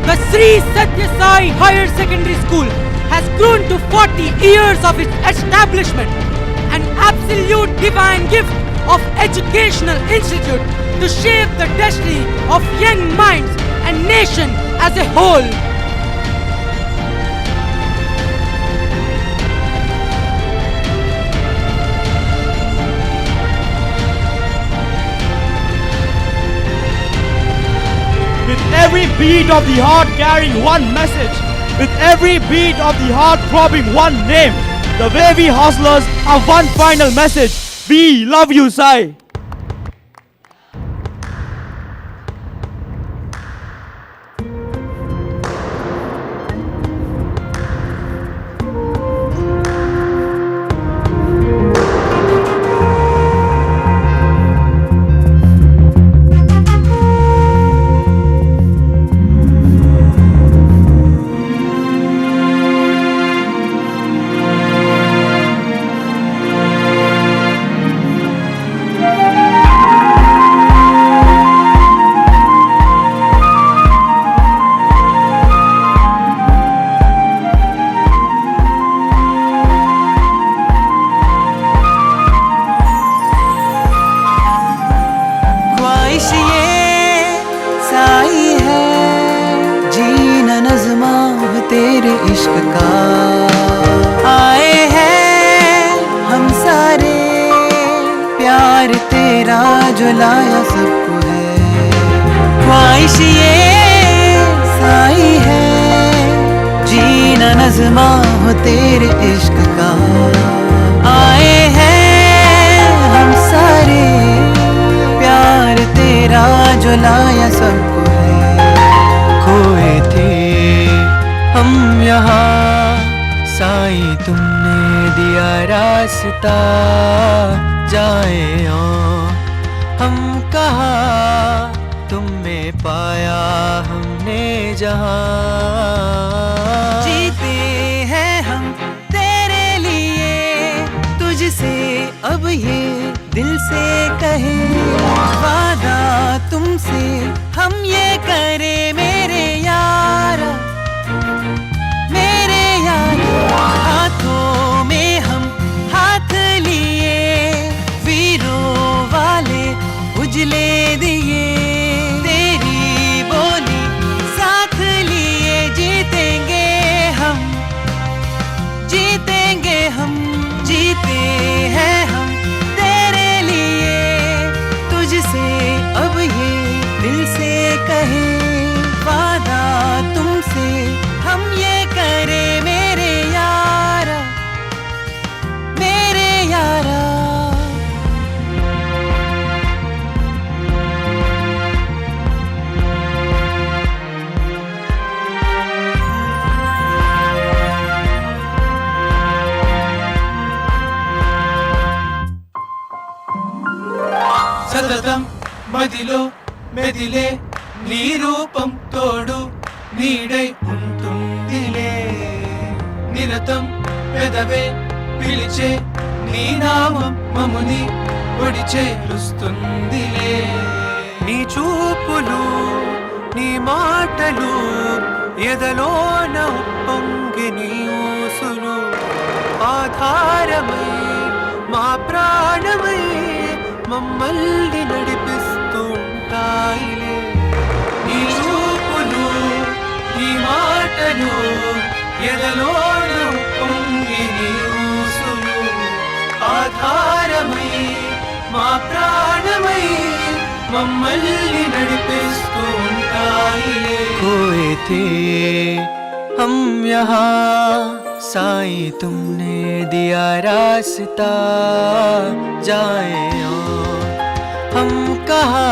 The Sri Sathya Sai Higher Secondary School has grown to 40 years of its establishment, an absolute divine gift of educational institute to shape the destiny of young minds and nation as a whole. With every beat of the heart carrying one message, with every beat of the heart throbbing one name, the Wavy Hustlers have one final message: we love you, Sai. పదం మదిలో మెదిలే నీ రూపం తోడు నీడై ఉంటుందిలే నిరతం పెదవే పిలిచే నీ నామం మముని ఒడి చేరుస్తుందిలే నీ చూపులు నీ మాటలు ఎదలోన ఉప్పొంగి నీ ఊసులు ఆధారమై మా ప్రాణమై మమ్మల్ని నడిపిస్తూ ఉంటాయిలే నీ చూపులు నీ మాటలు ఎదలోన ఉప్పొంగి నీ ఊసులు ఆధారమై మా ప్రాణమై మమ్మల్ని నడిపిస్తూ ఉంటాయిలే खोए थे हम यहाँ साई तुमने दिया रास्ता जाए और हम कहा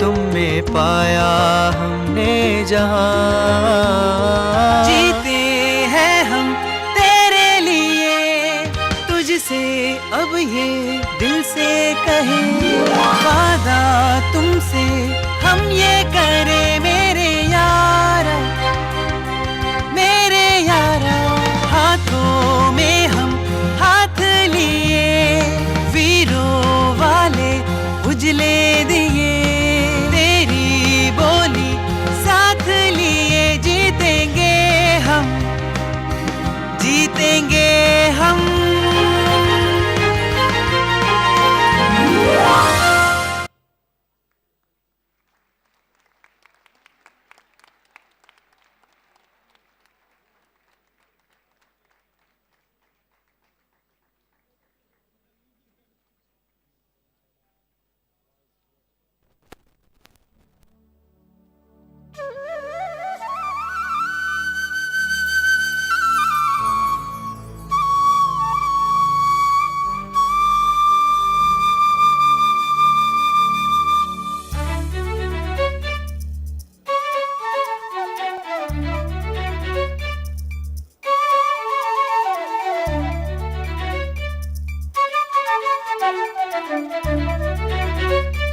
तुम में पाया हमने जहाँ जीते हैं हम तेरे लिए तुझसे अब ये दिल से कहे वादा तुमसे हम ये करे मेरे यारा हाथों में हम हाथ लिए वीरों वाले उजले दिए तेरी बोली साथ लिए जीतेंगे हम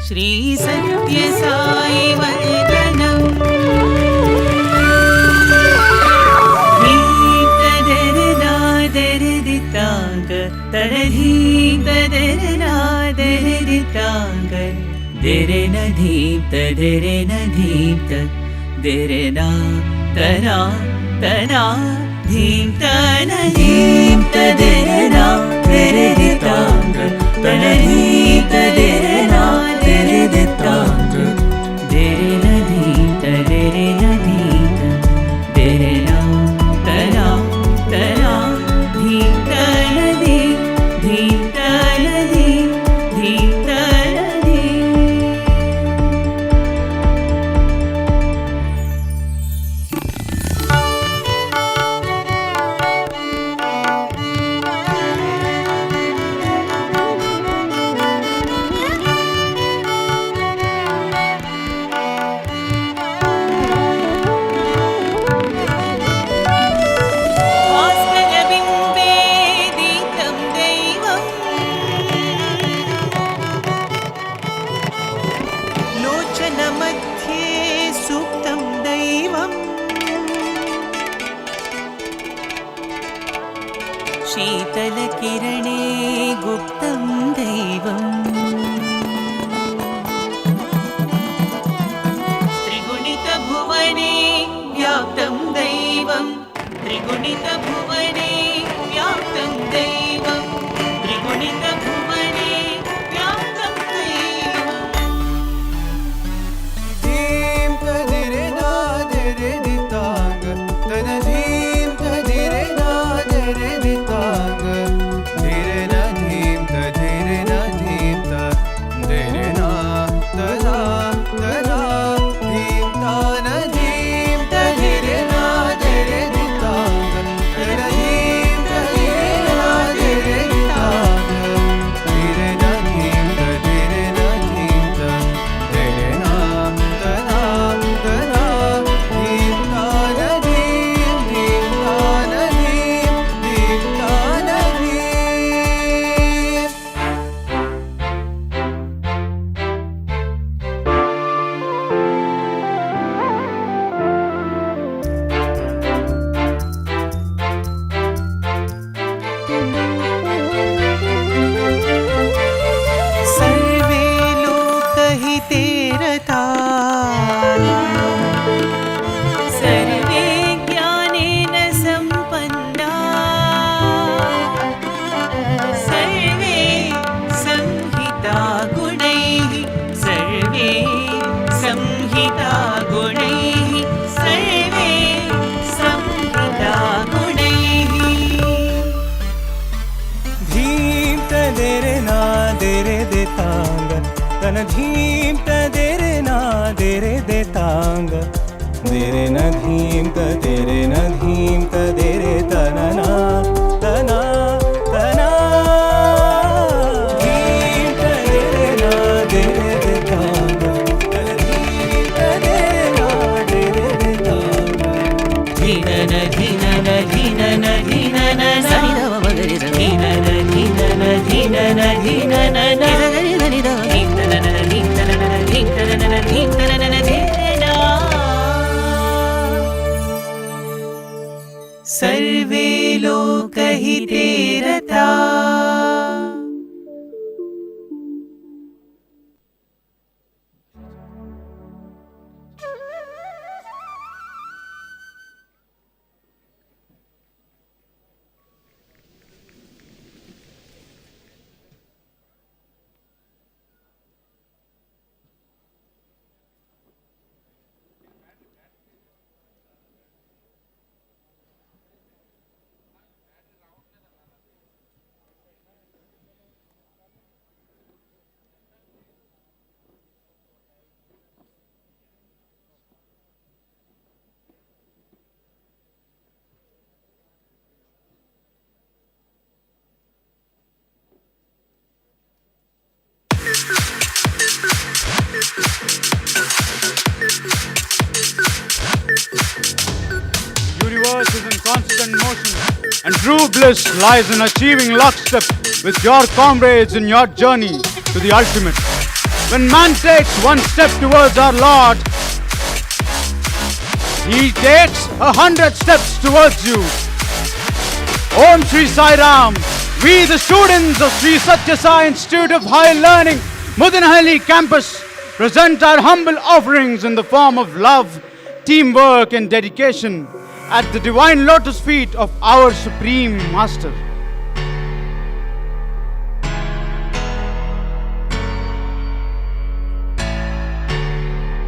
श्री सत्य साई वंदनम धीतदरनादरदितांग तदधीतदरनादरदितांग दरनधीतदरनधीत दरना तना तना धीतनधीतदरना दरदितांग तदधीतदरना दरदितांग दरनधीत दरनधीत दरना तना तना धीतनधी धीतनधी धीतनधी शीतलकिरणे गुप्तं दैवम् त्रिगुणितभुवने व्याप्तं दैवं त्रिगुणितभुवने व्याप्तं दैवं त्रिगुणितभुवने व्याप्तं दैवम् धीं तदिरना दरदितांग तदधीं तदिरना दरदितांग धीरना धीं तदिरना धीं तदिरना तदा तदा धीं ताना धीं तदिरना दरदितांग तदधीं तदिरना सर्वे लोकहिते रता सर्वे ज्ञानेन सम्पन्ना सर्वे संहिता गुणैः सर्वे संहिता गुणैः सर्वे संहिता गुणैः धीम तदेरे ना देरे देतांग तन धीम तदेरे ना देरे देतांग देरे न धीम तदेरे न धीम तदेरे तनना तना तना धीम तदेरे ना देरे देतांग तन धीम तदेरे ना देरे देतांग धीनन धीनन धीनन धीनन सनिधव मगरि धीनन धीनन धीनन धीनन धीनन धीनन धीनन धीनन सर्वे लोकहिते रता Universe is in constant motion, and true bliss lies in achieving lockstep with your comrades in your journey to the ultimate. When man takes one step towards our Lord, He takes 100 steps towards you. Om Shri Sai Ram, we the students of Sri Sathya Sai Institute of Higher Learning, Mudanahalli campus, present our humble offerings in the form of love, teamwork and dedication at the divine lotus feet of our Supreme Master.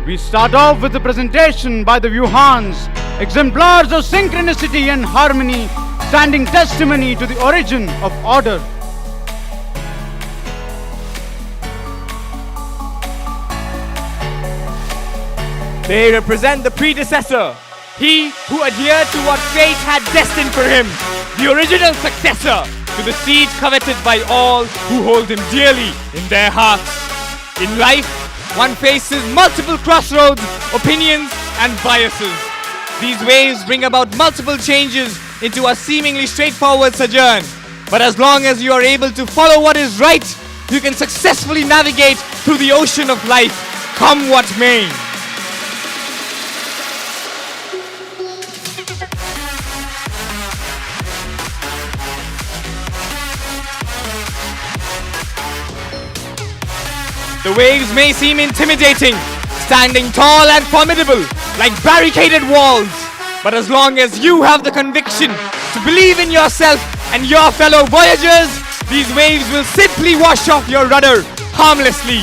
We start off with a presentation by the Vyuhans, exemplars of synchronicity and harmony, standing testimony to the origin of order. They represent the predecessor, he who adhered to what fate had destined for him, the original successor to the seat coveted by all who hold him dearly in their hearts. In life, one faces multiple crossroads, opinions and biases. These waves bring about multiple changes into a seemingly straightforward sojourn. But as long as you are able to follow what is right, you can successfully navigate through the ocean of life, come what may. The waves may seem intimidating, standing tall and formidable, like barricaded walls. But as long as you have the conviction to believe in yourself and your fellow voyagers, these waves will simply wash off your rudder harmlessly.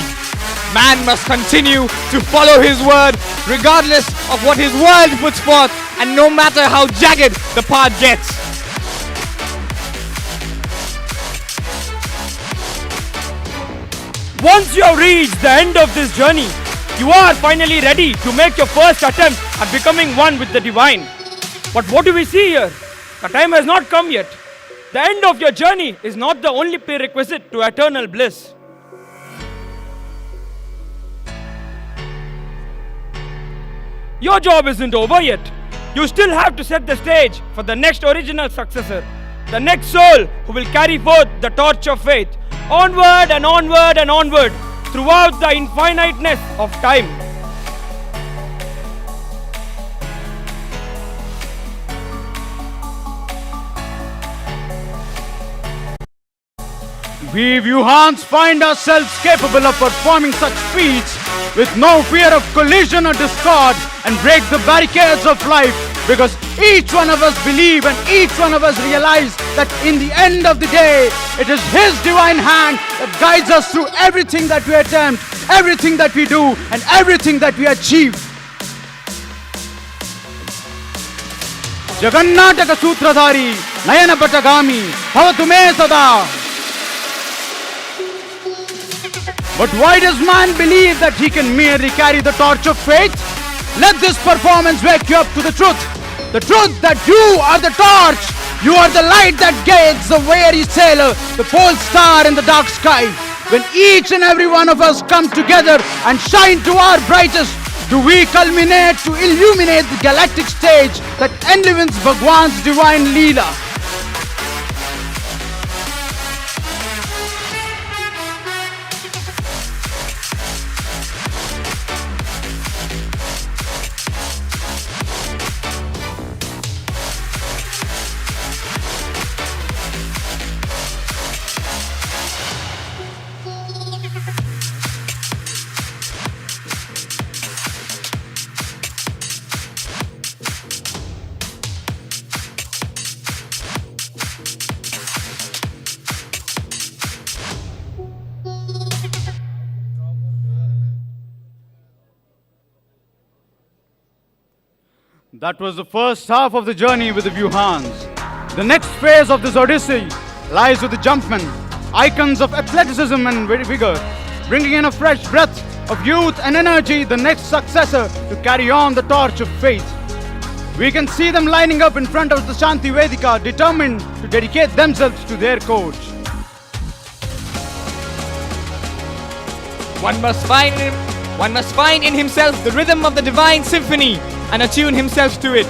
Man must continue to follow his word regardless of what his world puts forth, and no matter how jagged the path gets. Once you have reached the end of this journey, you are finally ready to make your first attempt at becoming one with the divine. But what do we see here? The time has not come yet. The end of your journey is not the only prerequisite to eternal bliss. Your job isn't over yet. You still have to set the stage for the next original successor, the next soul who will carry forth the torch of faith, onward and onward and onward, throughout the infiniteness of time. We Wuhans find ourselves capable of performing such feats with no fear of collision or discord and break the barricades of life, because each one of us believe and each one of us realize that in the end of the day, it is His divine hand that guides us through everything that we attempt, everything that we do, and everything that we achieve. Jagannataka Sutradhari, Nayana Patagami, Bhavatu me sada. But why does man believe that he can merely carry the torch of faith? Let this performance wake you up to the truth. The truth that you are the torch. You are the light that guides the weary sailor, the pole star in the dark sky. When each and every one of us come together and shine to our brightest, do we culminate to illuminate the galactic stage that enlivens Bhagawan's divine Leela. That was the first half of the journey with the Wuhans. The next phase of this odyssey lies with the jumpmen, icons of athleticism and vigor, bringing in a fresh breath of youth and energy, the next successor to carry on the torch of faith. We can see them lining up in front of the Shanti Vedika, determined to dedicate themselves to their coach. One must find in himself the rhythm of the divine symphony and attune himself to it.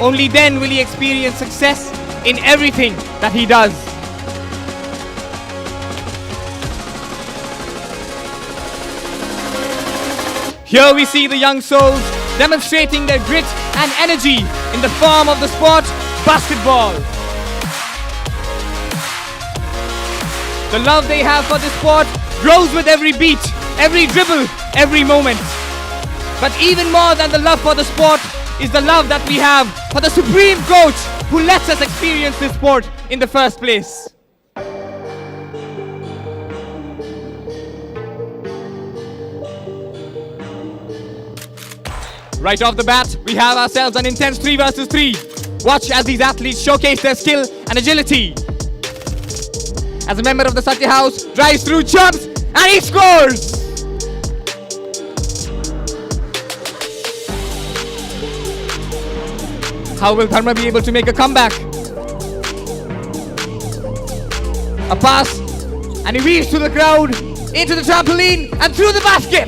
Only then will he experience success in everything that he does. Here we see the young souls demonstrating their grit and energy in the form of the sport basketball. The love they have for this sport grows with every beat, every dribble, every moment. But even more than the love for the sport is the love that we have for the supreme coach who lets us experience this sport in the first place. Right off the bat, we have ourselves an intense 3 versus 3. Watch as these athletes showcase their skill and agility. As a member of the Sathya house, drives through, jumps, and he scores! How will Dharma be able to make a comeback? A pass, and he weaves through the crowd, into the trampoline, and through the basket!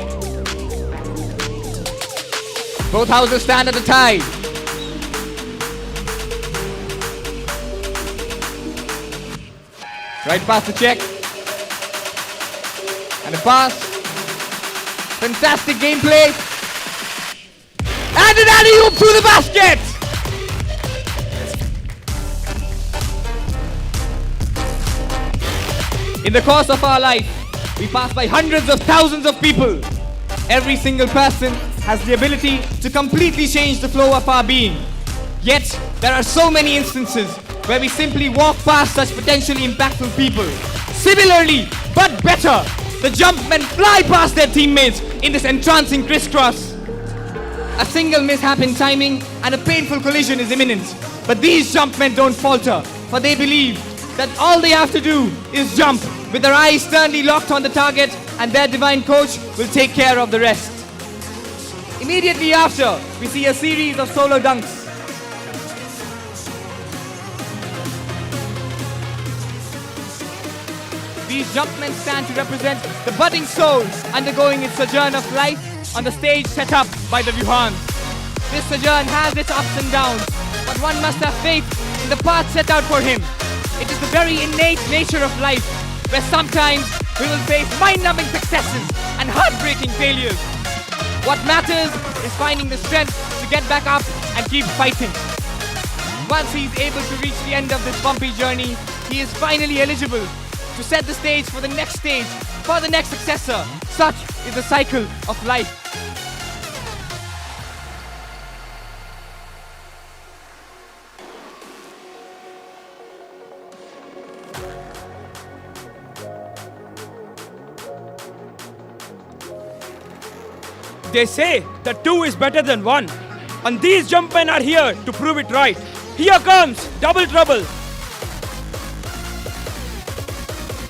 Both houses stand at a tie. Right past the check. And a pass. Fantastic gameplay. And an alley-oop through the basket! In the course of our life, we pass by hundreds of thousands of people. Every single person has the ability to completely change the flow of our being. Yet, there are so many instances where we simply walk past such potentially impactful people. Similarly, but better, the jumpmen fly past their teammates in this entrancing crisscross. A single mishap in timing and a painful collision is imminent. But these jumpmen don't falter, for they believe that all they have to do is jump with their eyes sternly locked on the target, and their divine coach will take care of the rest. Immediately after, we see a series of solo dunks. These jumpmen stand to represent the budding soul undergoing its sojourn of life on the stage set up by the Wuhans. This sojourn has its ups and downs, but one must have faith in the path set out for him. It is the very innate nature of life, where sometimes we will face mind-numbing successes and heartbreaking failures. What matters is finding the strength to get back up and keep fighting. Once he is able to reach the end of this bumpy journey, he is finally eligible to set the stage for the next stage, for the next successor. Such is the cycle of life. They say that 2 is better than 1. And these jumpmen are here to prove it right. Here comes double trouble.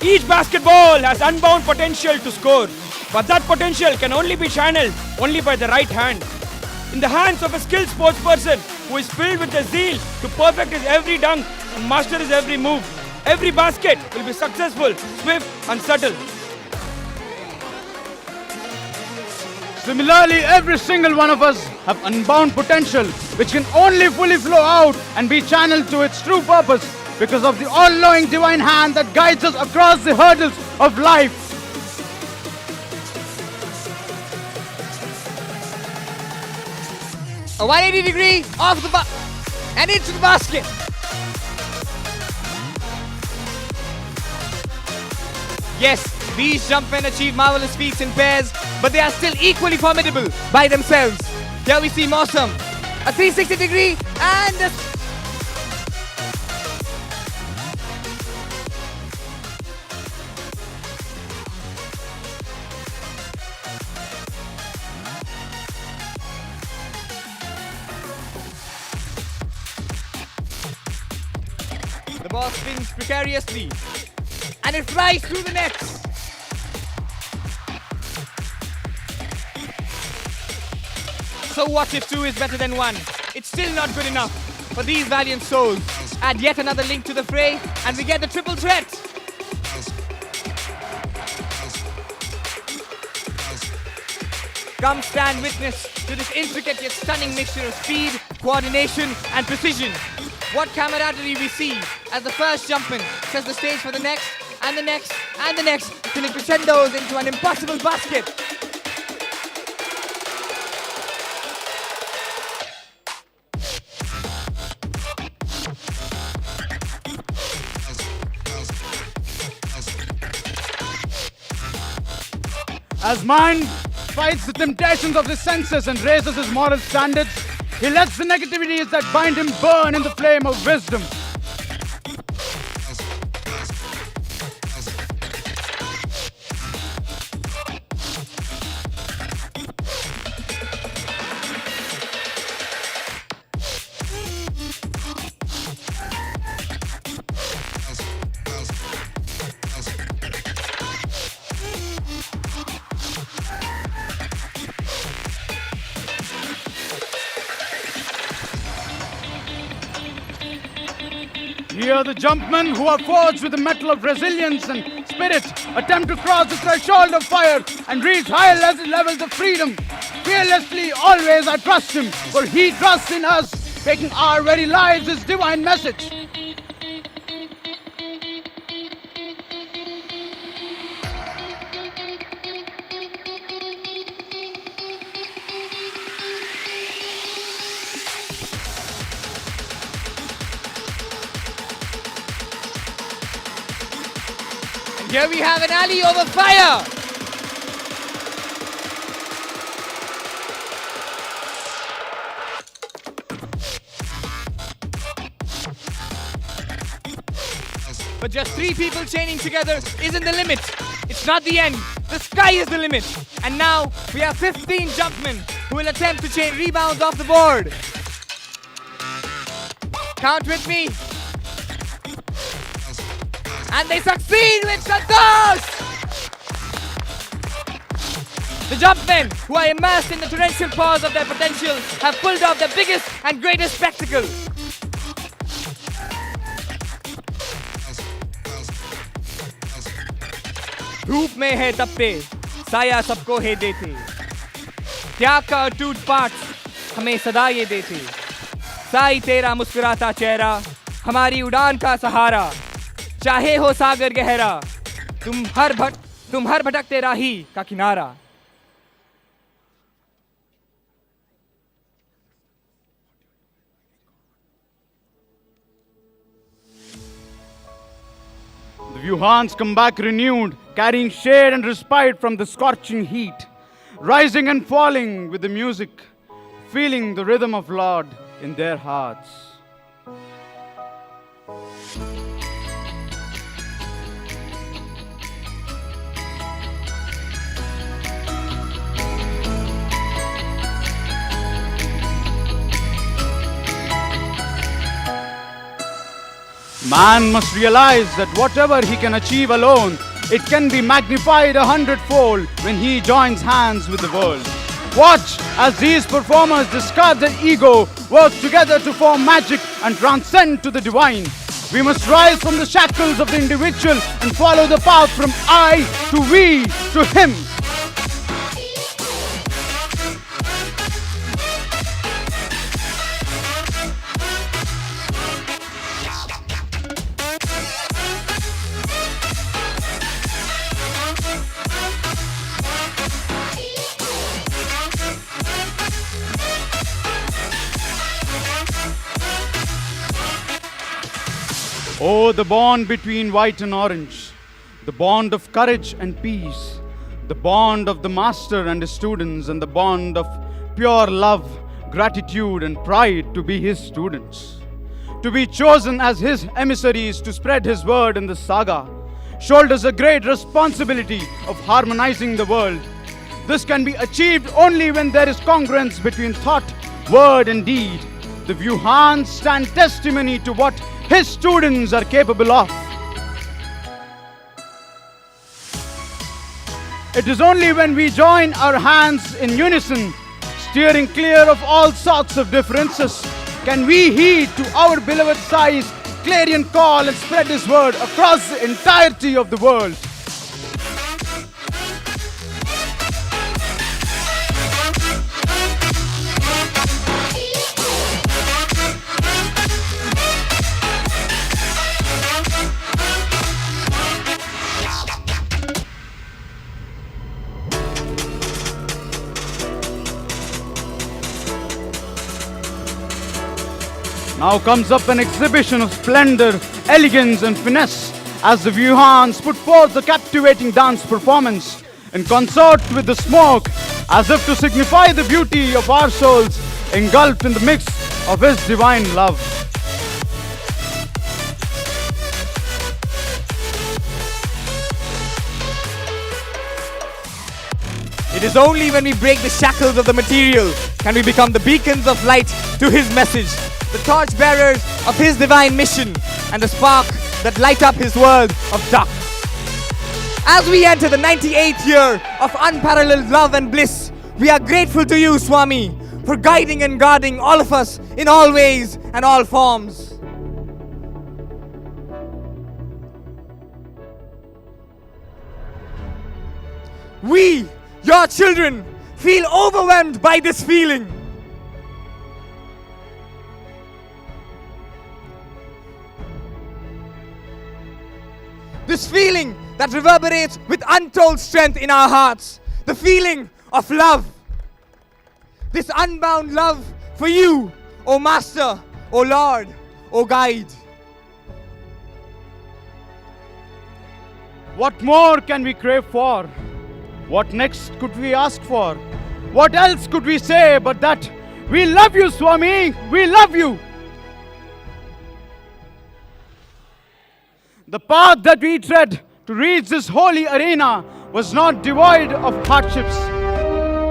Each basketball has unbound potential to score. But that potential can only be channeled only by the right hand. In the hands of a skilled sportsperson who is filled with the zeal to perfect his every dunk and master his every move, every basket will be successful, swift and subtle. Similarly, every single one of us have unbound potential which can only fully flow out and be channeled to its true purpose because of the all-knowing divine hand that guides us across the hurdles of life. A 180 degree off the and into the basket. Yes, these jumpmen achieve marvelous feats in pairs, but they are still equally formidable by themselves. Here we see Mosam, a 360 degree and a the ball spins precariously and it flies through the nets. So what if 2 is better than 1? It's still not good enough for these valiant souls. Add yet another link to the fray and we get the triple threat. Come stand witness to this intricate yet stunning mixture of speed, coordination and precision. What camaraderie we see as the first jumpman sets the stage for the next and the next and the next till it crescendos into an impossible basket. As mind fights the temptations of the senses and raises his moral standards, he lets the negativities that bind him burn in the flame of wisdom. Here the jumpmen who are forged with the metal of resilience and spirit attempt to cross the threshold of fire and reach higher levels of freedom. Fearlessly, always I trust him, for he trusts in us, making our very lives his divine message. Here we have an alley over fire. But just 3 people chaining together isn't the limit. It's not the end. The sky is the limit. And now we have 15 jumpmen who will attempt to chain rebounds off the board. Count with me. And they succeed with Santosh! The jumpmen, who are immersed in the torrential pause of their potential, have pulled off the biggest and greatest spectacle. धूप में है तपते, साया सबको है देते, त्याग का अटूट पाठ हमें सदा ये देते, साई तेरा मुस्कुराता चेहरा हमारी उड़ान का सहारा, चाहे हो सागर गहरा, तुम हर भटकते राही का किनारा. The Wuhans come back renewed, carrying shade and respite from the scorching heat, rising and falling with the music, feeling the rhythm of Lord in their hearts. Man must realize that whatever he can achieve alone, it can be magnified 100-fold when he joins hands with the world. Watch as these performers discard their ego, work together to form magic and transcend to the divine. We must rise from the shackles of the individual and follow the path from I to we to him. Oh, the bond between white and orange, the bond of courage and peace, the bond of the master and his students, and the bond of pure love, gratitude, and pride to be his students. To be chosen as his emissaries to spread his word in the saga shoulders a great responsibility of harmonizing the world. This can be achieved only when there is congruence between thought, word, and deed. The Wuhans stand testimony to what his students are capable of. It is only when we join our hands in unison, steering clear of all sorts of differences, can we heed to our beloved Sai's clarion call and spread his word across the entirety of the world. Now comes up an exhibition of splendor, elegance, and finesse as the Wuhans put forth a captivating dance performance in consort with the smoke, as if to signify the beauty of our souls engulfed in the mix of his divine love. It is only when we break the shackles of the material can we become the beacons of light to his message, the torch bearers of his divine mission, and the spark that light up his world of darkness. As we enter the 98th year of unparalleled love and bliss, we are grateful to you, Swami, for guiding and guarding all of us in all ways and all forms. We, your children, feel overwhelmed by this feeling. This feeling that reverberates with untold strength in our hearts. The feeling of love. This unbound love for you, O Master, O Lord, O Guide. What more can we crave for? What next could we ask for? What else could we say but that we love you, Swami, we love you. The path that we tread to reach this holy arena was not devoid of hardships.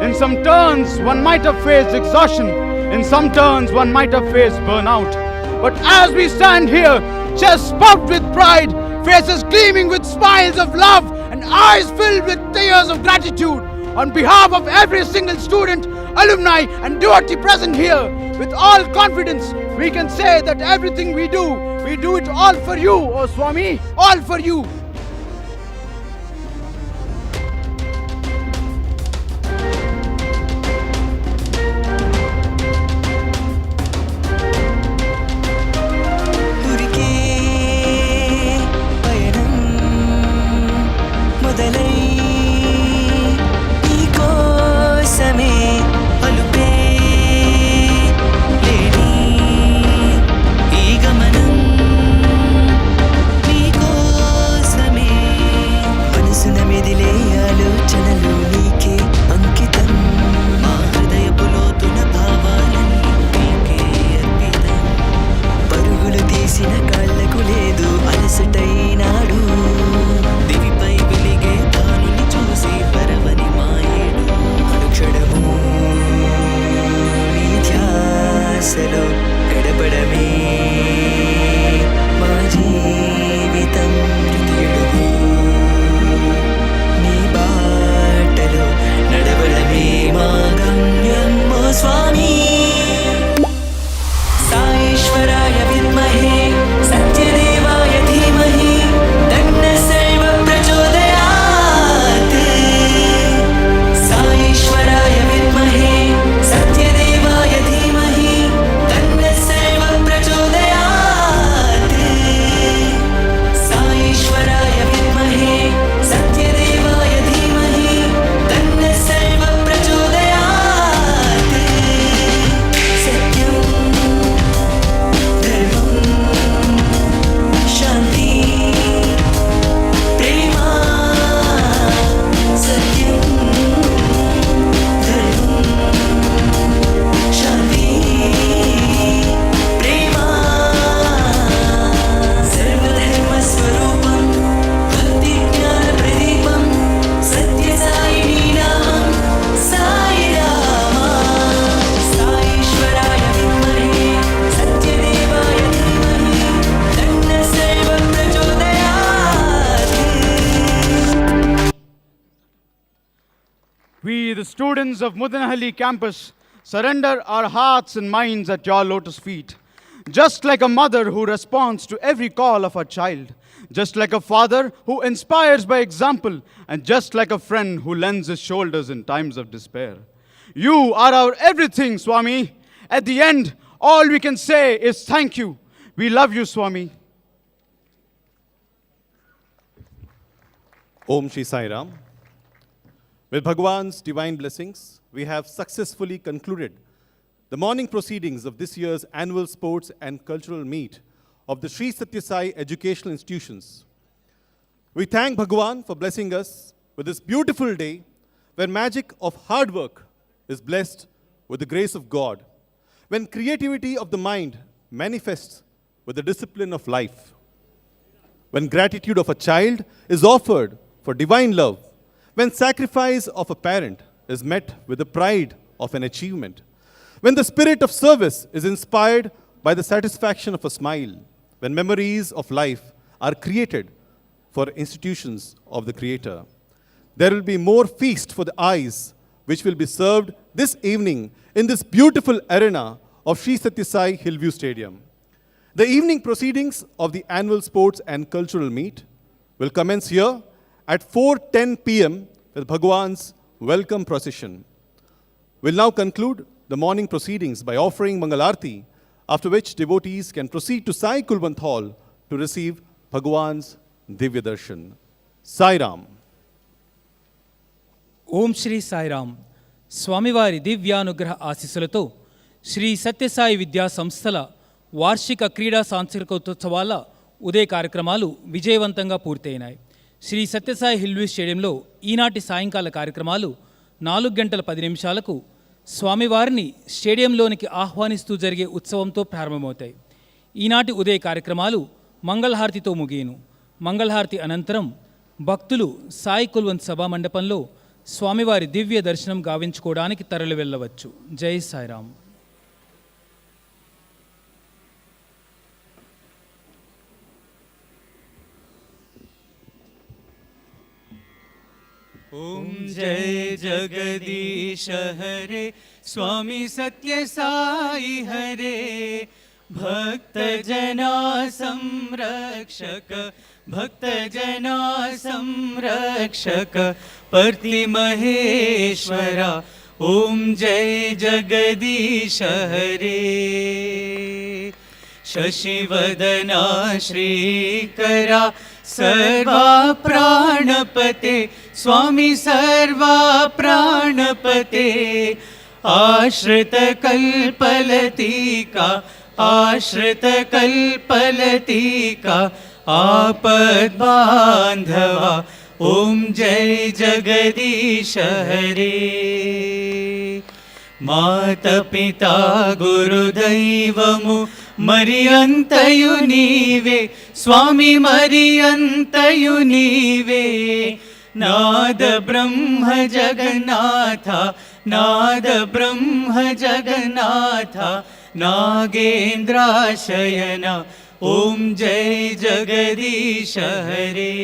In some turns, one might have faced exhaustion. In some turns, one might have faced burnout. But as we stand here, chests puffed with pride, faces gleaming with smiles of love, and eyes filled with tears of gratitude, on behalf of every single student, alumni, and devotee present here, with all confidence, we can say that everything we do it all for you, O Swami, all for you. ఈ గమనం నీకోసం We, the students of Mudanhalli campus, surrender our hearts and minds at your lotus feet. Just like a mother who responds to every call of her child, just like a father who inspires by example, and just like a friend who lends his shoulders in times of despair. You are our everything, Swami. At the end, all we can say is thank you. We love you, Swami. Om Shri Sai Ram. With Bhagawan's divine blessings, we have successfully concluded the morning proceedings of this year's annual sports and cultural meet of the Sri Sathya Sai Educational Institutions. We thank Bhagawan for blessing us with this beautiful day where magic of hard work is blessed with the grace of God, when creativity of the mind manifests with the discipline of life, when gratitude of a child is offered for divine love, when sacrifice of a parent is met with the pride of an achievement, when the spirit of service is inspired by the satisfaction of a smile, when memories of life are created for institutions of the Creator. There will be more feast for the eyes, which will be served this evening in this beautiful arena of Sri Sathya Sai Hillview Stadium. The evening proceedings of the annual sports and cultural meet will commence here at 4:10 p.m. with Bhagawan's welcome procession. We'll now conclude the morning proceedings by offering Mangalarti, after which devotees can proceed to Sai Kulwant Hall to receive Bhagawan's Divya Darshan. Sai Ram. Om Shri Sai Ram. Swamivari Divyanugraha Asisulato Shri Sathya Sai Vidya Samsthala వార్షిక క్రీడా సాంస్కృతికోత్సవాల ఉదయ కార్యక్రమాలు విజయవంతంగా పూర్తయినాయి. శ్రీ సత్యసాయి హిల్వీ స్టేడియంలో ఈనాటి సాయంకాల కార్యక్రమాలు 4:10 స్వామివారిని స్టేడియంలోనికి ఆహ్వానిస్తూ జరిగే ఉత్సవంతో ప్రారంభమవుతాయి. ఈనాటి ఉదయ కార్యక్రమాలు మంగళహారతితో ముగియను. మంగళహారతి అనంతరం భక్తులు సాయి కుల్వంత్ సభా మండపంలో స్వామివారి దివ్య దర్శనం గావించుకోవడానికి తరలి వెళ్ళవచ్చు. జై సాయిరామ్. ओम जय जगदीश हरे स्वामी सत्य साई हरे भक्त जना संरक्षक भक्त जना संरक्षक परति महेश्वरा ओम जय जगदीश हरे शशिवदना श्रीकरा सर्वा प्राणपते स्वामी सर्वा प्राणपते आश्रित कल्पलतिका आश्रित कल्पलतिका आपद बांधवा ओम जय जगदीश हरे मात पिता गुरुदैवमु मरियंतयु नीवे स्वामी मरियंतयु नीवे नाद ब्रह्म जगन्नाथ नाद ब्रह्म जगन्नाथ नागेन्द्राशयन ओम जय जगदीश हरे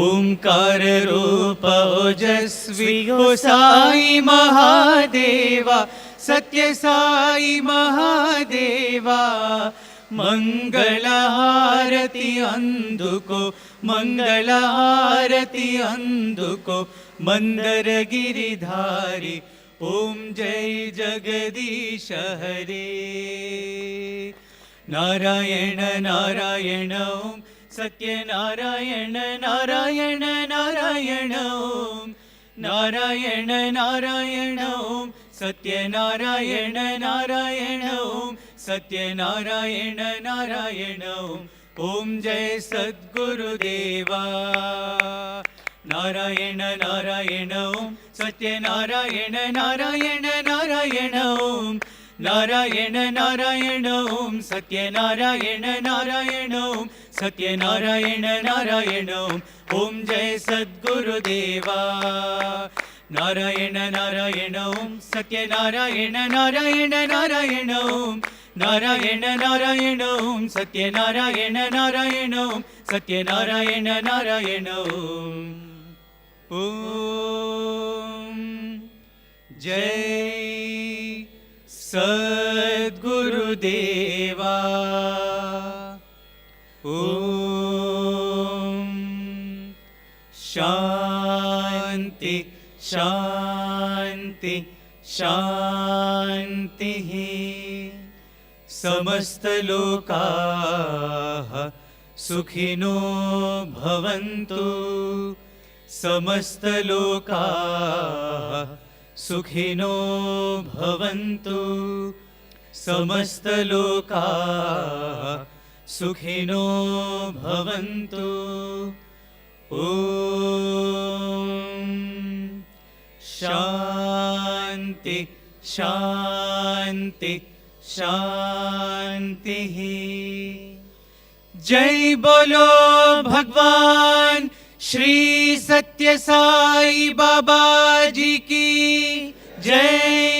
ओंकार रूप ओजस्वी हो साई महादेवा सत्य साई महादेवा मंगलहारति अंदुको मंगलहारति अंदुको मंदर गिरिधारी ओम जय जगदीश हरे नारायण नारायण ओम सत्य नारायण नारायण नारायण ओम नारायण नारायण ओम सत्य नारायण नारायण ओम सत्य नारायण नारायण ओम जय सद्गुरुदेवा नारायण नारायण ओम सत्य नारायण नारायण नारायण ओम नारायण नारायण ओम सत्य नारायण नारायण ओम सत्य नारायण नारायण ओम जय सद्गुरुदेवा नारायण नारायण ओम सत्य नारायण नारायण नारायण ओम नारायण नारायण ओम सत्य नारायण नारायण ओम सत्य नारायण नारायण ओम जय सद्गुरुदेवा। ओम शांति शांति शांतिः। समस्तलोकाः सुखिनो भवन्तु। समस्तलोकाः सुखिनो भवन्तु। समस्तलोकाः सुखिनो भवन्तु। ओम शांति शांति शांतिः। जय बोलो भगवान श्री सत्य साई बाबा जी की जय।